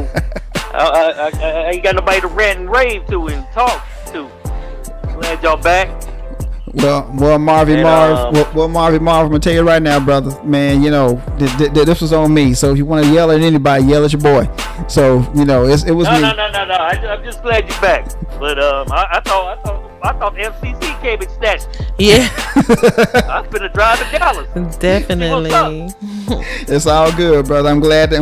[SPEAKER 4] I ain't got nobody to rant and rave to and talk to. Glad y'all back.
[SPEAKER 1] Well, Marvin Marv, I'm gonna tell you right now, brother, man. You know, this was on me. So if you want to yell at anybody, yell at your boy. So you know, it was me.
[SPEAKER 4] No. I'm just glad you're back. But I thought the FCC came and snatched you.
[SPEAKER 2] Yeah.
[SPEAKER 4] I'm finna drive to Dallas.
[SPEAKER 2] Definitely.
[SPEAKER 1] It's all good, brother. I'm glad to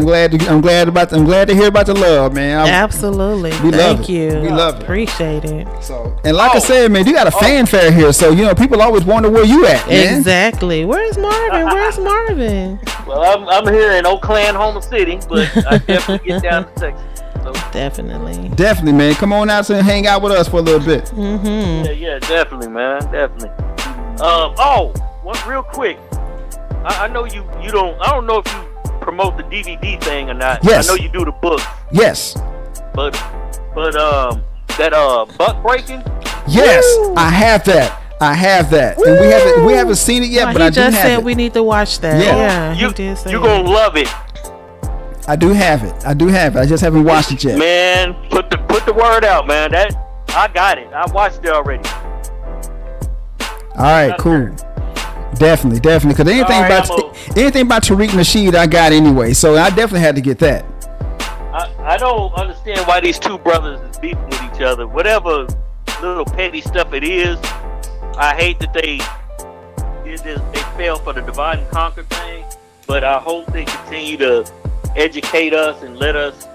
[SPEAKER 1] hear about the love, man.
[SPEAKER 2] Absolutely. Thank you.
[SPEAKER 1] We love it.
[SPEAKER 2] Appreciate it.
[SPEAKER 1] So, and like I said, man, you got a fanfare here, so you know people always wonder where you at, man.
[SPEAKER 2] Exactly. Where's Marvin?
[SPEAKER 4] Well, I'm here in Oklahoma City, but I definitely get down to Texas. So.
[SPEAKER 2] Definitely,
[SPEAKER 1] man. Come on out and hang out with us for a little bit.
[SPEAKER 4] Yeah, definitely, man, definitely. One real quick. I know you don't. I don't know if you promote the DVD thing or not.
[SPEAKER 1] Yes.
[SPEAKER 4] I know you do the book.
[SPEAKER 1] Yes.
[SPEAKER 4] But that buck breaking.
[SPEAKER 1] Yes,
[SPEAKER 2] Woo!
[SPEAKER 1] I have that, and we haven't seen it yet. But I do have it. He just said
[SPEAKER 2] we need to watch that. Yeah, he did say
[SPEAKER 4] you're gonna love it.
[SPEAKER 1] I do have it. I just haven't watched it yet.
[SPEAKER 4] Man, put the word out, man. That I got it. I watched it already.
[SPEAKER 1] All right, cool. Definitely. Because anything about Tariq Nasheed, I got anyway. So I definitely had to get that.
[SPEAKER 4] I don't understand why these two brothers is beefing with each other. Whatever little petty stuff it is, I hate that they did this. They fell for the divide and conquer thing. But I hope they continue to educate us and let us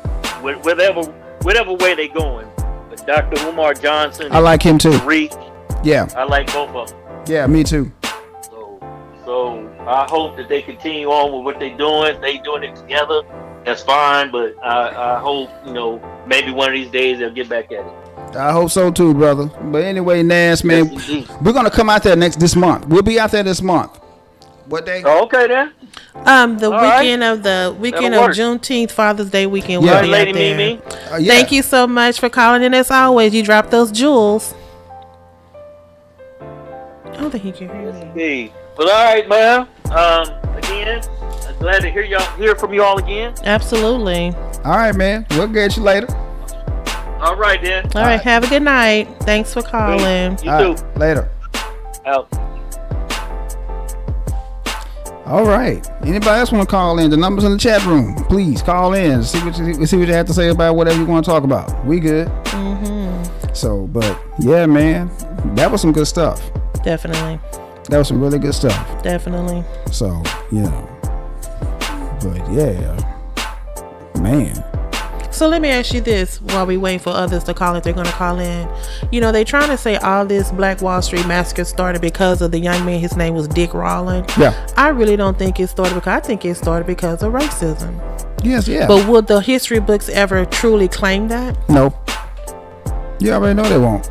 [SPEAKER 4] whatever way they going. But Dr. Umar Johnson,
[SPEAKER 1] I like him too.
[SPEAKER 4] Tariq,
[SPEAKER 1] yeah,
[SPEAKER 4] I like both of them.
[SPEAKER 1] Yeah, me too.
[SPEAKER 4] So I hope that they continue on with what they're doing. They doing it together. That's fine. But I hope maybe one of these days they'll get back at it.
[SPEAKER 1] I hope so too, brother. But anyway, Nas, man, we're gonna come out there this month. We'll be out there this month. What day?
[SPEAKER 4] Oh, okay then.
[SPEAKER 2] The weekend of Juneteenth, Father's Day weekend.
[SPEAKER 1] Yeah.
[SPEAKER 2] We'll be out there.
[SPEAKER 4] Mimi.
[SPEAKER 1] Yeah.
[SPEAKER 2] Thank you so much for calling in. As always, you dropped those jewels. I don't think he can hear me.
[SPEAKER 4] Indeed. Well, all right, man. Again, I'm glad to hear from you all again.
[SPEAKER 2] Absolutely.
[SPEAKER 1] All right, man. We'll get you later.
[SPEAKER 4] All right then.
[SPEAKER 2] All right. Have a good night. Thanks for calling.
[SPEAKER 4] You
[SPEAKER 1] all
[SPEAKER 4] too.
[SPEAKER 1] Right, later.
[SPEAKER 4] Out.
[SPEAKER 1] All right. Anybody else want to call in? The number's in the chat room. Please call in. See what you have to say about whatever you want to talk about. We good. So, but yeah, man, that was some good stuff.
[SPEAKER 2] Definitely.
[SPEAKER 1] That was some really good stuff.
[SPEAKER 2] Definitely.
[SPEAKER 1] So, but yeah, man.
[SPEAKER 2] So let me ask you this while we wait for others to call if they're going to call in. You know, they trying to say all this Black Wall Street massacre started because of the young man. His name was Dick Rawlins.
[SPEAKER 1] Yeah.
[SPEAKER 2] I really don't think it started because I think it started because of racism.
[SPEAKER 1] Yes, yeah.
[SPEAKER 2] But would the history books ever truly claim that?
[SPEAKER 1] No. You already know they won't.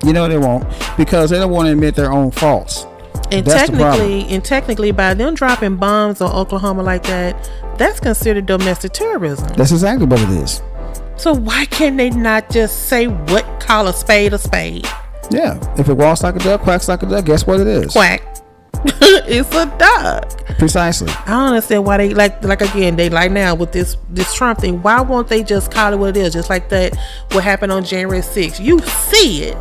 [SPEAKER 1] You know they won't because they don't want to admit their own faults.
[SPEAKER 2] And technically, by them dropping bombs on Oklahoma like that, that's considered domestic terrorism.
[SPEAKER 1] That's exactly what it is.
[SPEAKER 2] So why can't they not just say call a spade a spade?
[SPEAKER 1] Yeah. If it walks like a duck, quacks like a duck, guess what it is?
[SPEAKER 2] Quack. It's a duck.
[SPEAKER 1] Precisely.
[SPEAKER 2] I don't understand why they like again, they like now with this Trump thing. Why won't they just call it what it is? Just like that, what happened on January 6th. You see it.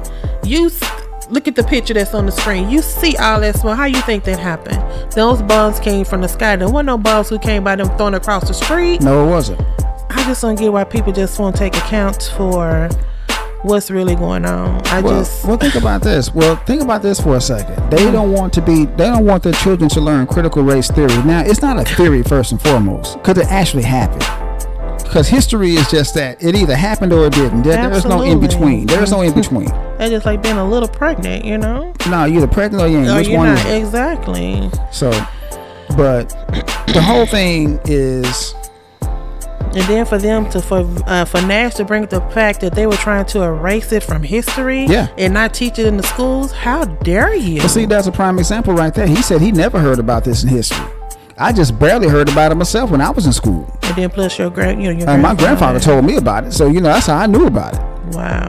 [SPEAKER 2] Look at the picture that's on the screen. You see all that smoke. How you think that happened? Those bombs came from the sky. There wasn't no bombs who came by them thrown across the street.
[SPEAKER 1] No, it wasn't.
[SPEAKER 2] I just don't get why people just won't take account for what's really going on.
[SPEAKER 1] Well, think about this. Think about this for a second. They don't want their children to learn critical race theory. Now, it's not a theory first and foremost, because it actually happened. Because history is just that. It either happened or it didn't. There is no in between. There is no in between.
[SPEAKER 2] That's just like being a little pregnant, you know?
[SPEAKER 1] No, you're either pregnant or you ain't. Which one is it?
[SPEAKER 2] Exactly.
[SPEAKER 1] So, but the whole thing is...
[SPEAKER 2] And then for them for Nash to bring up the fact that they were trying to erase it from history and not teach it in the schools, how dare you?
[SPEAKER 1] Well, see, that's a prime example right there. He said he never heard about this in history. I just barely heard about it myself when I was in school.
[SPEAKER 2] And then plus your
[SPEAKER 1] my grandfather told me about it, so that's how I knew about it.
[SPEAKER 2] Wow.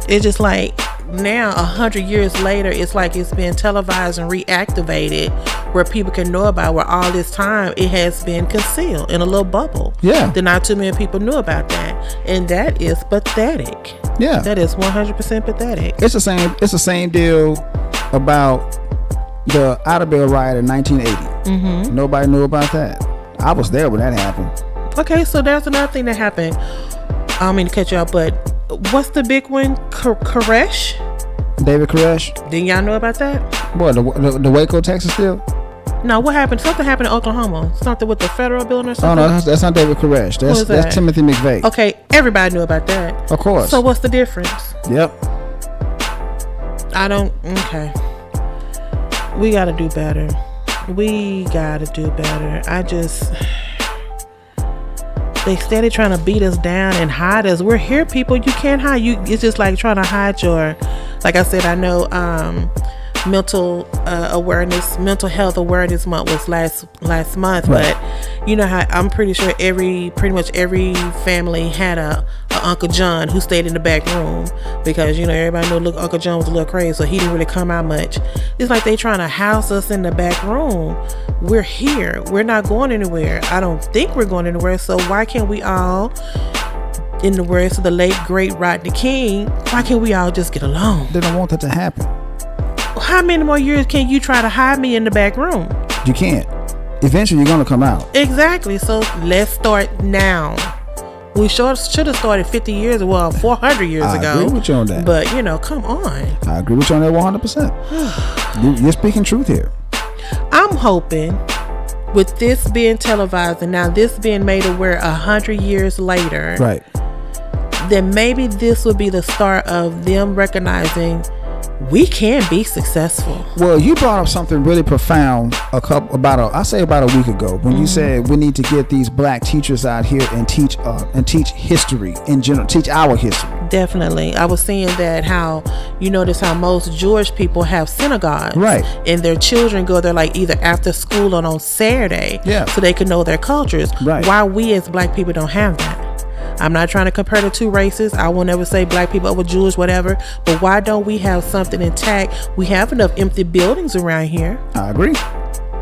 [SPEAKER 2] It's just like now 100 years later, it's like it's been televised and reactivated where people can know about, where all this time it has been concealed in a little bubble.
[SPEAKER 1] Yeah.
[SPEAKER 2] That not too many people knew about that. And that is pathetic.
[SPEAKER 1] Yeah.
[SPEAKER 2] That is 100% pathetic.
[SPEAKER 1] It's the same deal about the Otterville riot in 1980. Mm-hmm. Nobody knew about that. I was there when that happened.
[SPEAKER 2] Okay, so there's another thing that happened. I don't mean to cut you off, but what's the big one? Koresh?
[SPEAKER 1] David Koresh?
[SPEAKER 2] Didn't y'all know about that?
[SPEAKER 1] What, the Waco, Texas deal?
[SPEAKER 2] No, what happened? Something happened in Oklahoma. Something with the federal building or something?
[SPEAKER 1] Oh, no, that's not David Koresh. That's Timothy McVeigh.
[SPEAKER 2] Okay, everybody knew about that.
[SPEAKER 1] Of course.
[SPEAKER 2] So what's the difference?
[SPEAKER 1] Yep.
[SPEAKER 2] Okay. We gotta do better. They steady trying to beat us down and hide us. We're here, people. You can't hide. It's just like trying to hide your, like I said, I know mental health awareness month was last month,
[SPEAKER 1] right.
[SPEAKER 2] But you know how I'm pretty sure pretty much every family had a Uncle John who stayed in the back room because everybody knew Uncle John was a little crazy, so he didn't really come out much. It's like they trying to house us in the back room. We're here. We're not going anywhere. I don't think we're going anywhere. So why can't we all, in the words of the late great Rodney King, why can't we all just get along?
[SPEAKER 1] They don't want that to happen.
[SPEAKER 2] How many more years can you try to hide me in the back room?
[SPEAKER 1] You can't. Eventually, you're going to come out.
[SPEAKER 2] Exactly. So let's start now. We should have started 50 years, 400 years ago.
[SPEAKER 1] I agree with you on that.
[SPEAKER 2] But, come on.
[SPEAKER 1] I agree with you on that 100%. You're speaking truth here.
[SPEAKER 2] I'm hoping with this being televised and now this being made aware 100 years later,
[SPEAKER 1] right,
[SPEAKER 2] then maybe this will be the start of them recognizing we can be successful.
[SPEAKER 1] Well, you brought up something really profound about a week ago when you said we need to get these black teachers out here and teach history in general, teach our history.
[SPEAKER 2] Definitely. I was saying that how you notice how most Jewish people have synagogues,
[SPEAKER 1] right,
[SPEAKER 2] and their children go there like either after school or on Saturday, so they can know their cultures.
[SPEAKER 1] Right.
[SPEAKER 2] Why we as black people don't have that? I'm not trying to compare the two races. I will never say black people over Jewish, whatever. But why don't we have something intact? We have enough empty buildings around here.
[SPEAKER 1] I agree.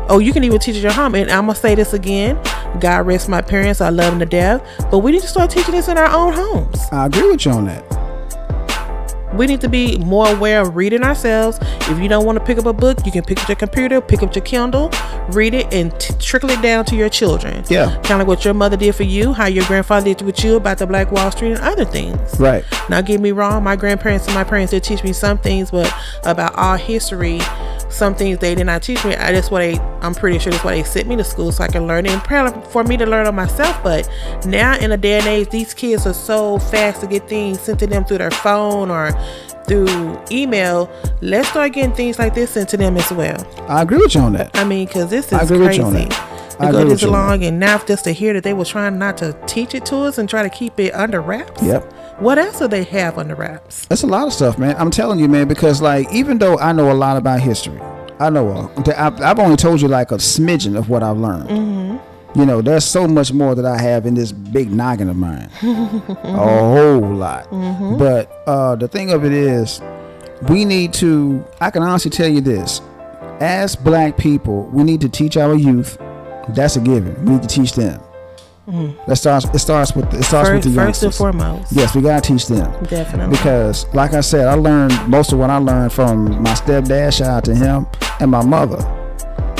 [SPEAKER 2] Oh, you can even teach at your home. And I'm going to say this again. God rest my parents. I love them to death. But we need to start teaching this in our own homes.
[SPEAKER 1] I agree with you on that.
[SPEAKER 2] We need to be more aware of reading ourselves. If you don't want to pick up a book, you can pick up your computer, pick up your Kindle, read it, and trickle it down to your children.
[SPEAKER 1] Yeah.
[SPEAKER 2] Kind of like what your mother did for you, how your grandfather did with you about the Black Wall Street and other things.
[SPEAKER 1] Right.
[SPEAKER 2] Now, get me wrong, my grandparents and my parents did teach me some things, but about our history, some things they did not teach me. I'm pretty sure that's why they sent me to school, so I can learn it, and probably for me to learn on myself. But now in a day and age, these kids are so fast to get things sent to them through their phone or through email. Let's start getting things like this sent to them as well.
[SPEAKER 1] I agree with you on that.
[SPEAKER 2] I mean, because this is
[SPEAKER 1] agree with you on
[SPEAKER 2] crazy.
[SPEAKER 1] that.
[SPEAKER 2] To go this along, and now just to hear that they were trying not to teach it to us and try to keep it under wraps.
[SPEAKER 1] Yep.
[SPEAKER 2] What else do they have under wraps?
[SPEAKER 1] That's a lot of stuff, man. I'm telling you, man, because like, even though I know a lot about history, I've only told you like a smidgen of what I've learned. Mm-hmm. You know, there's so much more that I have in this big noggin of mine. A whole lot. Mm-hmm. But the thing of it is, I can honestly tell you this. As black people, we need to teach our youth. That's a given. We need to teach them. It starts with the youngsters.
[SPEAKER 2] First and foremost.
[SPEAKER 1] Yes, we gotta teach them.
[SPEAKER 2] Definitely.
[SPEAKER 1] Because, like I said, I learned most of what I learned from my stepdad. Shout out to him, and my mother.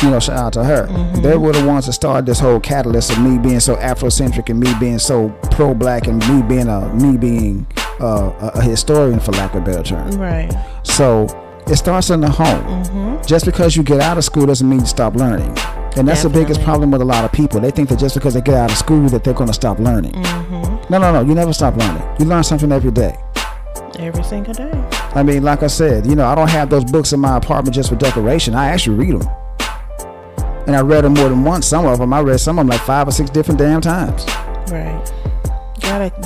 [SPEAKER 1] You know, shout out to her. Mm-hmm. They were the ones that started this whole catalyst of me being so Afrocentric and me being so pro-black and me being a historian, for lack of a better term.
[SPEAKER 2] Right.
[SPEAKER 1] So it starts in the home. Mm-hmm. Just because you get out of school doesn't mean you stop learning. And that's the biggest problem with a lot of people. They think that just because they get out of school that they're going to stop learning. Mm-hmm. No. You never stop learning. You learn something every day.
[SPEAKER 2] Every single day.
[SPEAKER 1] I mean, like I said, you know, I don't have those books in my apartment just for decoration. I actually read them. And I read them more than once. I read some of them like 5 or 6 different damn times.
[SPEAKER 2] Right.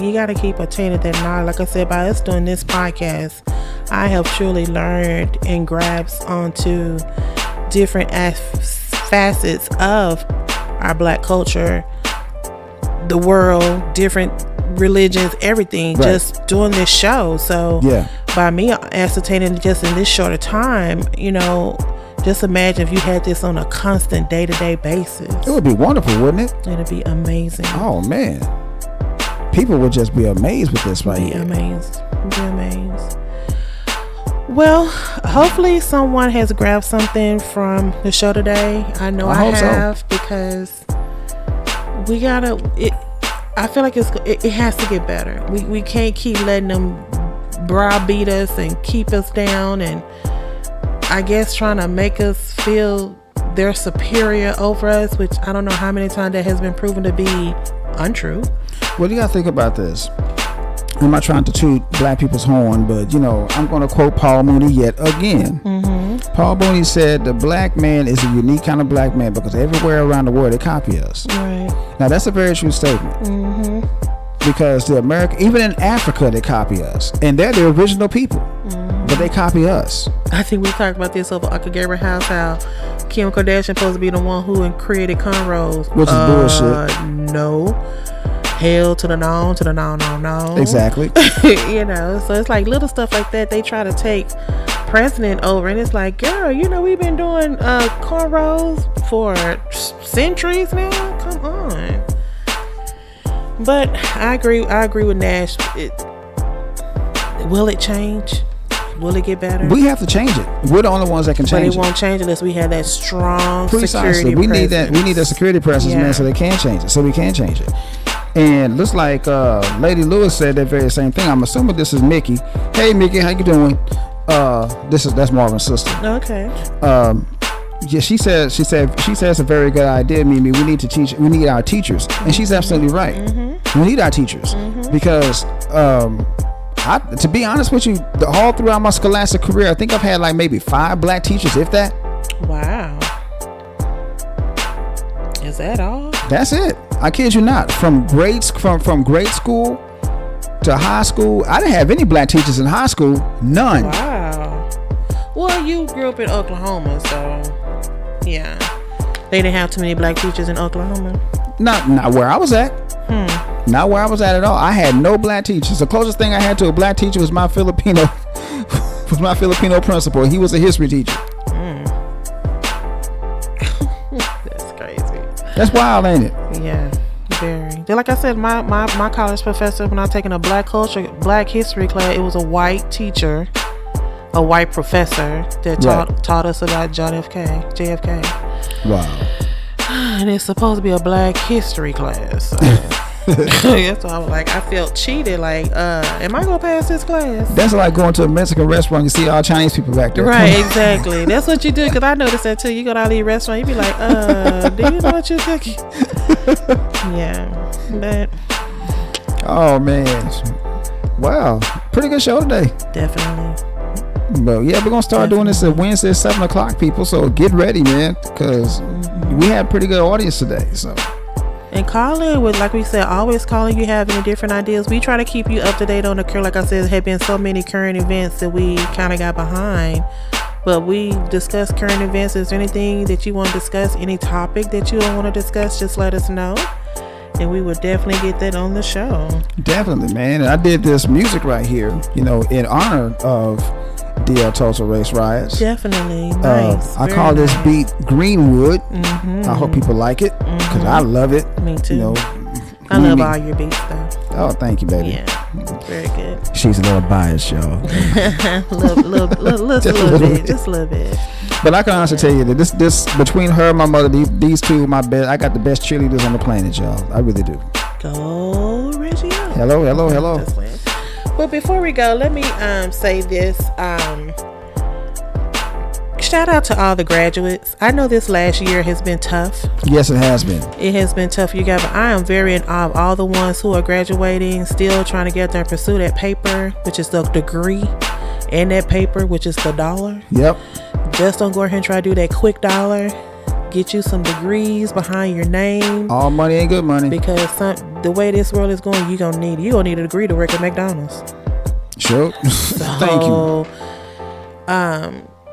[SPEAKER 2] You gotta keep attaining that knowledge. Like I said, by us doing this podcast, I have truly learned and grasped onto different facets of our black culture, the world, different religions, everything, right, just doing this show. So by me ascertaining just in this shorter time, you know, just imagine if you had this on a constant day-to-day basis. It
[SPEAKER 1] would be wonderful, wouldn't it?
[SPEAKER 2] It'd be amazing.
[SPEAKER 1] Oh man, people would just be amazed with this right here.
[SPEAKER 2] Be amazed. Well, hopefully someone has grabbed something from the show today. I know I have so. Because we gotta. I feel like it has to get better. We can't keep letting them browbeat us and keep us down, and I guess trying to make us feel they're superior over us, which I don't know how many times that has been proven to be untrue.
[SPEAKER 1] Well, you gotta think about this. I'm not trying to toot black people's horn, but, you know, I'm going to quote Paul Mooney yet again. Mm-hmm. Paul Mooney said the black man is a unique kind of black man because everywhere around the world they copy us.
[SPEAKER 2] Right.
[SPEAKER 1] Now, that's a very true statement. Mm-hmm. Because even in Africa, they copy us. And they're the original people. Mm-hmm. But they copy us.
[SPEAKER 2] I think we talked about this over Uncle Gabriel House, how Kim Kardashian supposed to be the one who created cornrows.
[SPEAKER 1] Which is bullshit.
[SPEAKER 2] No. Hell to the no.
[SPEAKER 1] Exactly.
[SPEAKER 2] You know, so it's like little stuff like that they try to take precedent over, and it's like, girl, you know, we've been doing cornrows for centuries now. Come on. But I agree with Nash. Will it change? Will it get better?
[SPEAKER 1] We have to change it. We're the only ones that can change it.
[SPEAKER 2] But it won't change unless we have that strong security
[SPEAKER 1] we
[SPEAKER 2] presence.
[SPEAKER 1] need that security presence, man, so they can change it. So we can change it. And looks like Lady Lewis said that very same thing. I'm assuming this is Mickey. Hey Mickey, how you doing? That's Marvin's sister.
[SPEAKER 2] Okay.
[SPEAKER 1] Yeah, she says it's a very good idea, Mimi. We need our teachers. And she's absolutely right. Mm-hmm. We need our teachers. Mm-hmm. Because to be honest with you, all throughout my scholastic career, I think I've had like maybe 5 black teachers, if that.
[SPEAKER 2] Wow. Is that all?
[SPEAKER 1] That's it. I kid you not. From grade school to high school, I didn't have any black teachers in high school. None.
[SPEAKER 2] Wow. Well, you grew up in Oklahoma, so yeah, they didn't have too many black teachers in Oklahoma.
[SPEAKER 1] Not where I was at. Not where I was at all. I had no black teachers. The closest thing I had to a black teacher was my Filipino principal. He was a history teacher.
[SPEAKER 2] That's crazy.
[SPEAKER 1] That's wild, ain't it?
[SPEAKER 2] Yeah, very. Like I said, my college professor, when I was taking a black history class, it was a white teacher, a white professor that taught us about JFK.
[SPEAKER 1] Wow.
[SPEAKER 2] And it's supposed to be a black history class. So. That's why I was like, I felt cheated. Like, am I gonna pass this class?
[SPEAKER 1] That's like going to a Mexican restaurant. You see all Chinese people back there.
[SPEAKER 2] Right, exactly. That's what you do. Because I noticed that too. You go to all these restaurants, you be like, do you know what you're cooking? Yeah, but
[SPEAKER 1] Oh man, wow, pretty good show today.
[SPEAKER 2] definitely.
[SPEAKER 1] But yeah, we're gonna start doing this at Wednesday at 7:00, people. So get ready, man, because we had a pretty good audience today. So.
[SPEAKER 2] And call in with, like we said, always calling you have any different ideas. We try to keep you up to date on the current. Like I said, there have been so many current events that we kind of got behind. But we discuss current events. Is there anything that you want to discuss? Any topic that you want to discuss? Just let us know. And we will definitely get that on the show.
[SPEAKER 1] Definitely, man. And I did this music right here, in honor of DL Tulsa Race Riots.
[SPEAKER 2] Definitely. Nice.
[SPEAKER 1] I
[SPEAKER 2] Very
[SPEAKER 1] call this
[SPEAKER 2] nice.
[SPEAKER 1] beat Greenwood. I hope people like it because I love it.
[SPEAKER 2] Me too.
[SPEAKER 1] You know,
[SPEAKER 2] I love all your beats though.
[SPEAKER 1] Oh, thank you, baby.
[SPEAKER 2] Yeah. Very good.
[SPEAKER 1] She's a little biased, y'all.
[SPEAKER 2] Just a little bit.
[SPEAKER 1] But I can honestly tell you that this between her and my mother, these two, I got the best cheerleaders on the planet, y'all. I really do.
[SPEAKER 2] Go, Reggie.
[SPEAKER 1] Hello.
[SPEAKER 2] But before we go, let me say this. Shout out to all the graduates. I know this last year has been tough.
[SPEAKER 1] Yes, it has been.
[SPEAKER 2] It has been tough, you guys. But I am very in awe of all the ones who are graduating, still trying to get there and pursue that paper, which is the degree, and that paper, which is the dollar.
[SPEAKER 1] Yep.
[SPEAKER 2] Just don't go ahead and try to do that quick dollar. Get you some degrees behind your name.
[SPEAKER 1] All money ain't good money.
[SPEAKER 2] Because the way this world is going, you're gonna need a degree to work at McDonald's.
[SPEAKER 1] Sure. Thank you.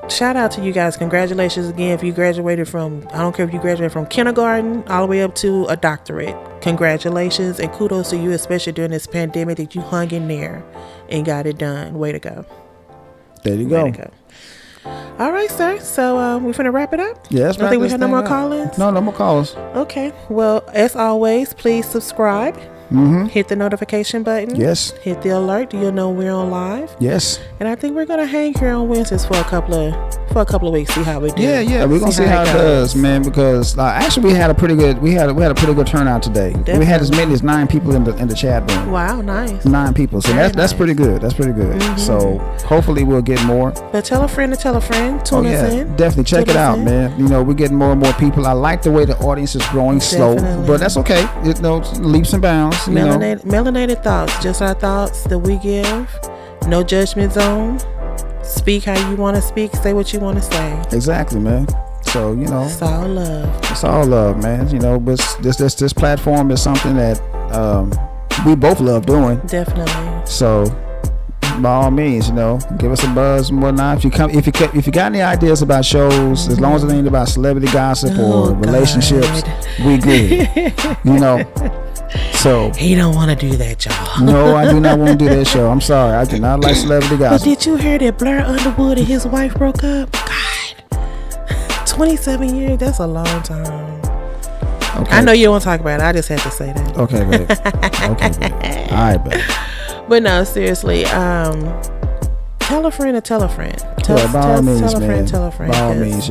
[SPEAKER 2] Shout out to you guys. Congratulations again if you graduated from, I don't care if you graduated from kindergarten all the way up to a doctorate. Congratulations and kudos to you, especially during this pandemic, that you hung in there and got it done. Way to go.
[SPEAKER 1] There you go.
[SPEAKER 2] All right, sir. So we're finna wrap it up.
[SPEAKER 1] Yes.
[SPEAKER 2] I think we have no more call-ins.
[SPEAKER 1] No more callers.
[SPEAKER 2] Okay. Well, as always, please subscribe. Hit the notification button.
[SPEAKER 1] Yes.
[SPEAKER 2] Hit the alert. You'll know we're on live.
[SPEAKER 1] Yes.
[SPEAKER 2] And I think we're gonna hang here on Wednesdays for a couple of weeks. See how we do.
[SPEAKER 1] Yeah. We're gonna see how it does, man. Because actually, we had a pretty good turnout today.
[SPEAKER 2] Definitely.
[SPEAKER 1] We had as many as 9 people in the chat room.
[SPEAKER 2] Wow, nice.
[SPEAKER 1] 9 people. So that's pretty good. That's pretty good. So hopefully we'll get more.
[SPEAKER 2] But tell a friend to tell a friend. Tune us in.
[SPEAKER 1] Definitely check it out, man. We're getting more and more people. I like the way the audience is growing slow, but that's okay. Leaps and bounds.
[SPEAKER 2] Melanated thoughts, just our thoughts that we give. No judgment zone. Speak how you want to speak. Say what you want to say.
[SPEAKER 1] Exactly, man. So
[SPEAKER 2] it's all love.
[SPEAKER 1] It's all love, man. But this platform is something that we both love doing.
[SPEAKER 2] Definitely.
[SPEAKER 1] So by all means, give us a buzz and whatnot. If you got any ideas about shows, as long as it ain't about celebrity gossip or relationships, we good. So
[SPEAKER 2] he don't want to do that, y'all.
[SPEAKER 1] No, I do not want to do that show. I'm sorry, I do not like celebrity gossip.
[SPEAKER 2] But did you hear that Blair Underwood and his wife broke up? God, 27 years. That's a long time. Okay. I know you don't want to talk about it. I just had to say that.
[SPEAKER 1] Okay, babe. All right, babe.
[SPEAKER 2] But no, seriously. Tell a friend to tell a friend. Tell a friend.
[SPEAKER 1] By all means,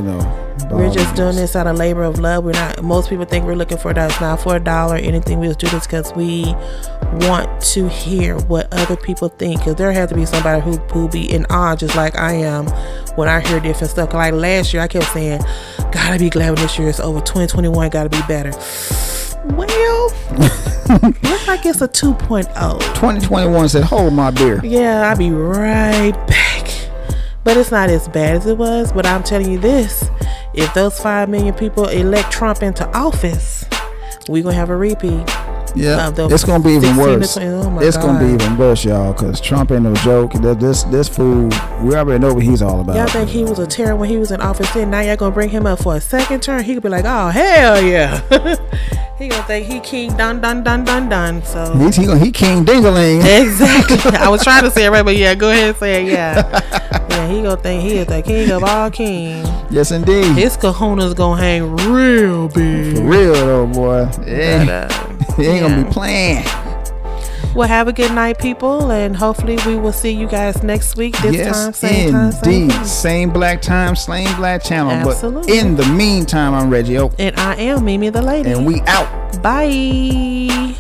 [SPEAKER 2] We're just doing this out of labor of love. We're not. Most people think we're looking for that. It's not for $1. Anything. We just do this because we want to hear what other people think. Because there has to be somebody who be in awe, just like I am, when I hear different stuff. Like last year, I kept saying, "Gotta be glad when this year is over. 2021 gotta be better." Well, looks like it's a 2.0.
[SPEAKER 1] 2021 said, "Hold my beer."
[SPEAKER 2] Yeah, I'll be right back. But it's not as bad as it was. But I'm telling you this. If those 5 million people elect Trump into office, we're going to have a repeat.
[SPEAKER 1] Yeah, it's going to be even worse. It's going to be even worse, y'all, because Trump ain't no joke. This fool, we already know what he's all about.
[SPEAKER 2] Y'all think he was a terror when he was in office, and now y'all going to bring him up for a second term? He could be like, oh, hell yeah. He going to think he king dun. So
[SPEAKER 1] he king dingaling.
[SPEAKER 2] Exactly. I was trying to say it right, but yeah, go ahead and say it, yeah. Yeah, he going to think he is the king of all kings.
[SPEAKER 1] Yes, indeed.
[SPEAKER 2] His cojones going to hang real big.
[SPEAKER 1] For real, though, boy. Yeah. He ain't gonna be playing.
[SPEAKER 2] Well, have a good night, people, and hopefully we will see you guys next week. This time, same time, same place.
[SPEAKER 1] Same black time, same black channel.
[SPEAKER 2] Absolutely.
[SPEAKER 1] But in the meantime, I'm Reggie Oak.
[SPEAKER 2] And I am Mimi the Lady.
[SPEAKER 1] And we out.
[SPEAKER 2] Bye.